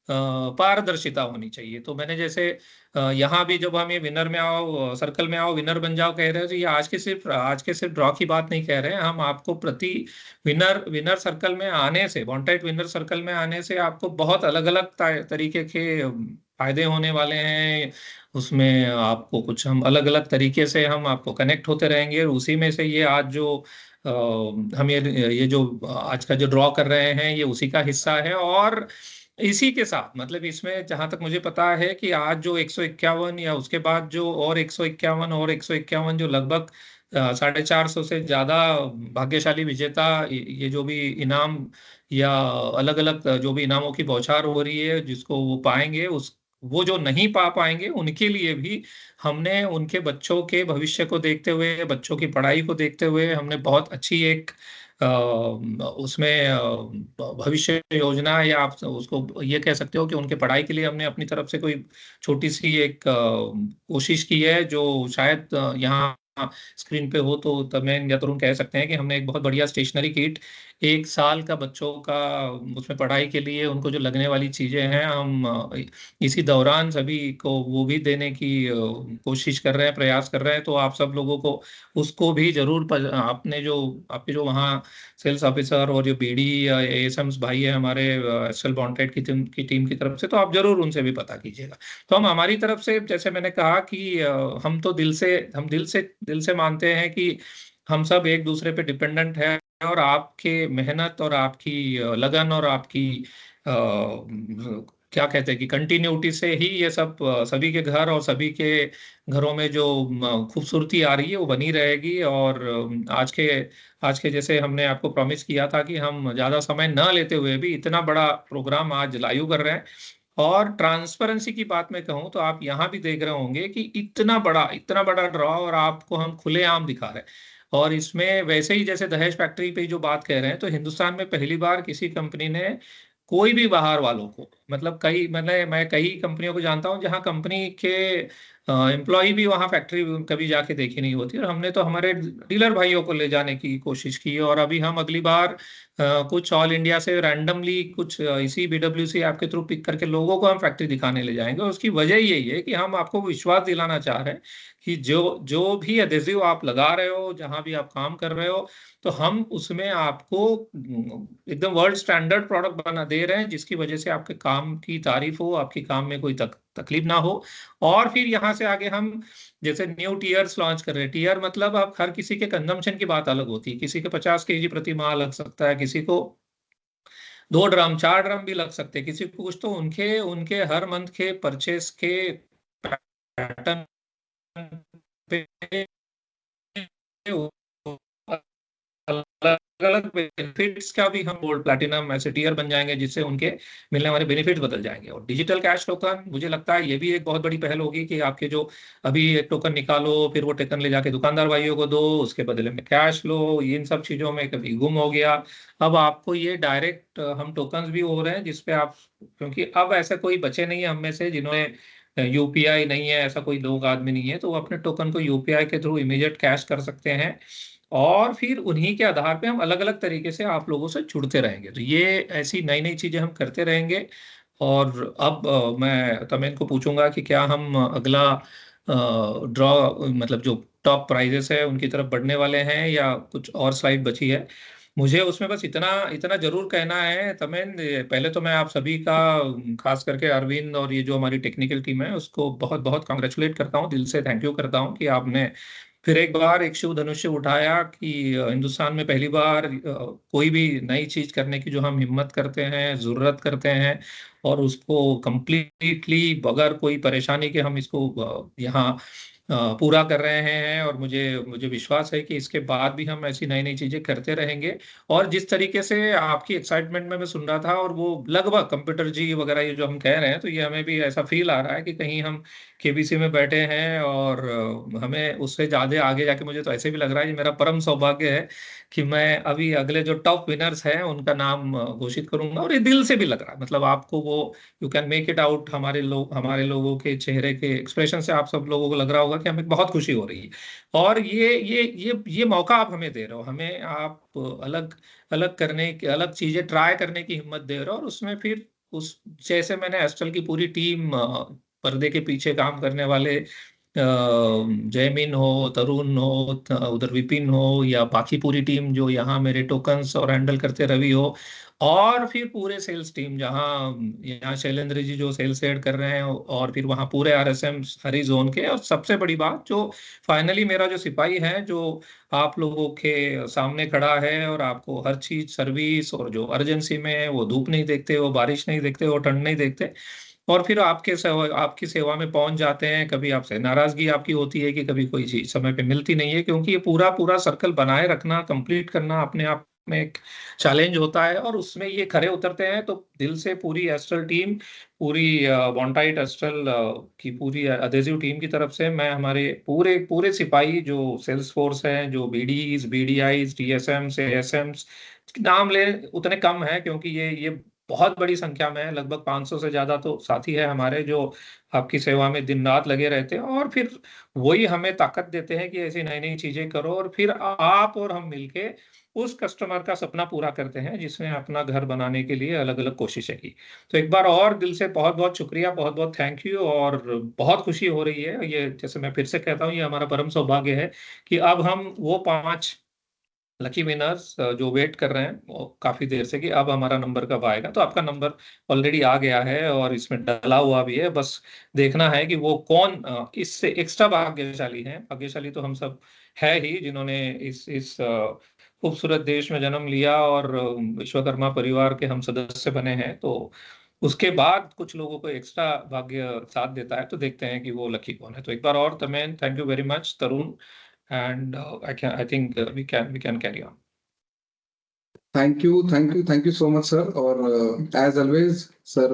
S7: पारदर्शिता होनी चाहिए। तो मैंने जैसे यहाँ भी जब हम ये विनर में आओ, सर्कल में आओ, विनर बन जाओ कह रहे हो, तो ये आज के सिर्फ ड्रॉ की बात नहीं कह रहे हैं हम। आपको प्रति विनर सर्कल में आने से, बॉन्टाइट विनर सर्कल में आने से आपको बहुत अलग अलग तरीके के फायदे होने वाले हैं। उसमें आपको कुछ हम अलग अलग तरीके से हम आपको कनेक्ट होते रहेंगे। और उसी में से ये आज जो हम ये जो आज का जो ड्रॉ कर रहे हैं, ये उसी का हिस्सा है। और इसी के साथ मतलब इसमें जहां तक मुझे पता है कि आज जो 151 या उसके बाद जो और 151 जो लगभग 450 से ज्यादा भाग्यशाली विजेता ये जो भी इनाम या अलग अलग जो भी इनामों की बौछार हो रही है जिसको वो पाएंगे, वो जो नहीं पा पाएंगे उनके लिए भी हमने उनके बच्चों के भविष्य को देखते हुए, बच्चों की पढ़ाई को देखते हुए हमने बहुत अच्छी एक उसमें भविष्य योजना या आप उसको ये कह सकते हो कि उनके पढ़ाई के लिए हमने अपनी तरफ से कोई छोटी सी एक कोशिश की है, जो शायद यहाँ स्क्रीन पे हो तो तमें या तरुण कह सकते हैं कि हमने एक बहुत बढ़िया स्टेशनरी किट 1 साल का बच्चों का उसमें पढ़ाई के लिए उनको जो लगने वाली चीजें हैं, हम इसी दौरान सभी को वो भी देने की कोशिश कर रहे हैं, प्रयास कर रहे हैं। तो आप सब लोगों को उसको भी जरूर आपके जो वहाँ सेल्स ऑफिसर और जो बीडी या एएसएम्स भाई है हमारे एस्ट्रल बॉन्टाइट की टीम की तरफ से, तो आप जरूर उनसे भी पता कीजिएगा। तो हम हमारी तरफ से, जैसे मैंने कहा कि हम तो दिल से मानते हैं कि हम सब एक दूसरे पे डिपेंडेंट है और आपके मेहनत और आपकी लगन और आपकी क्या कहते हैं कि कंटिन्यूटी से ही ये सब सभी के घर और सभी के घरों में जो खूबसूरती आ रही है वो बनी रहेगी। और आज के जैसे हमने आपको प्रॉमिस किया था कि हम ज्यादा समय न लेते हुए भी इतना बड़ा प्रोग्राम आज लाइव कर रहे हैं। और ट्रांसपेरेंसी की बात में कहूं तो आप यहाँ भी देख रहे होंगे कि इतना बड़ा ड्रॉ और आपको हम खुलेआम दिखा रहे हैं। और इसमें वैसे ही जैसे दहेज फैक्ट्री पे जो बात कह रहे हैं, तो हिंदुस्तान में पहली बार किसी कंपनी ने कोई भी बाहर वालों को, मतलब मैं कई कंपनियों को जानता हूं जहां कंपनी के एम्प्लॉय भी वहां फैक्ट्री कभी जाके देखी नहीं होती, और हमने तो हमारे डीलर भाइयों को ले जाने की कोशिश की। और अभी हम अगली बार कुछ ऑल इंडिया से रैंडमली कुछ इसी BWC ऐप के थ्रू पिक करके लोगों को हम फैक्ट्री दिखाने ले जाएंगे। और उसकी वजह यही है कि हम आपको विश्वास दिलाना चाह रहे हैं कि जो भी एडहेसिव आप लगा रहे हो, जहां भी आप काम कर रहे हो, तो हम उसमें आपको एकदम वर्ल्ड स्टैंडर्ड प्रोडक्ट बना दे रहे हैं, जिसकी वजह से आपके काम की तारीफ हो, आपके काम में कोई तकलीफ ना हो। और फिर यहाँ से आगे हम जैसे न्यू टियर्स लॉन्च कर रहे हैं। टियर मतलब अब हर किसी के कंजम्पशन की बात अलग होती है, किसी के 50 kg प्रति माह लग सकता है, किसी को 2 ड्रम 4 ड्रम भी लग सकते हैं, किसी को कुछ। तो उनके हर मंथ के परचेस के पैटर्न पे अलग बेनिफिट्स का भी हम गोल्ड प्लैटिनम ऐसे टियर बन जाएंगे, जिससे उनके मिलने वाले बेनिफिट्स बदल जाएंगे। और डिजिटल कैश टोकन, मुझे लगता है ये भी एक बहुत बड़ी पहल होगी कि आपके जो अभी एक टोकन निकालो, फिर वो टोकन ले जाके दुकानदार भाइयों को दो, उसके बदले में कैश लो, इन सब चीजों में कभी गुम हो गया। अब आपको ये डायरेक्ट हम टोकन्स भी हो रहे हैं जिसपे आप, क्योंकि अब ऐसे कोई बचे नहीं है हम में से जिन्होंने यूपीआई नहीं है, ऐसा कोई लोग आदमी नहीं है, तो वो अपने टोकन को यूपीआई के थ्रू इमीडिएट कैश कर सकते हैं और फिर उन्हीं के आधार पे हम अलग अलग तरीके से आप लोगों से जुड़ते रहेंगे। तो ये ऐसी नई नई चीजें हम करते रहेंगे। और अब मैं तमेन को पूछूंगा कि क्या हम अगला ड्रॉ मतलब जो टॉप प्राइजेस है उनकी तरफ बढ़ने वाले हैं या कुछ और स्लाइड बची है। मुझे उसमें बस इतना इतना जरूर कहना है तमेन, पहले तो मैं आप सभी का खास करके अरविंद और ये जो हमारी टेक्निकल टीम है उसको बहुत बहुत कांग्रेचुलेट करता हूँ, दिल से थैंक यू करता हूँ कि आपने फिर एक बार एक शिव धनुष्य उठाया कि हिंदुस्तान में पहली बार कोई भी नई चीज करने की जो हम हिम्मत करते हैं, जरूरत करते हैं और उसको कंप्लीटली बगैर कोई परेशानी के हम इसको यहाँ पूरा कर रहे हैं। और मुझे मुझे विश्वास है कि इसके बाद भी हम ऐसी नई नई चीजें करते रहेंगे। और जिस तरीके से आपकी एक्साइटमेंट में मैं सुन रहा था और वो लगभग कंप्यूटर जी वगैरह ये जो हम कह रहे हैं, तो ये हमें भी ऐसा फील आ रहा है कि कहीं हम केबीसी में बैठे हैं और हमें उससे ज्यादा आगे जाके मुझे तो ऐसे भी लग रहा है, ये मेरा परम सौभाग्य है कि मैं अभी अगले जो टॉप विनर्स हैं उनका नाम घोषित करूंगा। और ये दिल से भी लग रहा है, मतलब आपको वो you can make it out, हमारे लोगों के चेहरे के एक्सप्रेशन से आप सब लोगों को लग रहा होगा कि हमें बहुत खुशी हो रही है। और ये मौका आप हमें दे रहे हो, हमें आप अलग अलग करने की, अलग चीजें ट्राई करने की हिम्मत दे रहे हो। और उसमें फिर उस जैसे मैंने एस्ट्रल की पूरी टीम, पर्दे के पीछे काम करने वाले जयमीन हो, तरुण हो, उधर विपिन हो या बाकी पूरी टीम जो यहाँ मेरे टोकन्स और हैंडल करते, रवि हो, और फिर पूरे सेल्स टीम जहाँ यहाँ शैलेंद्र जी जो सेल्स हेड कर रहे हैं, और फिर वहाँ पूरे आरएसएम हरी जोन के। और सबसे बड़ी बात जो फाइनली मेरा जो सिपाही है जो आप लोगों के सामने खड़ा है और आपको हर चीज सर्विस, और जो अर्जेंसी में है वो धूप नहीं देखते, वो बारिश नहीं देखते, वो ठंड नहीं देखते, और फिर आपकी सेवा में पहुंच जाते हैं। कभी आपसे नाराजगी आपकी होती है कि कभी कोई चीज समय पे मिलती नहीं है, क्योंकि ये पूरा पूरा सर्कल बनाए रखना, कंप्लीट करना अपने आप में एक चैलेंज होता है और उसमें ये खरे उतरते हैं। तो दिल से पूरी एस्ट्रल टीम, पूरी बॉन्टाइट एस्ट्रल की पूरी अडेसिव टीम की तरफ से मैं हमारे पूरे पूरे सिपाही जो सेल्स फोर्स हैं, जो बीडीज, बीडीआईज, टीएसएम्स, एएसएम्स, नाम ले उतने कम है क्योंकि ये बहुत बड़ी संख्या में है, लगभग 500 से ज्यादा तो साथी है हमारे जो आपकी सेवा में दिन रात लगे रहते हैं। और फिर वही हमें ताकत देते हैं कि ऐसी नई नई चीजें करो और फिर आप और हम मिलके उस कस्टमर का सपना पूरा करते हैं जिसने अपना घर बनाने के लिए अलग अलग कोशिशें की। तो एक बार और दिल से बहुत बहुत शुक्रिया, बहुत बहुत थैंक यू। और बहुत खुशी हो रही है, ये जैसे मैं फिर से कहता हूँ, ये हमारा परम सौभाग्य है कि अब हम वो 5 लकी विनर्स जो वेट कर रहे हैं काफी देर से कि अब हमारा नंबर कब आएगा, तो आपका नंबर ऑलरेडी आ गया है और इसमें डला हुआ भी है। बस देखना है कि वो कौन इससे एक्स्ट्रा भाग्यशाली है। भाग्यशाली तो हम सब है ही जिन्होंने इस खूबसूरत देश में जन्म लिया और विश्वकर्मा परिवार के हम सदस्य बने हैं। तो उसके बाद कुछ लोगों को एक्स्ट्रा भाग्य साथ देता है, तो देखते हैं कि वो लकी कौन है। तो एक बार और Tamen, thank you very much, Tarun, and I think we can carry on.
S1: Thank you so much sir. और एज ऑलवेज सर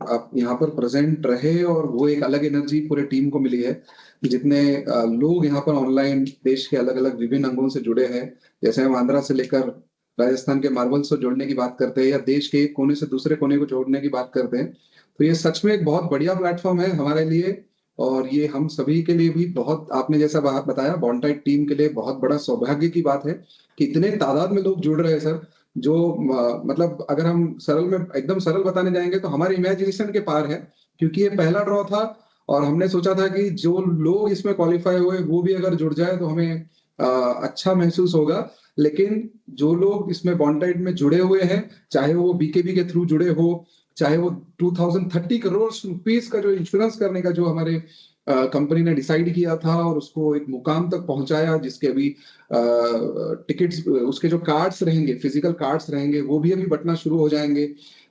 S1: आप यहाँ पर प्रेजेंट रहे और वो एक अलग एनर्जी पूरे टीम को मिली है। जितने लोग यहाँ पर ऑनलाइन देश के अलग अलग विभिन्न अंगों से जुड़े हैं, जैसे हम आंध्रा से लेकर राजस्थान के मार्बल से जोड़ने की बात करते हैं या देश के एक कोने से दूसरे कोने को जोड़ने की बात करते हैं, तो ये सच में एक बहुत बढ़िया प्लेटफॉर्म है हमारे लिए। और ये हम सभी के लिए भी बहुत, आपने जैसा बताया, बॉन्टाइट टीम के लिए बहुत बड़ा सौभाग्य की बात है कि इतने तादाद में लोग जुड़ रहे हैं सर। जो मतलब अगर हम एकदम सरल बताने जाएंगे तो हमारे इमेजिनेशन के पार है, क्योंकि ये पहला ड्रॉ था और हमने सोचा था कि जो लोग इसमें क्वालिफाई हुए वो भी अगर जुड़ जाए तो हमें अच्छा महसूस होगा। लेकिन जो लोग इसमें बॉन्टाइट में जुड़े हुए हैं, चाहे वो बीकेबी के थ्रू जुड़े हो, चाहे वो 2030 करोड़ रुपीस का जो इंश्योरेंस करने का जो हमारे कंपनी ने डिसाइड किया था और उसको एक मुकाम तक पहुंचाया, जिसके अभी टिकट्स, उसके जो कार्ड्स रहेंगे, फिजिकल कार्ड्स रहेंगे, वो भी अभी बंटना शुरू हो जाएंगे।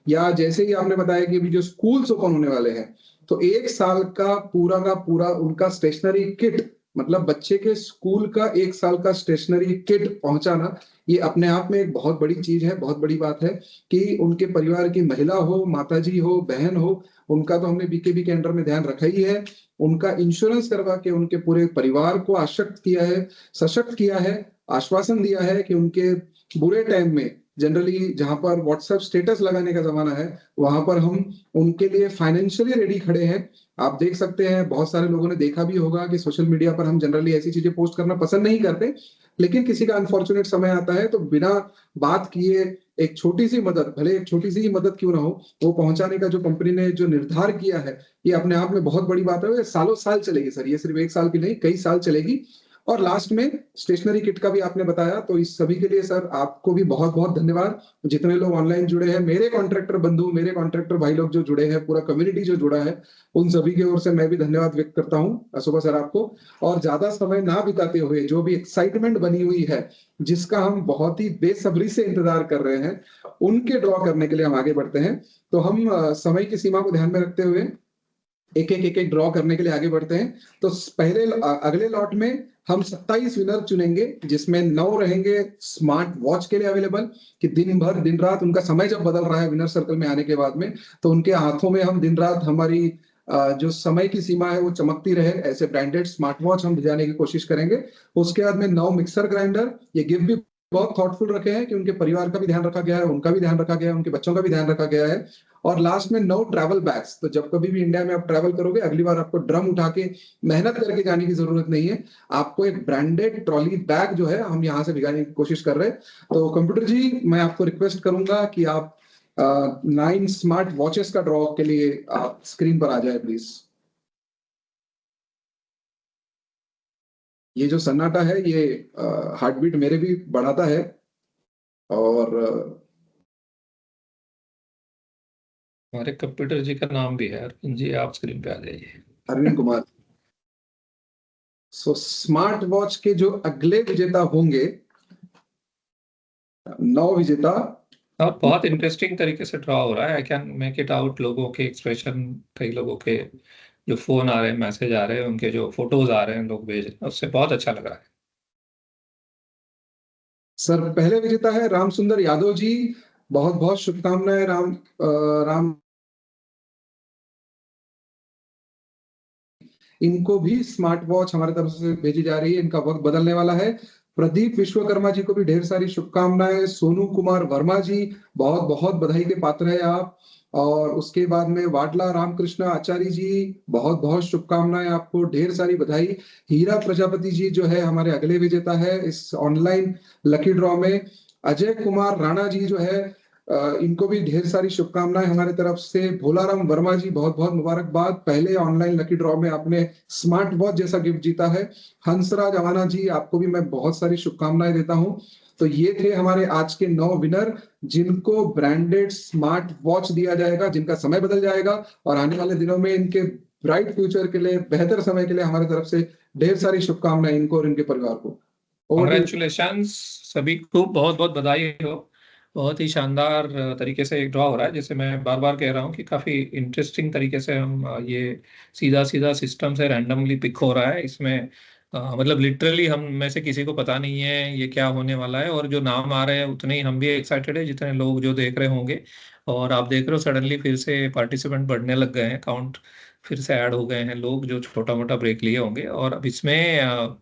S1: या जैसे ही आपने बताया कि अभी जो स्कूल्स ओपन होने वाले हैं, तो 1 साल का पूरा उनका स्टेशनरी किट, मतलब बच्चे के स्कूल का 1 साल का स्टेशनरी किट पहुंचाना, ये अपने आप में एक बहुत बड़ी चीज है, बहुत बड़ी बात है कि उनके परिवार की महिला हो, माताजी हो, बहन हो, उनका तो हमने बीकेबी के अंडर में ध्यान रखा ही है। उनका इंश्योरेंस करवा के उनके पूरे परिवार को आशक्त किया है, सशक्त किया है, आश्वासन दिया है कि उनके बुरे टाइम में, जनरली जहां पर व्हाट्सएप स्टेटस लगाने का जमाना है, वहां पर हम उनके लिए फाइनेंशियली रेडी खड़े हैं। आप देख सकते हैं, बहुत सारे लोगों ने देखा भी होगा कि सोशल मीडिया पर हम जनरली ऐसी चीजें पोस्ट करना पसंद नहीं करते, लेकिन किसी का अनफॉर्चुनेट समय आता है तो बिना बात किए एक छोटी सी मदद, भले एक छोटी सी ही मदद क्यों ना हो, वो पहुंचाने का जो कंपनी ने जो निर्धार किया है, ये अपने आप में बहुत बड़ी बात है। ये सालों साल चलेगी सर, ये सिर्फ 1 साल की नहीं, कई साल चलेगी। और लास्ट में स्टेशनरी किट का भी आपने बताया, तो इस सभी के लिए सर आपको भी बहुत बहुत धन्यवाद। जितने लोग ऑनलाइन जुड़े हैं, मेरे कॉन्ट्रैक्टर बंधु, मेरे कॉन्ट्रैक्टर भाई लोग जो जुड़े हैं, पूरा कम्युनिटी जो जुड़ा है, उन सभी की ओर से मैं भी धन्यवाद व्यक्त करता हूँ सुबह सर आपको। और ज्यादा समय ना बिताते हुए, जो भी एक्साइटमेंट बनी हुई है, जिसका हम बहुत ही बेसब्री से इंतजार कर रहे हैं, उनके ड्रॉ करने के लिए हम आगे बढ़ते हैं। तो हम समय की सीमा को ध्यान में रखते हुए एक एक ड्रॉ करने के लिए आगे बढ़ते हैं। तो पहले अगले लॉट में हम 27 विनर चुनेंगे, जिसमें 9 रहेंगे स्मार्ट वॉच के लिए अवेलेबल, कि दिन भर दिन रात उनका समय जब बदल रहा है विनर सर्कल में आने के बाद में, तो उनके हाथों में हम दिन रात हमारी जो समय की सीमा है वो चमकती रहे, ऐसे ब्रांडेड स्मार्ट वॉच हम भिजाने की कोशिश करेंगे। उसके बाद में 9 मिक्सर ग्राइंडर। ये गिफ्ट भी बहुत थॉटफुल रखे हैं कि उनके परिवार का भी ध्यान रखा गया है, उनका भी ध्यान रखा गया है, उनके बच्चों का भी ध्यान रखा गया है। और लास्ट में 9 ट्रैवल बैग्स। तो जब कभी भी इंडिया में आप ट्रैवल करोगे, अगली बार आपको ड्रम उठा के मेहनत करके जाने की जरूरत नहीं है, आपको एक ब्रांडेड ट्रॉली बैग जो है हम यहाँ से भिगाने की कोशिश कर रहे हैं। तो कंप्यूटर जी, मैं आपको रिक्वेस्ट करूंगा कि आप 9 स्मार्ट वॉचेस का ड्रॉ के लिए आप स्क्रीन पर आ जाए प्लीज। ये जो सन्नाटा है, ये हार्ट बीट मेरे भी बढ़ाता है। और
S7: हमारे कंप्यूटर जी का नाम भी है अरविंद जी, आप स्क्रीन पे आ जाइए।
S1: Arvind Kumar. So smart watch के जो अगले विजेता होंगे, 9 विजेता।
S7: अब बहुत इंटरेस्टिंग तरीके से ड्रॉ हो रहा है। I can make it out, लोगों के एक्सप्रेशन, कई लोगों के जो फोन आ रहे हैं, मैसेज आ रहे हैं, उनके जो फोटोज आ रहे हैं लोग भेज रहे हैं, उससे बहुत अच्छा लग रहा है।
S1: सर पहले विजेता है राम सुंदर यादव जी, बहुत बहुत शुभकामनाएं राम। इनको भी स्मार्ट वॉच हमारे तरफ से भेजी जा रही है, इनका वक्त बदलने वाला है। प्रदीप विश्वकर्मा जी को भी ढेर सारी शुभकामनाएं। सोनू कुमार वर्मा जी, बहुत बहुत बधाई के पात्र है आप। और उसके बाद में वाडला रामकृष्ण आचार्य जी, बहुत बहुत शुभकामनाएं आपको, ढेर सारी बधाई। हीरा प्रजापति जी जो है हमारे अगले विजेता है इस ऑनलाइन लकी ड्रॉ में। अजय कुमार राणा जी जो है, इनको भी ढेर सारी शुभकामनाएं हमारे तरफ से। भोलाराम वर्मा जी, बहुत बहुत मुबारकबाद, पहले ऑनलाइन लकी ड्रॉ में आपने स्मार्ट वॉच जैसा गिफ्ट जीता है। हंसराज अवाना जी, आपको भी मैं बहुत सारी शुभकामनाएं देता हूं। तो ये थे हमारे आज के 9 विनर, जिनको ब्रांडेड स्मार्ट वॉच दिया जाएगा, जिनका समय बदल जाएगा और आने वाले दिनों में इनके ब्राइट फ्यूचर के लिए, बेहतर समय के लिए हमारे तरफ से ढेर सारी शुभकामनाएं इनको और इनके परिवार को।
S7: कांग्रेचुलेशंस सभी को, बहुत बहुत बधाई हो। बहुत ही शानदार तरीके से एक ड्रॉ हो रहा है। जैसे मैं बार बार कह रहा हूँ कि काफी इंटरेस्टिंग तरीके से हम ये सीधा सीधा सिस्टम से रैंडमली पिक हो रहा है। इसमें मतलब लिटरली हम में से किसी को पता नहीं है ये क्या होने वाला है, और जो नाम आ रहे हैं उतने ही हम भी एक्साइटेड है जितने लोग जो देख रहे होंगे। और आप देख रहे हो सडनली फिर से पार्टिसिपेंट बढ़ने लग गए हैं, काउंट फिर से ऐड हो गए हैं लोग जो छोटा मोटा ब्रेक लिए होंगे। और अब इसमें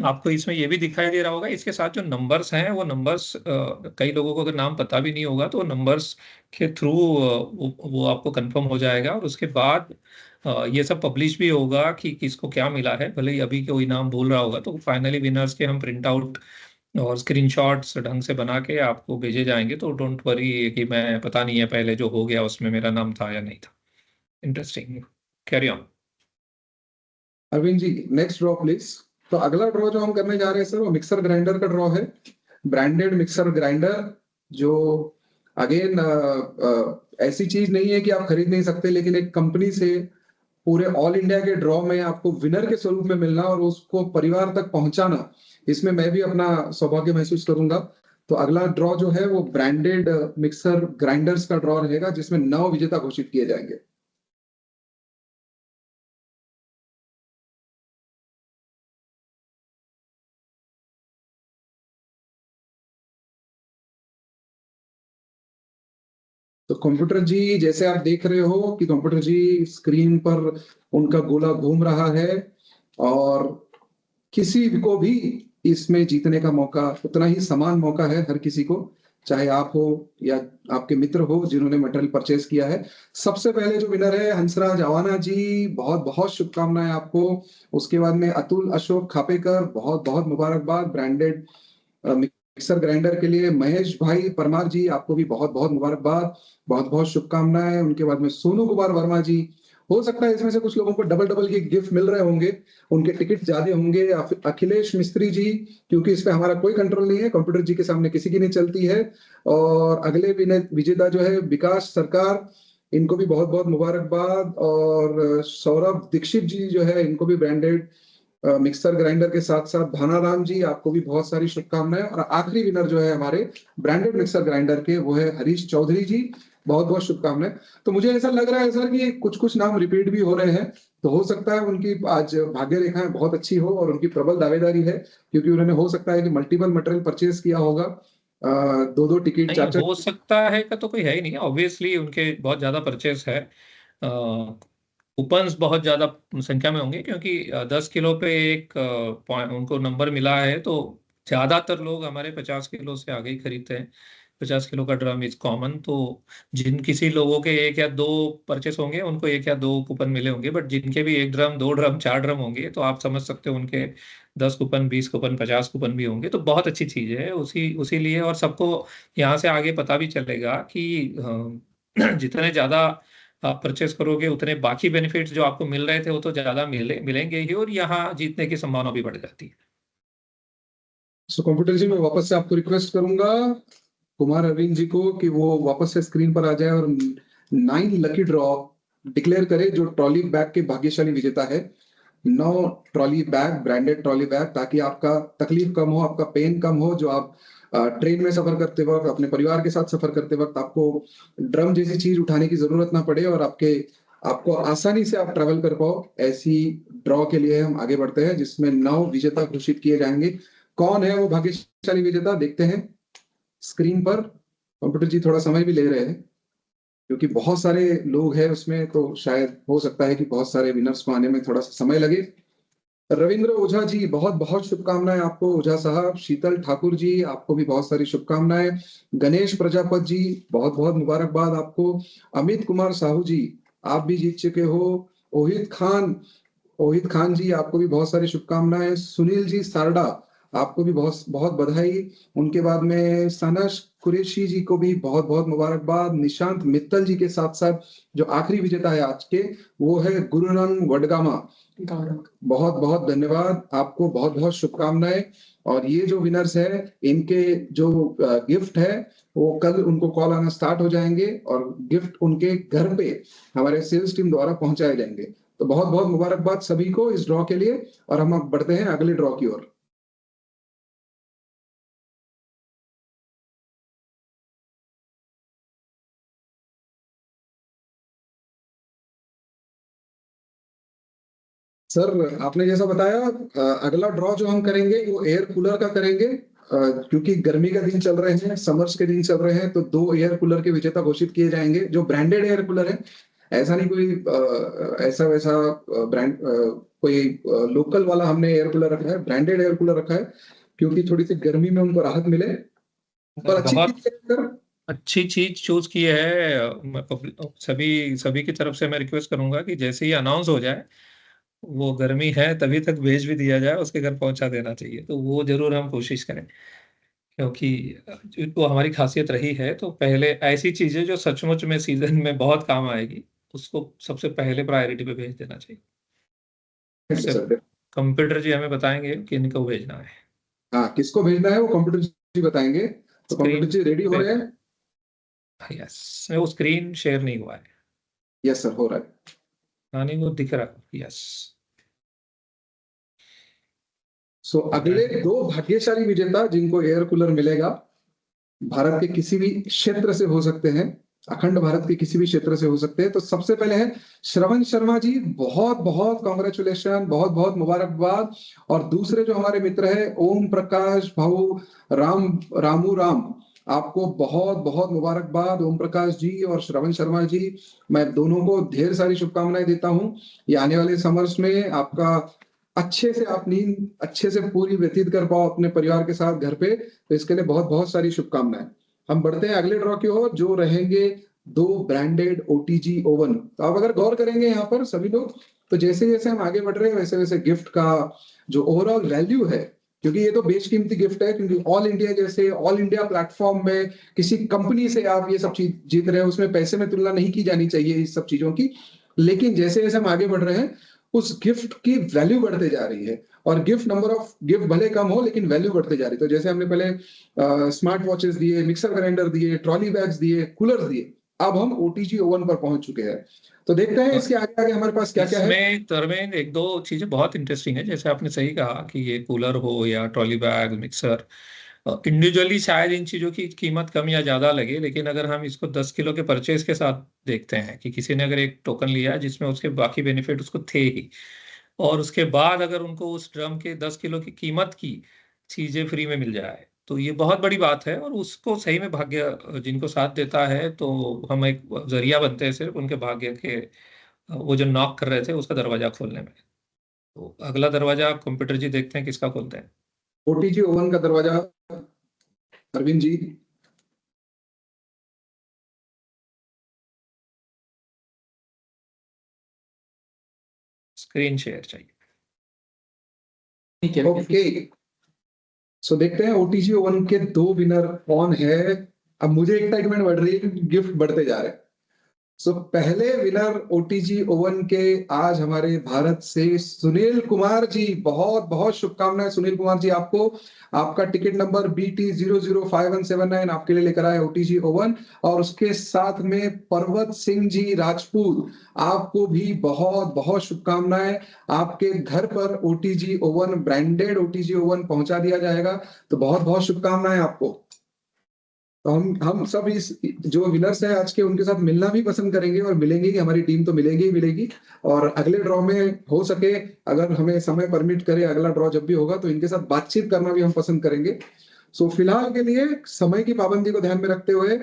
S7: आपको इसमें ये भी दिखाई दे रहा होगा, इसके साथ जो नंबर्स हैं वो नंबर्स, कई लोगों को अगर नाम पता भी नहीं होगा तो नंबर्स के थ्रू वो आपको कंफर्म हो जाएगा। और उसके बाद ये सब पब्लिश भी होगा कि किसको क्या मिला है। भले ही अभी कोई नाम भूल रहा होगा तो फाइनली विनर्स के हम प्रिंट आउट और स्क्रीनशॉट्स ढंग से बना के आपको भेजे जाएंगे। तो डोंट वरी कि मैं पता नहीं है पहले जो हो गया उसमें मेरा नाम था या नहीं था। Interesting, carry on.
S1: Arvind ji, next draw please. तो अगला ड्रॉ जो हम करने जा रहे हैं सर, वो मिक्सर ग्राइंडर का ड्रॉ है। ब्रांडेड मिक्सर ग्राइंडर, जो अगेन ऐसी चीज नहीं है कि आप खरीद नहीं सकते, लेकिन एक कंपनी से पूरे ऑल इंडिया के ड्रॉ में आपको विनर के स्वरूप में मिलना और उसको परिवार तक पहुंचाना, इसमें मैं भी अपना सौभाग्य महसूस करूंगा। तो अगला ड्रॉ जो है वो ब्रांडेड मिक्सर ग्राइंडर्स का ड्रॉ रहेगा, जिसमें 9 विजेता घोषित किए जाएंगे। तो कंप्यूटर जी, जैसे आप देख रहे हो कि कंप्यूटर जी स्क्रीन पर उनका गोला घूम रहा है, और किसी को भी इसमें जीतने का मौका, उतना ही समान मौका है हर किसी को। चाहे आप हो या आपके मित्र हो जिन्होंने मटेरियल परचेस किया है। सबसे पहले जो विनर है हंसराज अवाना जी, बहुत बहुत शुभकामनाएं आपको। उसके बाद में अतुल अशोक खापेकर, बहुत बहुत मुबारकबाद ब्रांडेड मिक्सर ग्राइंडर के लिए। महेश भाई परमार जी, आपको भी बहुत बहुत मुबारकबाद, बहुत बहुत शुभकामनाएं। उनके बाद में सोनू कुमार वर्मा जी, हो सकता है इसमें से कुछ लोगों को डबल डबल के गिफ्ट मिल रहे होंगे, उनके टिकट ज्यादा होंगे। अखिलेश मिस्त्री जी, क्योंकि इस पे हमारा कोई कंट्रोल नहीं है, कंप्यूटर जी के सामने किसी की नहीं चलती है। और अगले विजेता जो है विकास सरकार, इनको भी बहुत बहुत मुबारकबाद। और सौरभ दीक्षित जी जो है, इनको भी ब्रांडेड मिक्सर ग्राइंडर के साथ साथ भानाराम जी, आपको भी बहुत सारी शुभकामनाएं। और आखिरी विनर जो है हमारे ब्रांडेड मिक्सर ग्राइंडर के, वो है हरीश चौधरी जी, बहुत बहुत शुभकामनाएं। तो मुझे ऐसा लग रहा है सर कि कुछ कुछ नाम रिपीट भी हो रहे हैं, तो हो सकता है उनकी आज भाग्य रेखाएं बहुत अच्छी हो और उनकी प्रबल दावेदारी है, क्योंकि उन्होंने हो सकता है कि मल्टीपल मटेरियल परचेज किया होगा, दो टिकट,
S7: नहीं हो सकता है का तो कोई है ही नहीं, ऑब्वियसली उनके बहुत ज्यादा परचेस है। कूपन्स बहुत ज्यादा संख्या में होंगे, क्योंकि 10 किलो पे एक उनको नंबर मिला है, तो ज्यादातर लोग हमारे 50 किलो से आगे ही खरीदते हैं। 50 किलो का ड्रम इज कॉमन, तो जिन किसी लोगों के 1 या 2 परचेस होंगे उनको 1 या 2 कूपन मिले होंगे, बट जिनके भी 1 ड्रम 2 ड्रम 4 ड्रम होंगे, तो आप समझ सकते हो उनके 10 कूपन 20 कूपन 50 कूपन भी होंगे। तो बहुत अच्छी चीज है उसी लिए। और सबको यहाँ से आगे पता भी चलेगा कि जितने ज्यादा आप परचेस करोगे उतने बाकी बेनिफिट्स जो आपको मिल रहे थे वो तो ज्यादा मिलेंगे ही, और यहाँ जीतने की संभावना भी बढ़ जाती है।
S1: सो कंप्यूटर जी, मैं वापस से आपको रिक्वेस्ट करूंगा कुमार अरविंद जी को कि वो वापस से स्क्रीन पर आ जाए और 9 लकी ड्रॉ डिक्लेयर करे जो ट्रॉली बैग के भाग्यशाली विजेता है। 9 trolley bag, branded trolley bag, ताकि आपका तकलीफ कम हो, आपका पेन कम हो। जो आप ट्रेन में सफर करते वक्त, अपने परिवार के साथ सफर करते वक्त आपको ड्रम जैसी चीज उठाने की जरूरत ना पड़े और आपको आसानी से आप ट्रेवल कर पाओ, ऐसी ड्रॉ के लिए हम आगे बढ़ते हैं, जिसमें 9 विजेता घोषित किए जाएंगे। कौन है वो भाग्यशाली विजेता, देखते हैं स्क्रीन पर। कंप्यूटर जी थोड़ा समय भी ले रहे हैं, क्योंकि बहुत सारे लोग हैं उसमें, तो शायद हो सकता है कि बहुत सारे विनर्स को आने में थोड़ा सा समय लगे। रविंद्र ओझा जी, बहुत बहुत शुभकामनाएं आपको ओझा साहब। शीतल ठाकुर जी, आपको भी बहुत सारी शुभकामनाएं। गणेश प्रजापत जी, बहुत बहुत मुबारकबाद आपको। अमित कुमार साहू जी, आप भी जीत चुके हो। ओहित खान जी, आपको भी बहुत सारी शुभकामनाएं। सुनील जी सारडा, आपको भी बहुत बहुत बधाई। उनके बाद में सनश कुरैशी जी को भी बहुत बहुत मुबारकबाद। निशांत मित्तल जी के साथ साथ जो आखिरी विजेता है आज के, वो है गुरुरंग वडगामा, बहुत बहुत धन्यवाद आपको, बहुत बहुत शुभकामनाएं। और ये जो विनर्स है, इनके जो गिफ्ट है वो कल उनको कॉल आना स्टार्ट हो जाएंगे और गिफ्ट उनके घर पे हमारे सेल्स टीम द्वारा पहुंचाए जाएंगे। तो बहुत बहुत मुबारकबाद सभी को इस ड्रॉ के लिए, और हम अब बढ़ते हैं अगले ड्रॉ की ओर। सर, आपने जैसा बताया, अगला ड्रॉ जो हम करेंगे वो एयर कूलर का करेंगे, क्योंकि गर्मी का दिन चल रहे हैं, समर्स के दिन चल रहे हैं, तो 2 एयर कूलर के विजेता घोषित किए जाएंगे जो ब्रांडेड एयर कूलर है। ऐसा नहीं कोई ऐसा वैसा ब्रांड, कोई लोकल वाला हमने एयर कूलर रखा है, ब्रांडेड एयर कूलर रखा है, क्योंकि थोड़ी सी गर्मी में उनको राहत मिले। पर
S7: अच्छी चीज चूज की है। सभी की तरफ से मैं रिक्वेस्ट करूंगा कि जैसे ही अनाउंस हो जाए, वो गर्मी है तभी तक भेज भी दिया जाए, उसके घर पहुंचा देना चाहिए। तो वो जरूर हम कोशिश करें, क्योंकि वो हमारी खासियत रही है। तो पहले ऐसी चीजें जो सचमुच में सीजन में बहुत काम आएगी, उसको सबसे पहले प्रायोरिटी पे भेज देना चाहिए। कंप्यूटर जी हमें बताएंगे कि इनको भेजना है।
S1: हाँ, किसको भेजना है वो कंप्यूटर जी बताएंगे। तो कंप्यूटर जी रेडी हो रहे हैं?
S7: यस, वो स्क्रीन शेयर नहीं हुआ है।
S1: यस सर, हो रहा है।
S7: हाँ, नहीं वो दिख रहा है। यस।
S1: सो अगले 2 भाग्यशाली विजेता जिनको एयर कूलर मिलेगा, भारत के किसी भी क्षेत्र से हो सकते हैं, अखंड भारत के किसी भी क्षेत्र से हो सकते हैं। तो सबसे पहले है श्रवण शर्मा जी, बहुत बहुत कांग्रेचुलेशन, बहुत बहुत मुबारकबाद। और दूसरे जो हमारे मित्र है ओम प्रकाश भाऊ राम, आपको बहुत बहुत मुबारकबाद ओम प्रकाश जी और श्रवण शर्मा जी। मैं दोनों को ढेर सारी शुभकामनाएं देता हूं। ये आने वाले समर्स में आपका अच्छे से आप नींद अच्छे से पूरी व्यतीत कर पाओ अपने परिवार के साथ घर पे, तो इसके लिए बहुत बहुत सारी शुभकामनाएं। हम बढ़ते हैं अगले ड्रॉ की ओर, जो रहेंगे 2 ब्रांडेड ओटीजी ओवन। तो आप अगर गौर करेंगे यहाँ पर सभी लोग, तो जैसे जैसे हम आगे बढ़ रहे हैं वैसे वैसे गिफ्ट का जो ओवरऑल वैल्यू है, क्योंकि ये तो बेशकीमती गिफ्ट है, क्योंकि ऑल इंडिया जैसे ऑल इंडिया प्लेटफॉर्म में किसी कंपनी से आप ये सब चीज जीत रहे हैं, उसमें पैसे में तुलना नहीं की जानी चाहिए इस सब चीजों की। लेकिन जैसे जैसे हम आगे बढ़ रहे हैं उस गिफ्ट की वैल्यू बढ़ते जा रही है, और गिफ्ट नंबर ऑफ गिफ्ट भले कम हो लेकिन वैल्यू बढ़ते जा रही है। तो जैसे हमने पहले स्मार्ट वॉचेस दिए, मिक्सर ग्राइंडर दिए, ट्रॉली बैग्स दिए, कूलर्स दिए, अब हम ओटीजी ओवन पर पहुंच चुके हैं। तो देखते हैं इसके आगे आगे हमारे पास क्या क्या है।
S7: इसमें धर्मेंद्र एक दो चीजें बहुत इंटरेस्टिंग है, जैसे आपने सही कहा कि ये कूलर हो या ट्रॉली बैग, मिक्सर, इंडिविजुअली शायद इन चीजों की कीमत कम या ज्यादा लगे, लेकिन अगर हम इसको 10 किलो के परचेज के साथ देखते हैं कि किसी ने अगर एक टोकन लिया जिसमें उसके बाकी बेनिफिट उसको थे ही, और उसके बाद अगर उनको उस ड्रम के 10 किलो की कीमत की चीजें फ्री में मिल जाए, तो ये बहुत बड़ी बात है। और उसको सही में भाग्य जिनको साथ देता है, तो हम एक जरिया बनते हैं सिर्फ उनके भाग्य के, वो जो नॉक कर रहे थे उसका दरवाजा खोलने में। तो अगला दरवाजा कंप्यूटर जी देखते हैं किसका खोलते हैं।
S1: ओटीजी ओवन का दरवाजा अरविंद जी।
S7: स्क्रीन शेयर चाहिए।
S1: ओके, सो देखते हैं ओटीजी ओवन के 2 विनर कौन है। अब मुझे एक्साइटमेंट बढ़ रही है, गिफ्ट बढ़ते जा रहे हैं। सो पहले विनर ओटीजी ओवन के आज हमारे भारत से सुनील कुमार जी, बहुत बहुत शुभकामनाएं सुनील कुमार जी आपको। आपका टिकट नंबर BT005179 आपके लिए लेकर आए ओटीजी ओवन, और उसके साथ में पर्वत सिंह जी राजपूत, आपको भी बहुत बहुत शुभकामनाएं। आपके घर पर OTG oven, branded OTG oven पहुंचा दिया जाएगा, तो बहुत बहुत शुभकामनाएं आपको। तो हम सब इस जो विनर्स हैं आज के, उनके साथ मिलना भी पसंद करेंगे, और मिलेंगे कि हमारी टीम तो मिलेगी ही मिलेगी। और अगले ड्रॉ में हो सके, अगर हमें समय परमिट करे, अगला ड्रॉ जब भी होगा तो इनके साथ बातचीत करना भी हम पसंद करेंगे। सो फिलहाल के लिए समय की पाबंदी को ध्यान में रखते हुए,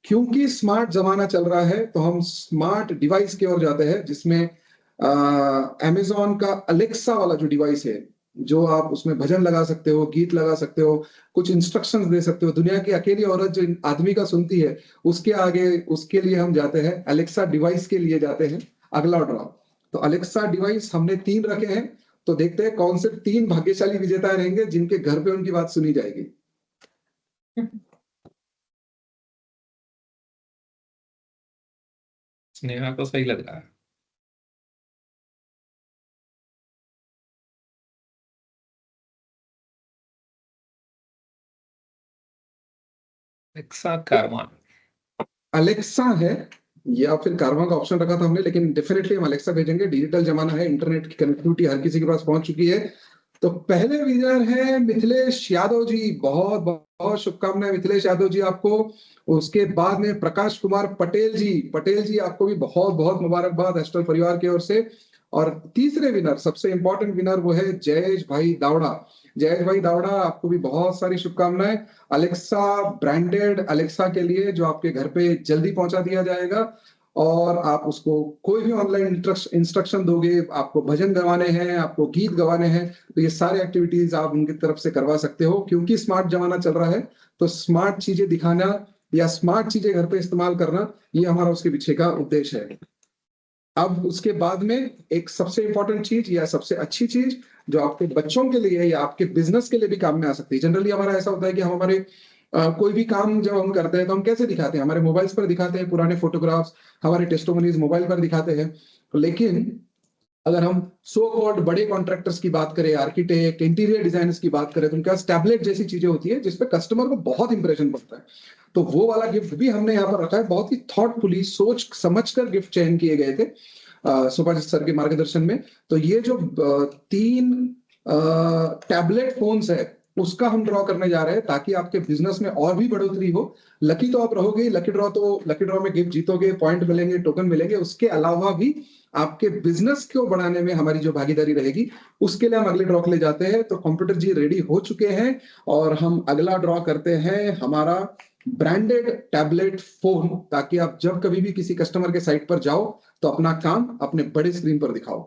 S1: क्योंकि स्मार्ट जमाना चल रहा है, तो हम स्मार्ट डिवाइस की ओर जाते हैं, जिसमें अमेजॉन का अलेक्सा वाला जो डिवाइस है, जो आप उसमें भजन लगा सकते हो, गीत लगा सकते हो, कुछ इंस्ट्रक्शंस दे सकते हो। दुनिया की अकेली औरत जो आदमी का सुनती है, उसके आगे उसके लिए हम जाते हैं, अलेक्सा डिवाइस के लिए जाते हैं अगला ड्रॉ। तो अलेक्सा डिवाइस हमने 3 रखे हैं, तो देखते हैं कौन से 3 भाग्यशाली विजेता रहेंगे जिनके घर पे उनकी बात सुनी जाएगी।
S7: स्नेहा को सही लग रहा है। अलेक्सा कारवान,
S1: अलेक्सा है या फिर कारवां का ऑप्शन रखा था हमने, लेकिन डेफिनेटली हम अलेक्सा भेजेंगे। डिजिटल जमाना है, इंटरनेट की कनेक्टिविटी हर किसी के पास पहुंच चुकी है। तो पहले विनर है मिथिलेश यादव जी, बहुत बहुत शुभकामनाएं मिथिलेश यादव जी आपको। उसके बाद में प्रकाश कुमार पटेल जी, पटेल जी आपको भी बहुत बहुत मुबारकबाद एस्ट्रल परिवार की ओर से। और तीसरे विनर, सबसे इंपॉर्टेंट विनर, वो है जयेश भाई दावड़ा। जयेश भाई दावड़ा, आपको भी बहुत सारी शुभकामनाएं। अलेक्सा, ब्रांडेड अलेक्सा के लिए, जो आपके घर पे जल्दी पहुंचा दिया जाएगा, और आप उसको कोई भी ऑनलाइन इंस्ट्रक्शन दोगे, आपको भजन गवाने हैं, आपको गीत गवाने हैं, तो ये सारे एक्टिविटीज आप उनकी तरफ से करवा सकते हो। क्योंकि स्मार्ट जमाना चल रहा है, तो स्मार्ट चीजें दिखाना या स्मार्ट चीजें घर पे इस्तेमाल करना, ये हमारा उसके पीछे का उद्देश्य है। अब उसके बाद में एक सबसे इंपॉर्टेंट चीज या सबसे अच्छी चीज, जो आपके बच्चों के लिए या आपके बिजनेस के लिए भी काम में आ सकती है। जनरली हमारा ऐसा होता है कि हम हमारे कोई भी काम जब हम करते हैं तो हम कैसे दिखाते हैं, हमारे मोबाइल्स पर दिखाते हैं, पुराने फोटोग्राफ्स, हमारे टेस्टिमोनीज मोबाइल पर दिखाते हैं। लेकिन अगर हम सो कॉल्ड बड़े कॉन्ट्रैक्टर्स की बात करें, आर्किटेक्ट, इंटीरियर डिजाइनर्स की बात करें, तो उनके पास टैबलेट जैसी चीजें होती है जिसपे कस्टमर को बहुत इंप्रेशन पड़ता है। तो वो वाला गिफ्ट भी हमने यहाँ पर रखा है। बहुत ही थॉटफुली सोच समझकर गिफ्ट चयन किए गए थे सुभाष सर के मार्गदर्शन में। तो ये जो 3 टैबलेट फोन्स है, उसका हम ड्रॉ करने जा रहे हैं, ताकि आपके बिजनेस में और भी बढ़ोतरी हो। लकी तो आप रहोगे, लकी ड्रॉ में गिफ्ट जीतोगे, पॉइंट मिलेंगे, टोकन मिलेंगे। उसके अलावा भी आपके बिजनेस को बढ़ाने में हमारी जो भागीदारी रहेगी, उसके लिए हम अगले ड्रॉ के लिए जाते हैं। तो कंप्यूटर जी रेडी हो चुके हैं, और हम अगला ड्रॉ करते हैं हमारा ब्रांडेड टैबलेट फोन, ताकि आप जब कभी भी किसी कस्टमर के साइट पर जाओ तो अपना काम अपने बड़े स्क्रीन पर दिखाओ।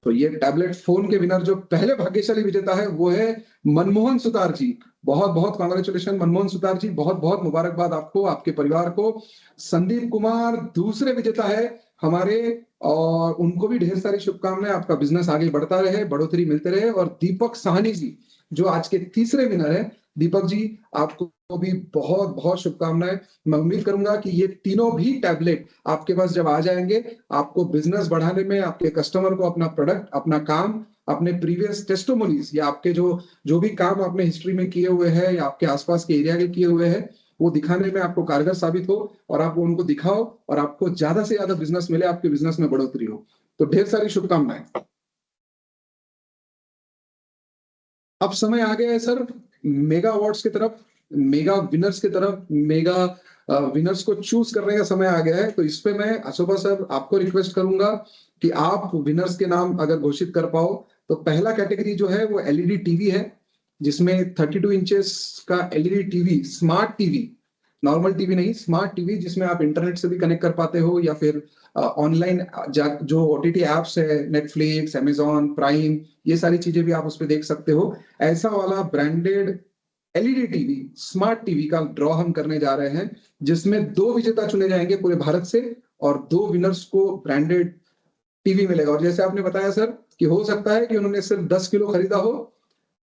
S1: तो ये टैबलेट फोन के विनर जो पहले भाग्यशाली विजेता है वो है मनमोहन सुतार जी। बहुत बहुत कांग्रेचुलेशन मनमोहन सुतार जी, बहुत बहुत मुबारकबाद आपको, आपके परिवार को। संदीप कुमार दूसरे विजेता है हमारे, और उनको भी ढेर सारी शुभकामनाएं, आपका बिजनेस आगे बढ़ता रहे, बढ़ोतरी मिलते रहे। और दीपक साहनी जी जो आज के तीसरे विनर है, दीपक जी आपको भी बहुत बहुत शुभकामनाएं। मैं उम्मीद करूंगा कि ये तीनों भी टैबलेट आपके पास जब आ जाएंगे, आपको बिजनेस बढ़ाने में, आपके कस्टमर को अपना प्रोडक्ट, अपना काम, अपने प्रीवियस टेस्टिमोनीज या आपके जो भी काम आपने हिस्ट्री में किए हुए हैं या आपके आसपास के एरिया के किए हुए हैं, वो दिखाने में आपको कारगर साबित हो, और आप उनको दिखाओ और आपको ज्यादा से ज्यादा बिजनेस मिले, आपके बिजनेस में बढ़ोतरी हो। तो ढेर सारी शुभकामनाएं। अब समय आ गया है सर मेगा अवार्ड्स की तरफ, मेगा विनर्स की तरफ। मेगा विनर्स को चूज करने का समय आ गया है। तो इस पे मैं अशोभा सर आपको रिक्वेस्ट करूंगा कि आप विनर्स के नाम अगर घोषित कर पाओ। तो पहला कैटेगरी जो है वो एलईडी टीवी है, जिसमें 32 इंचेस का LED TV, smart TV, normal TV नहीं, स्मार्ट टीवी, जिसमें आप इंटरनेट से भी कनेक्ट कर पाते हो या फिर ऑनलाइन जो ओटीटी एप्स है, नेटफ्लिक्स, अमेजॉन प्राइम, ये सारी चीजें भी आप उस पर देख सकते हो। ऐसा वाला branded LED TV, smart TV का ड्रॉ हम करने जा रहे हैं, जिसमें 2 विजेता चुने जाएंगे पूरे भारत से और 2 विनर्स को ब्रांडेड टीवी मिलेगा। और जैसे आपने बताया सर कि हो सकता है कि उन्होंने सिर्फ 10 किलो खरीदा हो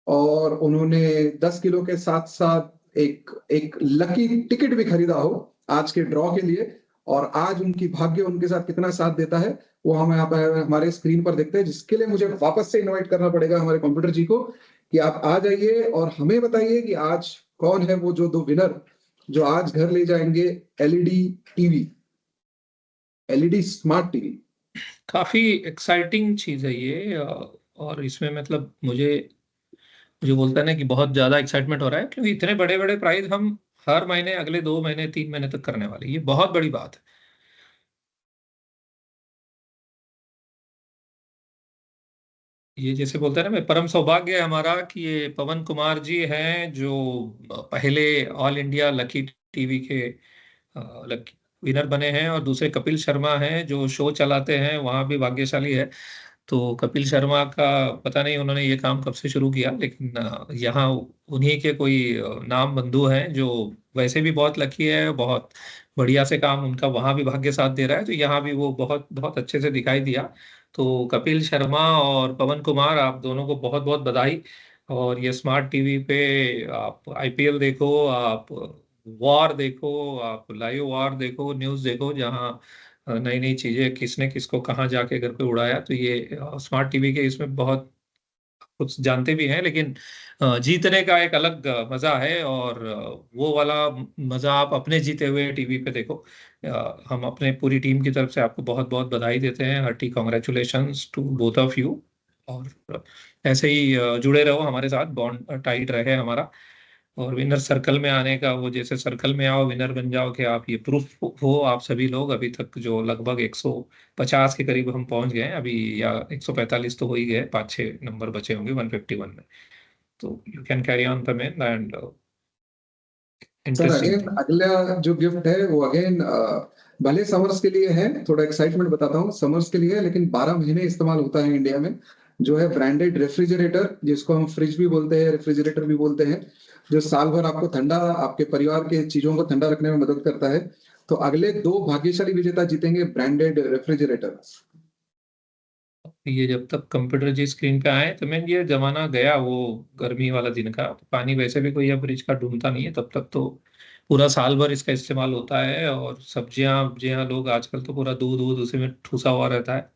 S1: और उन्होंने 10 किलो के साथ साथ एक लकी टिकट भी खरीदा हो आज के ड्रॉ के लिए, और आज उनकी भाग्य उनके साथ कितना साथ देता है वो हम यहाँ पर हमारे स्क्रीन पर देखते हैं। जिसके लिए मुझे वापस से इनवाइट करना पड़ेगा हमारे कंप्यूटर जी को कि आप आ जाइए और हमें बताइए कि आज कौन है वो जो 2 विनर जो आज घर ले जाएंगे LED TV, LED smart TV.
S7: काफी एक्साइटिंग चीज है ये, और इसमें मतलब मुझे जो बोलता है ना कि बहुत ज्यादा एक्साइटमेंट हो रहा है, क्योंकि इतने बड़े बड़े प्राइज हम हर महीने, अगले 2 महीने 3 महीने तक करने वाले, ये बहुत बड़ी बात है। ये जैसे बोलते हैं ना, मैं परम सौभाग्य है हमारा कि ये पवन कुमार जी हैं जो पहले ऑल इंडिया लकी टीवी के लकी विनर बने हैं, और दूसरे कपिल शर्मा हैं जो शो चलाते हैं, वहां भी भाग्यशाली है। तो कपिल शर्मा का पता नहीं उन्होंने ये काम कब से शुरू किया, लेकिन यहाँ उन्हीं के कोई नाम बंधु हैं जो वैसे भी बहुत लकी है, बहुत बढ़िया से काम उनका वहां भी भाग्य साथ दे रहा है, तो यहाँ भी वो बहुत बहुत अच्छे से दिखाई दिया। तो कपिल शर्मा और पवन कुमार, आप दोनों को बहुत बहुत बधाई। और ये स्मार्ट टीवी पे आप आईपीएल देखो, आप वॉर देखो, आप लाइव वॉर देखो, न्यूज़ देखो, जहाँ नई नई चीजें किसने किसको कहाँ जाके घर पे उड़ाया। तो ये स्मार्ट टीवी के इसमें बहुत कुछ जानते भी हैं, लेकिन जीतने का एक अलग मजा है, और वो वाला मजा आप अपने जीते हुए टीवी पे देखो। हम अपने पूरी टीम की तरफ से आपको बहुत बहुत बधाई देते हैं, hearty congratulations to both of you. और ऐसे ही जुड़े रहो हमारे साथ, बॉन्ड टाइट रहे हमारा, और विनर सर्कल में आने का, वो जैसे सर्कल में आओ विनर बन जाओ, कि आप ये प्रूफ हो आप सभी लोग। अभी तक जो लगभग 150 के करीब हम पहुंच गए हैं अभी, या 145 तो हो ही गए, 5-6 नंबर बचे होंगे 151 में। तो you can carry on the main and
S1: sir again अगला जो गिफ्ट है वो अगेन भले समर्स के लिए है, थोड़ा एक्साइटमेंट बताता हूँ समर्स के लिए, लेकिन 12 महीने इस्तेमाल होता है इंडिया में, जो है ब्रांडेड रेफ्रिजरेटर, जिसको हम फ्रिज भी बोलते हैं, रेफ्रिजरेटर भी बोलते हैं, जो साल भर आपको ठंडा, आपके परिवार के चीजों को ठंडा रखने में मदद करता है। तो अगले 2 भाग्यशाली विजेता जीतेंगे ब्रांडेड रेफ्रिजरेटर।
S7: ये जब तक कंप्यूटर जी स्क्रीन पे आए तो मैं, ये जमाना गया वो गर्मी वाला दिन का, पानी वैसे भी कोई अब फ्रिज का ढूंढता नहीं है, तब तक तो पूरा साल भर इसका इस्तेमाल होता है। और सब्जियां लोग आजकल तो पूरा दूध उसी में ठूसा हुआ रहता है।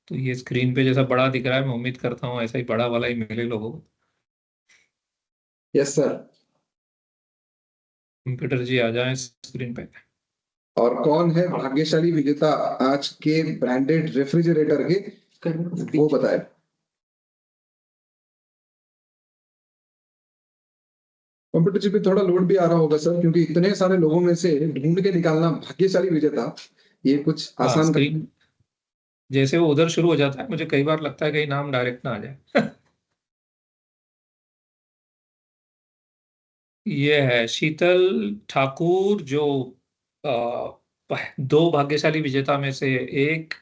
S7: तो ये स्क्रीन पे जैसा बड़ा दिख रहा है, मैं उम्मीद करता हूँ ऐसा ही बड़ा वाला ही मिले लोगों को।
S1: यस सर,
S7: कंप्यूटर जी आ जाए स्क्रीन पे।
S1: और कौन है भाग्यशाली विजेता आज के ब्रांडेड रेफ्रिजरेटर के, वो बताए। कंप्यूटर जी पे थोड़ा लोड भी आ रहा होगा सर, क्योंकि इतने सारे लोगों में से ढूंढ के निकालना भाग्यशाली विजेता, ये कुछ आसान
S7: स्क्रीन जैसे वो उधर शुरू हो जाता है, मुझे कई बार लगता है कहीं नाम डायरेक्ट ना आ जाए। ये है शीतल ठाकुर, जो 2 भाग्यशाली विजेता में से एक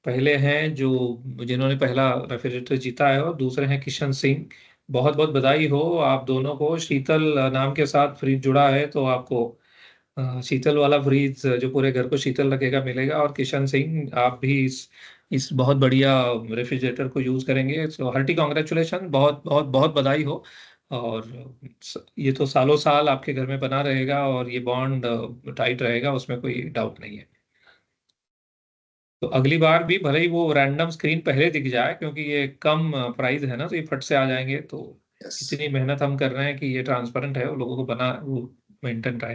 S7: पहले हैं जो जिन्होंने पहला रेफ्रिजरेटर जीता है, और दूसरे हैं किशन सिंह। बहुत बहुत बधाई हो आप दोनों को। शीतल नाम के साथ फ्रिज जुड़ा है, तो आपको शीतल वाला फ्रिज जो पूरे घर को शीतल रखेगा मिलेगा। और किशन सिंह, आप भी इस बहुत बढ़िया रेफ्रिजरेटर को यूज करेंगे। सो हार्टी कॉन्ग्रेचुलेशन, बहुत बहुत बहुत बधाई हो। और ये तो सालों साल आपके घर में बना रहेगा, और ये बॉन्ड टाइट रहेगा, उसमें कोई डाउट नहीं है। तो अगली बार भी भले ही वो रैंडम स्क्रीन पहले दिख जाए, क्योंकि ये कम प्राइस है ना, तो ये फट से आ जाएंगे। तो इतनी मेहनत हम कर रहे हैं कि ये ट्रांसपेरेंट है, वो लोगों को बना वो मेंटेन रहे,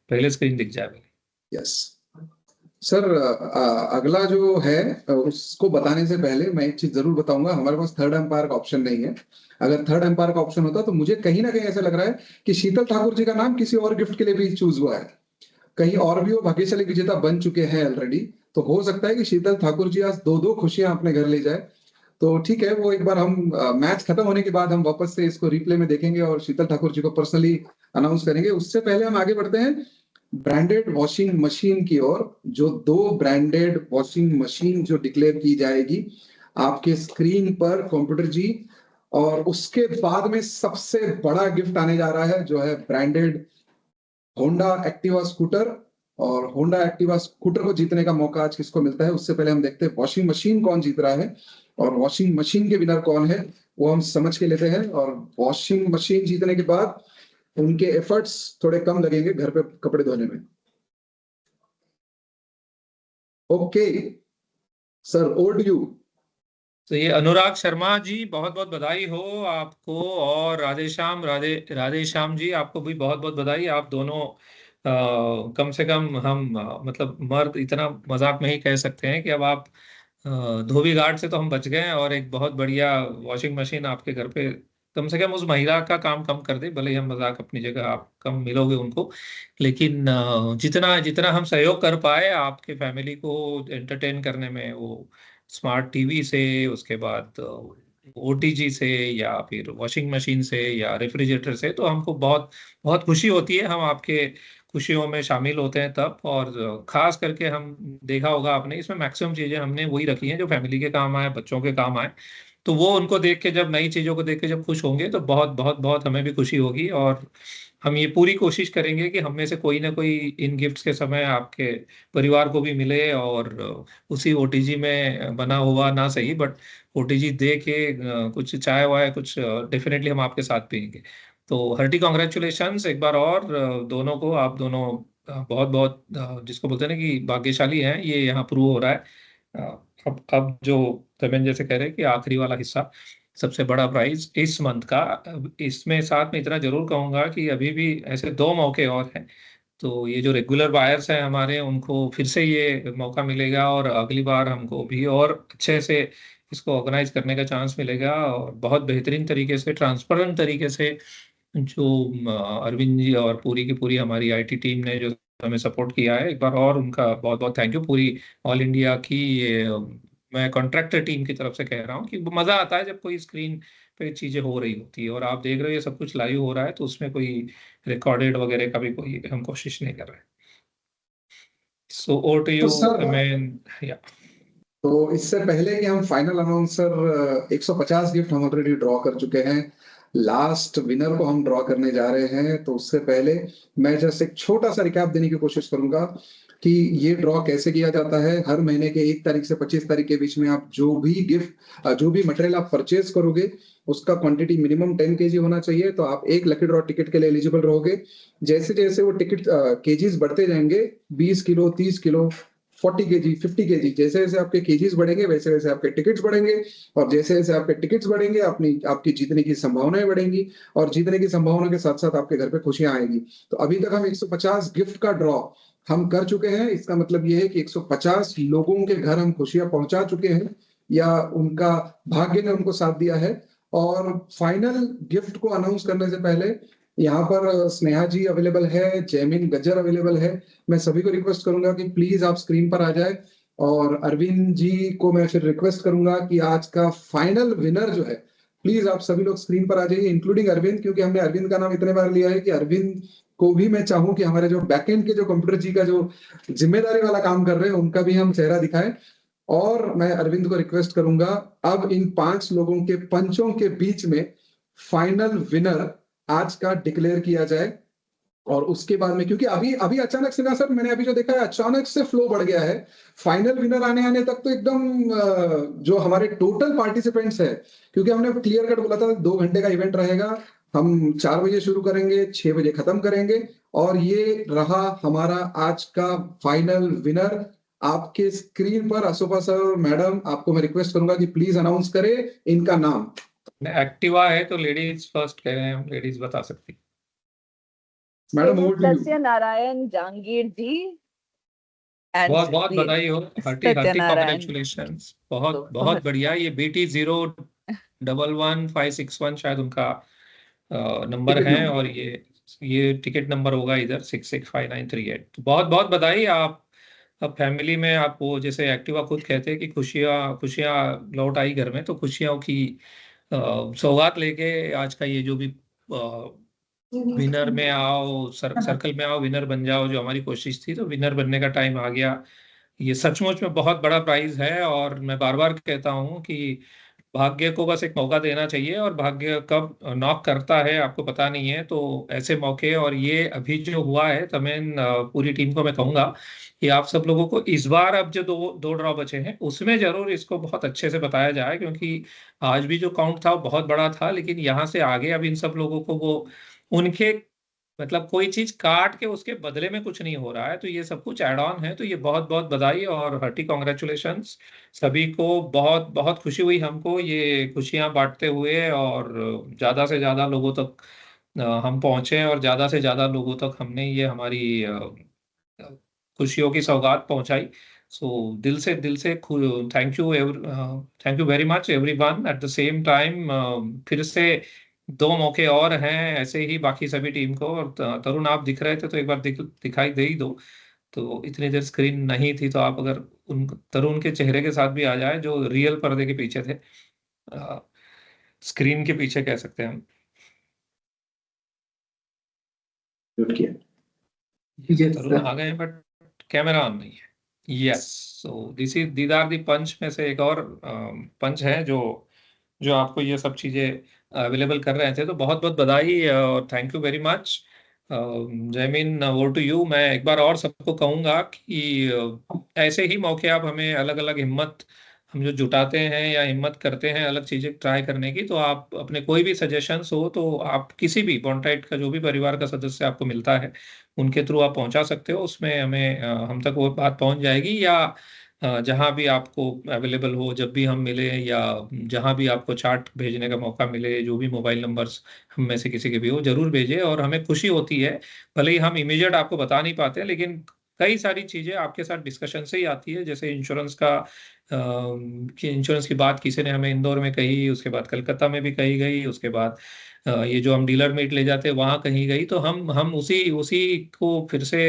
S7: पहले स्क्रीन दिख जाए।
S1: यस सर, अगला जो है उसको बताने से पहले मैं एक चीज जरूर बताऊंगा। हमारे पास थर्ड एम्पायर का ऑप्शन नहीं है। अगर थर्ड एम्पायर का ऑप्शन होता तो मुझे कहीं ना कहीं ऐसा लग रहा है कि शीतल ठाकुर जी का नाम किसी और गिफ्ट के लिए भी चूज हुआ है, कहीं और भी वो भाग्यशाली विजेता बन चुके हैं ऑलरेडी। तो हो सकता है कि शीतल ठाकुर जी आज दो खुशियां अपने घर ले जाए। तो ठीक है, वो एक बार हम मैच खत्म होने के बाद हम वापस से इसको रिप्ले में देखेंगे और शीतल ठाकुर जी को पर्सनली अनाउंस करेंगे। उससे पहले हम आगे बढ़ते हैं ब्रांडेड वॉशिंग मशीन की ओर। जो 2 ब्रांडेड वॉशिंग मशीन जो डिक्लेयर की जाएगी आपके स्क्रीन पर कंप्यूटर जी, और उसके बाद में सबसे बड़ा गिफ्ट आने जा रहा है, जो है ब्रांडेड होंडा एक्टिवा स्कूटर। और होंडा एक्टिवा स्कूटर को जीतने का मौका आज किसको मिलता है, उससे पहले हम देखते हैं वॉशिंग मशीन कौन जीत रहा है, और वॉशिंग मशीन के विनर कौन है वो हम समझ के लेते हैं। और वॉशिंग मशीन जीतने के बाद उनके एफर्ट्स थोड़े कम लगेंगे घर पे कपड़े धोने में। Okay sir, over to you.
S7: तो ये अनुराग शर्मा जी, बहुत बहुत बधाई हो आपको। और राधे श्याम जी, आपको भी बहुत बहुत बधाई। आप दोनों कम से कम हम मतलब मर्द इतना मजाक में ही कह सकते हैं कि अब आप धोबी घाट से तो हम बच गए हैं, और एक बहुत बढ़िया वॉशिंग मशीन आपके घर पे कम से कम उस महिला का काम कम कर दे। भले ही हम मजाक अपनी जगह, आप कम मिलोगे उनको, लेकिन जितना जितना हम सहयोग कर पाए आपके फैमिली को एंटरटेन करने में, वो स्मार्ट टीवी से, उसके बाद ओटीजी से, या फिर वॉशिंग मशीन से, या रेफ्रिजरेटर से, तो हमको बहुत बहुत खुशी होती है। हम आपके खुशियों में शामिल होते हैं तब। और खास करके हम देखा होगा आपने, इसमें मैक्सिमम चीजें हमने वही रखी हैं जो फैमिली के काम आए, बच्चों के काम आए। तो वो उनको देख के, जब नई चीजों को देख के जब खुश होंगे, तो बहुत बहुत बहुत हमें भी खुशी होगी। और हम ये पूरी कोशिश करेंगे कि हम में से कोई ना कोई इन गिफ्ट्स के समय आपके परिवार को भी मिले, और उसी ओटीजी में बना हुआ ना सही, बट ओटीजी दे के कुछ चाय वाय कुछ डेफिनेटली हम आपके साथ पियेंगे। तो हार्टी कॉन्ग्रेचुलेशंस एक बार और दोनों को। आप दोनों बहुत बहुत जिसको बोलते हैं ना कि भाग्यशाली हैं, ये यहाँ प्रूव हो रहा है। अब जो तमें जैसे कह रहे हैं कि आखिरी वाला हिस्सा, सबसे बड़ा प्राइज इस मंथ का, इसमें साथ में इतना जरूर कहूंगा कि अभी भी ऐसे 2 मौके और हैं। तो ये जो रेगुलर बायर्स हैं हमारे, उनको फिर से ये मौका मिलेगा, और अगली बार हमको भी और अच्छे से इसको ऑर्गेनाइज करने का चांस मिलेगा। और बहुत बेहतरीन तरीके से, ट्रांसपेरेंट तरीके से, जो अरविंद जी और पूरी की पूरी हमारी आईटी टीम ने जो हमें सपोर्ट किया है, एक बार और उनका बहुत बहुत थैंक यू। पूरी ऑल इंडिया की ये मैं कॉन्ट्रैक्टर टीम की तरफ से कह रहा हूँ कि मजा आता है जब कोई स्क्रीन पे चीजें हो रही होती है, और आप देख रहे हो ये सब कुछ लाइव हो रहा है, तो उसमें कोई रिकॉर्डेड वगैरह का भी कोई हम कोशिश नहीं कर रहे हैं। So over to you man.
S1: तो इससे पहले कि हम फाइनल अनाउंसर, 150 गिफ्ट हम ऑलरेडी ड्रॉ कर चुके हैं, लास्ट विनर को हम ड्रॉ करने जा रहे हैं। तो उससे पहले मैं जस्ट एक छोटा सा रिकैप देने की कोशिश करूंगा कि ये ड्रॉ कैसे किया जाता है। हर महीने के 1 तारीख से 25 तारीख के बीच में आप जो भी मटेरियल आप परचेज करोगे, उसका क्वांटिटी मिनिमम 10 kg होना चाहिए। तो आप एक लकी ड्रॉ टिकट के लिए एलिजिबल रहोगे। जैसे जैसे वो टिकट केजीज बढ़ते जाएंगे, 20 किलो, 30 किलो, 40 kg, 50 kg, जैसे जैसे आपके केजीज बढ़ेंगे वैसे वैसे आपके टिकट्स बढ़ेंगे, और जैसे जैसे आपके टिकट्स बढ़ेंगे आपकी जीतने की संभावनाएं बढ़ेंगी, और जीतने की संभावना के साथ साथ आपके घर पे खुशियां आएगी। तो अभी तक हम 150 गिफ्ट का ड्रॉ हम कर चुके हैं। इसका मतलब ये है कि 150 लोगों के घर हम खुशियां पहुंचा चुके हैं, या उनका भाग्य ने उनको साथ दिया है। और फाइनल गिफ्ट को अनाउंस करने से पहले यहाँ पर स्नेहा जी अवेलेबल है, जैमिन गज्जर अवेलेबल है। मैं सभी को रिक्वेस्ट करूंगा कि प्लीज आप स्क्रीन पर आ जाए, और अरविंद जी को मैं फिर रिक्वेस्ट करूंगा कि आज का फाइनल विनर जो है, प्लीज आप सभी लोग स्क्रीन पर आ जाइए, इंक्लूडिंग अरविंद, क्योंकि हमने अरविंद का नाम इतने बार लिया है कि अरविंद को भी मैं चाहूं कि हमारे जो बैकएंड के जो कंप्यूटर जी का जो जिम्मेदारी वाला काम कर रहे हैं, उनका भी हम चेहरा दिखाएं। और मैं अरविंद को रिक्वेस्ट करूंगा अब इन 5 लोगों के पंचों के बीच में फाइनल विनर आज का डिक्लेयर किया जाए। और उसके बाद में, क्योंकि अभी अभी अचानक से ना सर, मैंने अभी जो देखा है अचानक से फ्लो बढ़ गया है। फाइनल विनर आने तक तो एकदम जो हमारे टोटल पार्टिसिपेंट्स है, क्योंकि हमने क्लियर कट बोला था 2 घंटे का इवेंट रहेगा, हम 4 बजे शुरू करेंगे, 6 बजे खत्म करेंगे। और ये रहा हमारा आज का फाइनल विनर। आपके स्क्रीन पर अशोका सर, मैडम, आपको मैं रिक्वेस्ट करूंगा कि प्लीज अनाउंस करें इनका नाम।
S7: एक्टिवा है तो लेडीज फर्स्ट कह रहे हैं, लेडीज बता सकती।
S1: मैडम
S9: सत्य नारायण जहांगीर जी,
S7: बहुत बहुत बधाई हो, हार्टी कांग्रेचुलेशंस, बहुत बहुत बढ़िया। ये BT011561 शायद उनका नंबर है, और ये टिकट नंबर होगा इधर 665938। बहुत बहुत बधाई। आप अब फैमिली में आप वो, जैसे एक्टिवा खुद कहते हैं कि खुशियां लौट आई घर में, तो खुशियों की सौगात लेके आज का ये जो भी विनर में आओ, सर्कल में आओ, विनर बन जाओ, जो हमारी कोशिश थी, तो विनर बनने का टाइम आ गया। ये सचमुच में बहुत बड़ा प्राइज है, और मैं बार बार कहता हूँ कि भाग्य को बस एक मौका देना चाहिए, और भाग्य कब नॉक करता है आपको पता नहीं है। तो ऐसे मौके, और ये अभी जो हुआ है, तमें पूरी टीम को मैं कहूँगा कि आप सब लोगों को इस बार अब जो दो ड्रॉ बचे हैं उसमें जरूर इसको बहुत अच्छे से बताया जाए, क्योंकि आज भी जो काउंट था वो बहुत बड़ा था, लेकिन यहाँ से आगे अब इन सब लोगों को वो उनके मतलब कोई चीज काट के उसके बदले में कुछ नहीं हो रहा है, तो ये सब कुछ एड ऑन है। तो ये बहुत बहुत बधाई और हार्टी कॉन्ग्रेचुलेशंस सभी को। बहुत बहुत खुशी हुई हमको ये खुशियां बांटते हुए, और ज्यादा से ज्यादा लोगों तक हम पहुंचे, और ज्यादा से ज्यादा लोगों तक हमने ये हमारी खुशियों की सौगात पहुंचाई। सो दिल से thank you very much everyone. At the same time फिर से 2 मौके और हैं ऐसे ही बाकी सभी टीम को। और तरुण आप दिख रहे थे तो एक बार दिखाई दे ही दो। तो इतनी देर स्क्रीन नहीं थी, तो आप अगर उन तरुण के चेहरे के साथ भी आ जाए जो रियल पर्दे के पीछे थे, स्क्रीन के पीछे कह सकते हैं हम। तरुण आ गए बट कैमरा ऑन नहीं है। Yes, so these are the punch में से एक और पंच है जो आपको ये सब चीजें अवेलेबल कर रहे थे। तो बहुत बहुत बधाई और thank you very much. Jaymeen, over to you. मैं एक बार और सबको कहूँगा कि ऐसे ही मौके आप हमें अलग अलग हिम्मत हम जो जुटाते हैं या हिम्मत करते हैं अलग चीज़ें ट्राई करने की, तो आप अपने कोई भी सजेशंस हो तो आप किसी भी बॉन्टाइट का जो भी परिवार का सदस्य आपको मिलता है उनके थ्रू आप पहुंचा सकते हो। उसमें हमें हम तक वो बात पहुंच जाएगी, या जहां भी आपको अवेलेबल हो, जब भी हम मिले, या जहां भी आपको चार्ट भेजने का मौका मिले, जो भी मोबाइल नंबर्स हम में से किसी के भी हो जरूर भेजें। और हमें खुशी होती है, भले ही हम इमीडिएट आपको बता नहीं पाते, लेकिन कई सारी चीजें आपके साथ डिस्कशन से ही आती है। जैसे इंश्योरेंस का इंश्योरेंस की बात किसी ने हमें इंदौर में कही, उसके बाद कलकत्ता में भी कही गई, उसके बाद ये जो हम डीलर मीट ले जाते हैं वहां कहीं गई, तो हम उसी को फिर से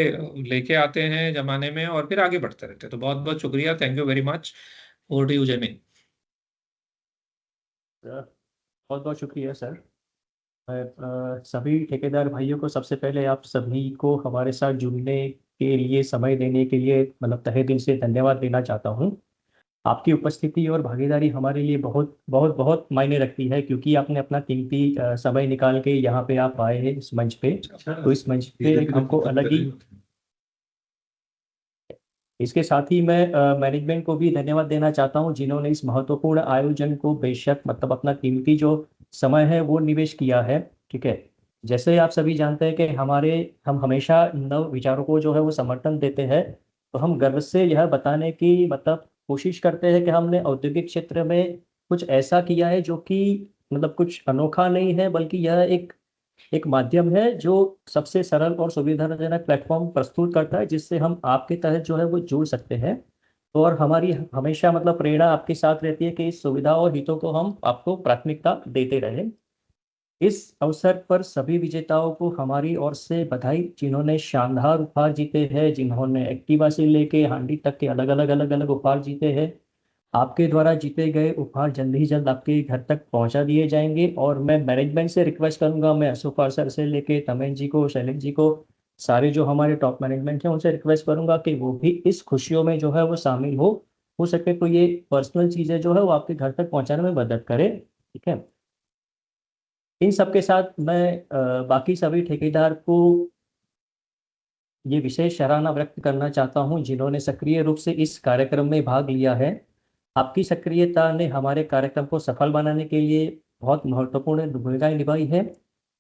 S7: लेके आते हैं जमाने में और फिर आगे बढ़ते रहते हैं। तो बहुत बहुत शुक्रिया, thank you very much. Over to you Jaymeen.
S4: बहुत बहुत शुक्रिया सर। मैं सभी ठेकेदार भाइयों को सबसे पहले आप सभी को हमारे साथ जुड़ने के लिए, समय देने के लिए मतलब तहे दिल से धन्यवाद देना चाहता हूं। आपकी उपस्थिति और भागीदारी हमारे लिए बहुत बहुत बहुत मायने रखती है, क्योंकि आपने अपना कीमती समय निकाल के यहाँ पे आप आए हैं इस मंच पे। तो इस मंच पे हमको अलग ही, इसके साथ ही मैं मैनेजमेंट को भी धन्यवाद देना चाहता हूं जिन्होंने इस महत्वपूर्ण आयोजन को बेशक मतलब अपना कीमती जो समय है वो निवेश किया है। ठीक है, जैसे आप सभी जानते हैं कि हम हमेशा नव विचारों को जो है वो समर्थन देते हैं। तो हम गर्व से यह बताने की मतलब कोशिश करते हैं कि हमने औद्योगिक क्षेत्र में कुछ ऐसा किया है जो कि मतलब कुछ अनोखा नहीं है, बल्कि यह एक माध्यम है जो सबसे सरल और सुविधाजनक प्लेटफॉर्म प्रस्तुत करता है, जिससे हम आपके तहत जो है वो जुड़ सकते हैं। और हमारी हमेशा मतलब प्रेरणा आपके साथ रहती है कि इस सुविधा और हितों को हम आपको प्राथमिकता देते रहें। इस अवसर पर सभी विजेताओं को हमारी ओर से बधाई, जिन्होंने शानदार उपहार जीते हैं, जिन्होंने एक्टिवा से लेके हांडी तक के अलग अलग उपहार जीते हैं। आपके द्वारा जीते गए उपहार जल्द ही जल्द आपके घर तक पहुंचा दिए जाएंगे। और मैं मैनेजमेंट से रिक्वेस्ट करूंगा, मैं अशोक सर से लेके तमेन जी को, शैलेश जी को, सारे जो हमारे टॉप मैनेजमेंट हैं उनसे रिक्वेस्ट करूंगा कि वो भी इस खुशियों में जो है वो शामिल हो हो सके तो ये पर्सनल चीज़ें जो है वो आपके घर तक पहुंचाने में मदद करे, ठीक है। इन सब के साथ मैं बाकी सभी ठेकेदार को ये विशेष सराहना व्यक्त करना चाहता हूं जिन्होंने सक्रिय रूप से इस कार्यक्रम में भाग लिया है। आपकी सक्रियता ने हमारे कार्यक्रम को सफल बनाने के लिए बहुत महत्वपूर्ण भूमिका निभाई है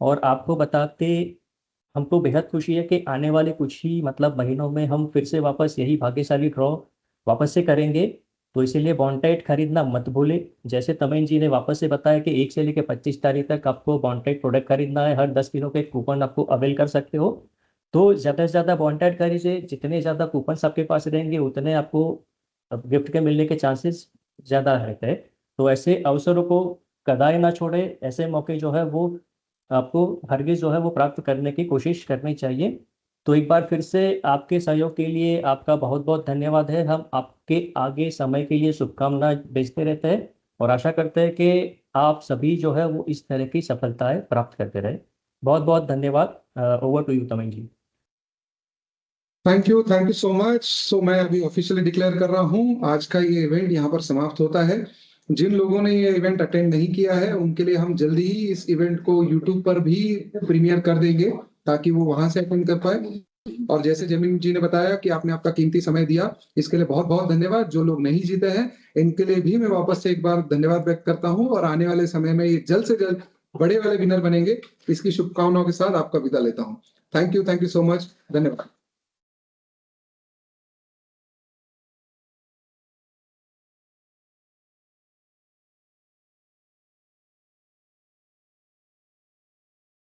S4: और आपको बताते हमको बेहद खुशी है कि आने वाले कुछ ही महीनों में हम फिर से वापस यही भाग्यशाली ड्रॉ वापस से करेंगे। तो इसीलिए बॉन्टाइट खरीदना मत भूले। जैसे तमेन जी ने वापस से बताया कि 1 से लेकर 25 तारीख तक आपको बॉन्टाइट प्रोडक्ट खरीदना है, हर 10 दिनों के कूपन आपको अवेल कर सकते हो। तो ज़्यादा से ज़्यादा बॉन्टाइट खरीदिए, जितने ज़्यादा कूपन आपके पास रहेंगे उतने आपको गिफ्ट के मिलने के चांसेस ज़्यादा रहते हैं। तो ऐसे अवसरों को कदाई ना छोड़े, ऐसे मौके जो है वो आपको हरगिज़ जो है वो प्राप्त करने की कोशिश करनी चाहिए। तो एक बार फिर से आपके सहयोग के लिए आपका बहुत बहुत धन्यवाद है। हम आपके आगे समय के लिए शुभकामनाएं भेजते रहते हैं और आशा करते हैं कि आप सभी जो है वो इस तरह की सफलताएं प्राप्त करते रहे। बहुत बहुत धन्यवाद। Over to you Tamen ji.
S1: Thank you so much. So मैं अभी ऑफिशियली डिक्लेयर कर रहा हूं, आज का ये इवेंट यहाँ पर समाप्त होता है। जिन लोगों ने ये इवेंट अटेंड नहीं किया है उनके लिए हम जल्दी ही इस इवेंट को यूट्यूब पर भी प्रीमियर कर देंगे ताकि वो वहां से अटेंड कर पाए। और जैसे जमीन जी ने बताया कि आपने आपका कीमती समय दिया, इसके लिए बहुत बहुत धन्यवाद। जो लोग नहीं जीते हैं इनके लिए भी मैं वापस से एक बार धन्यवाद व्यक्त करता हूँ और आने वाले समय में ये जल्द से जल्द बड़े वाले विनर बनेंगे, इसकी शुभकामनाओं के साथ आपका विदा लेता हूँ। Thank you so much. धन्यवाद।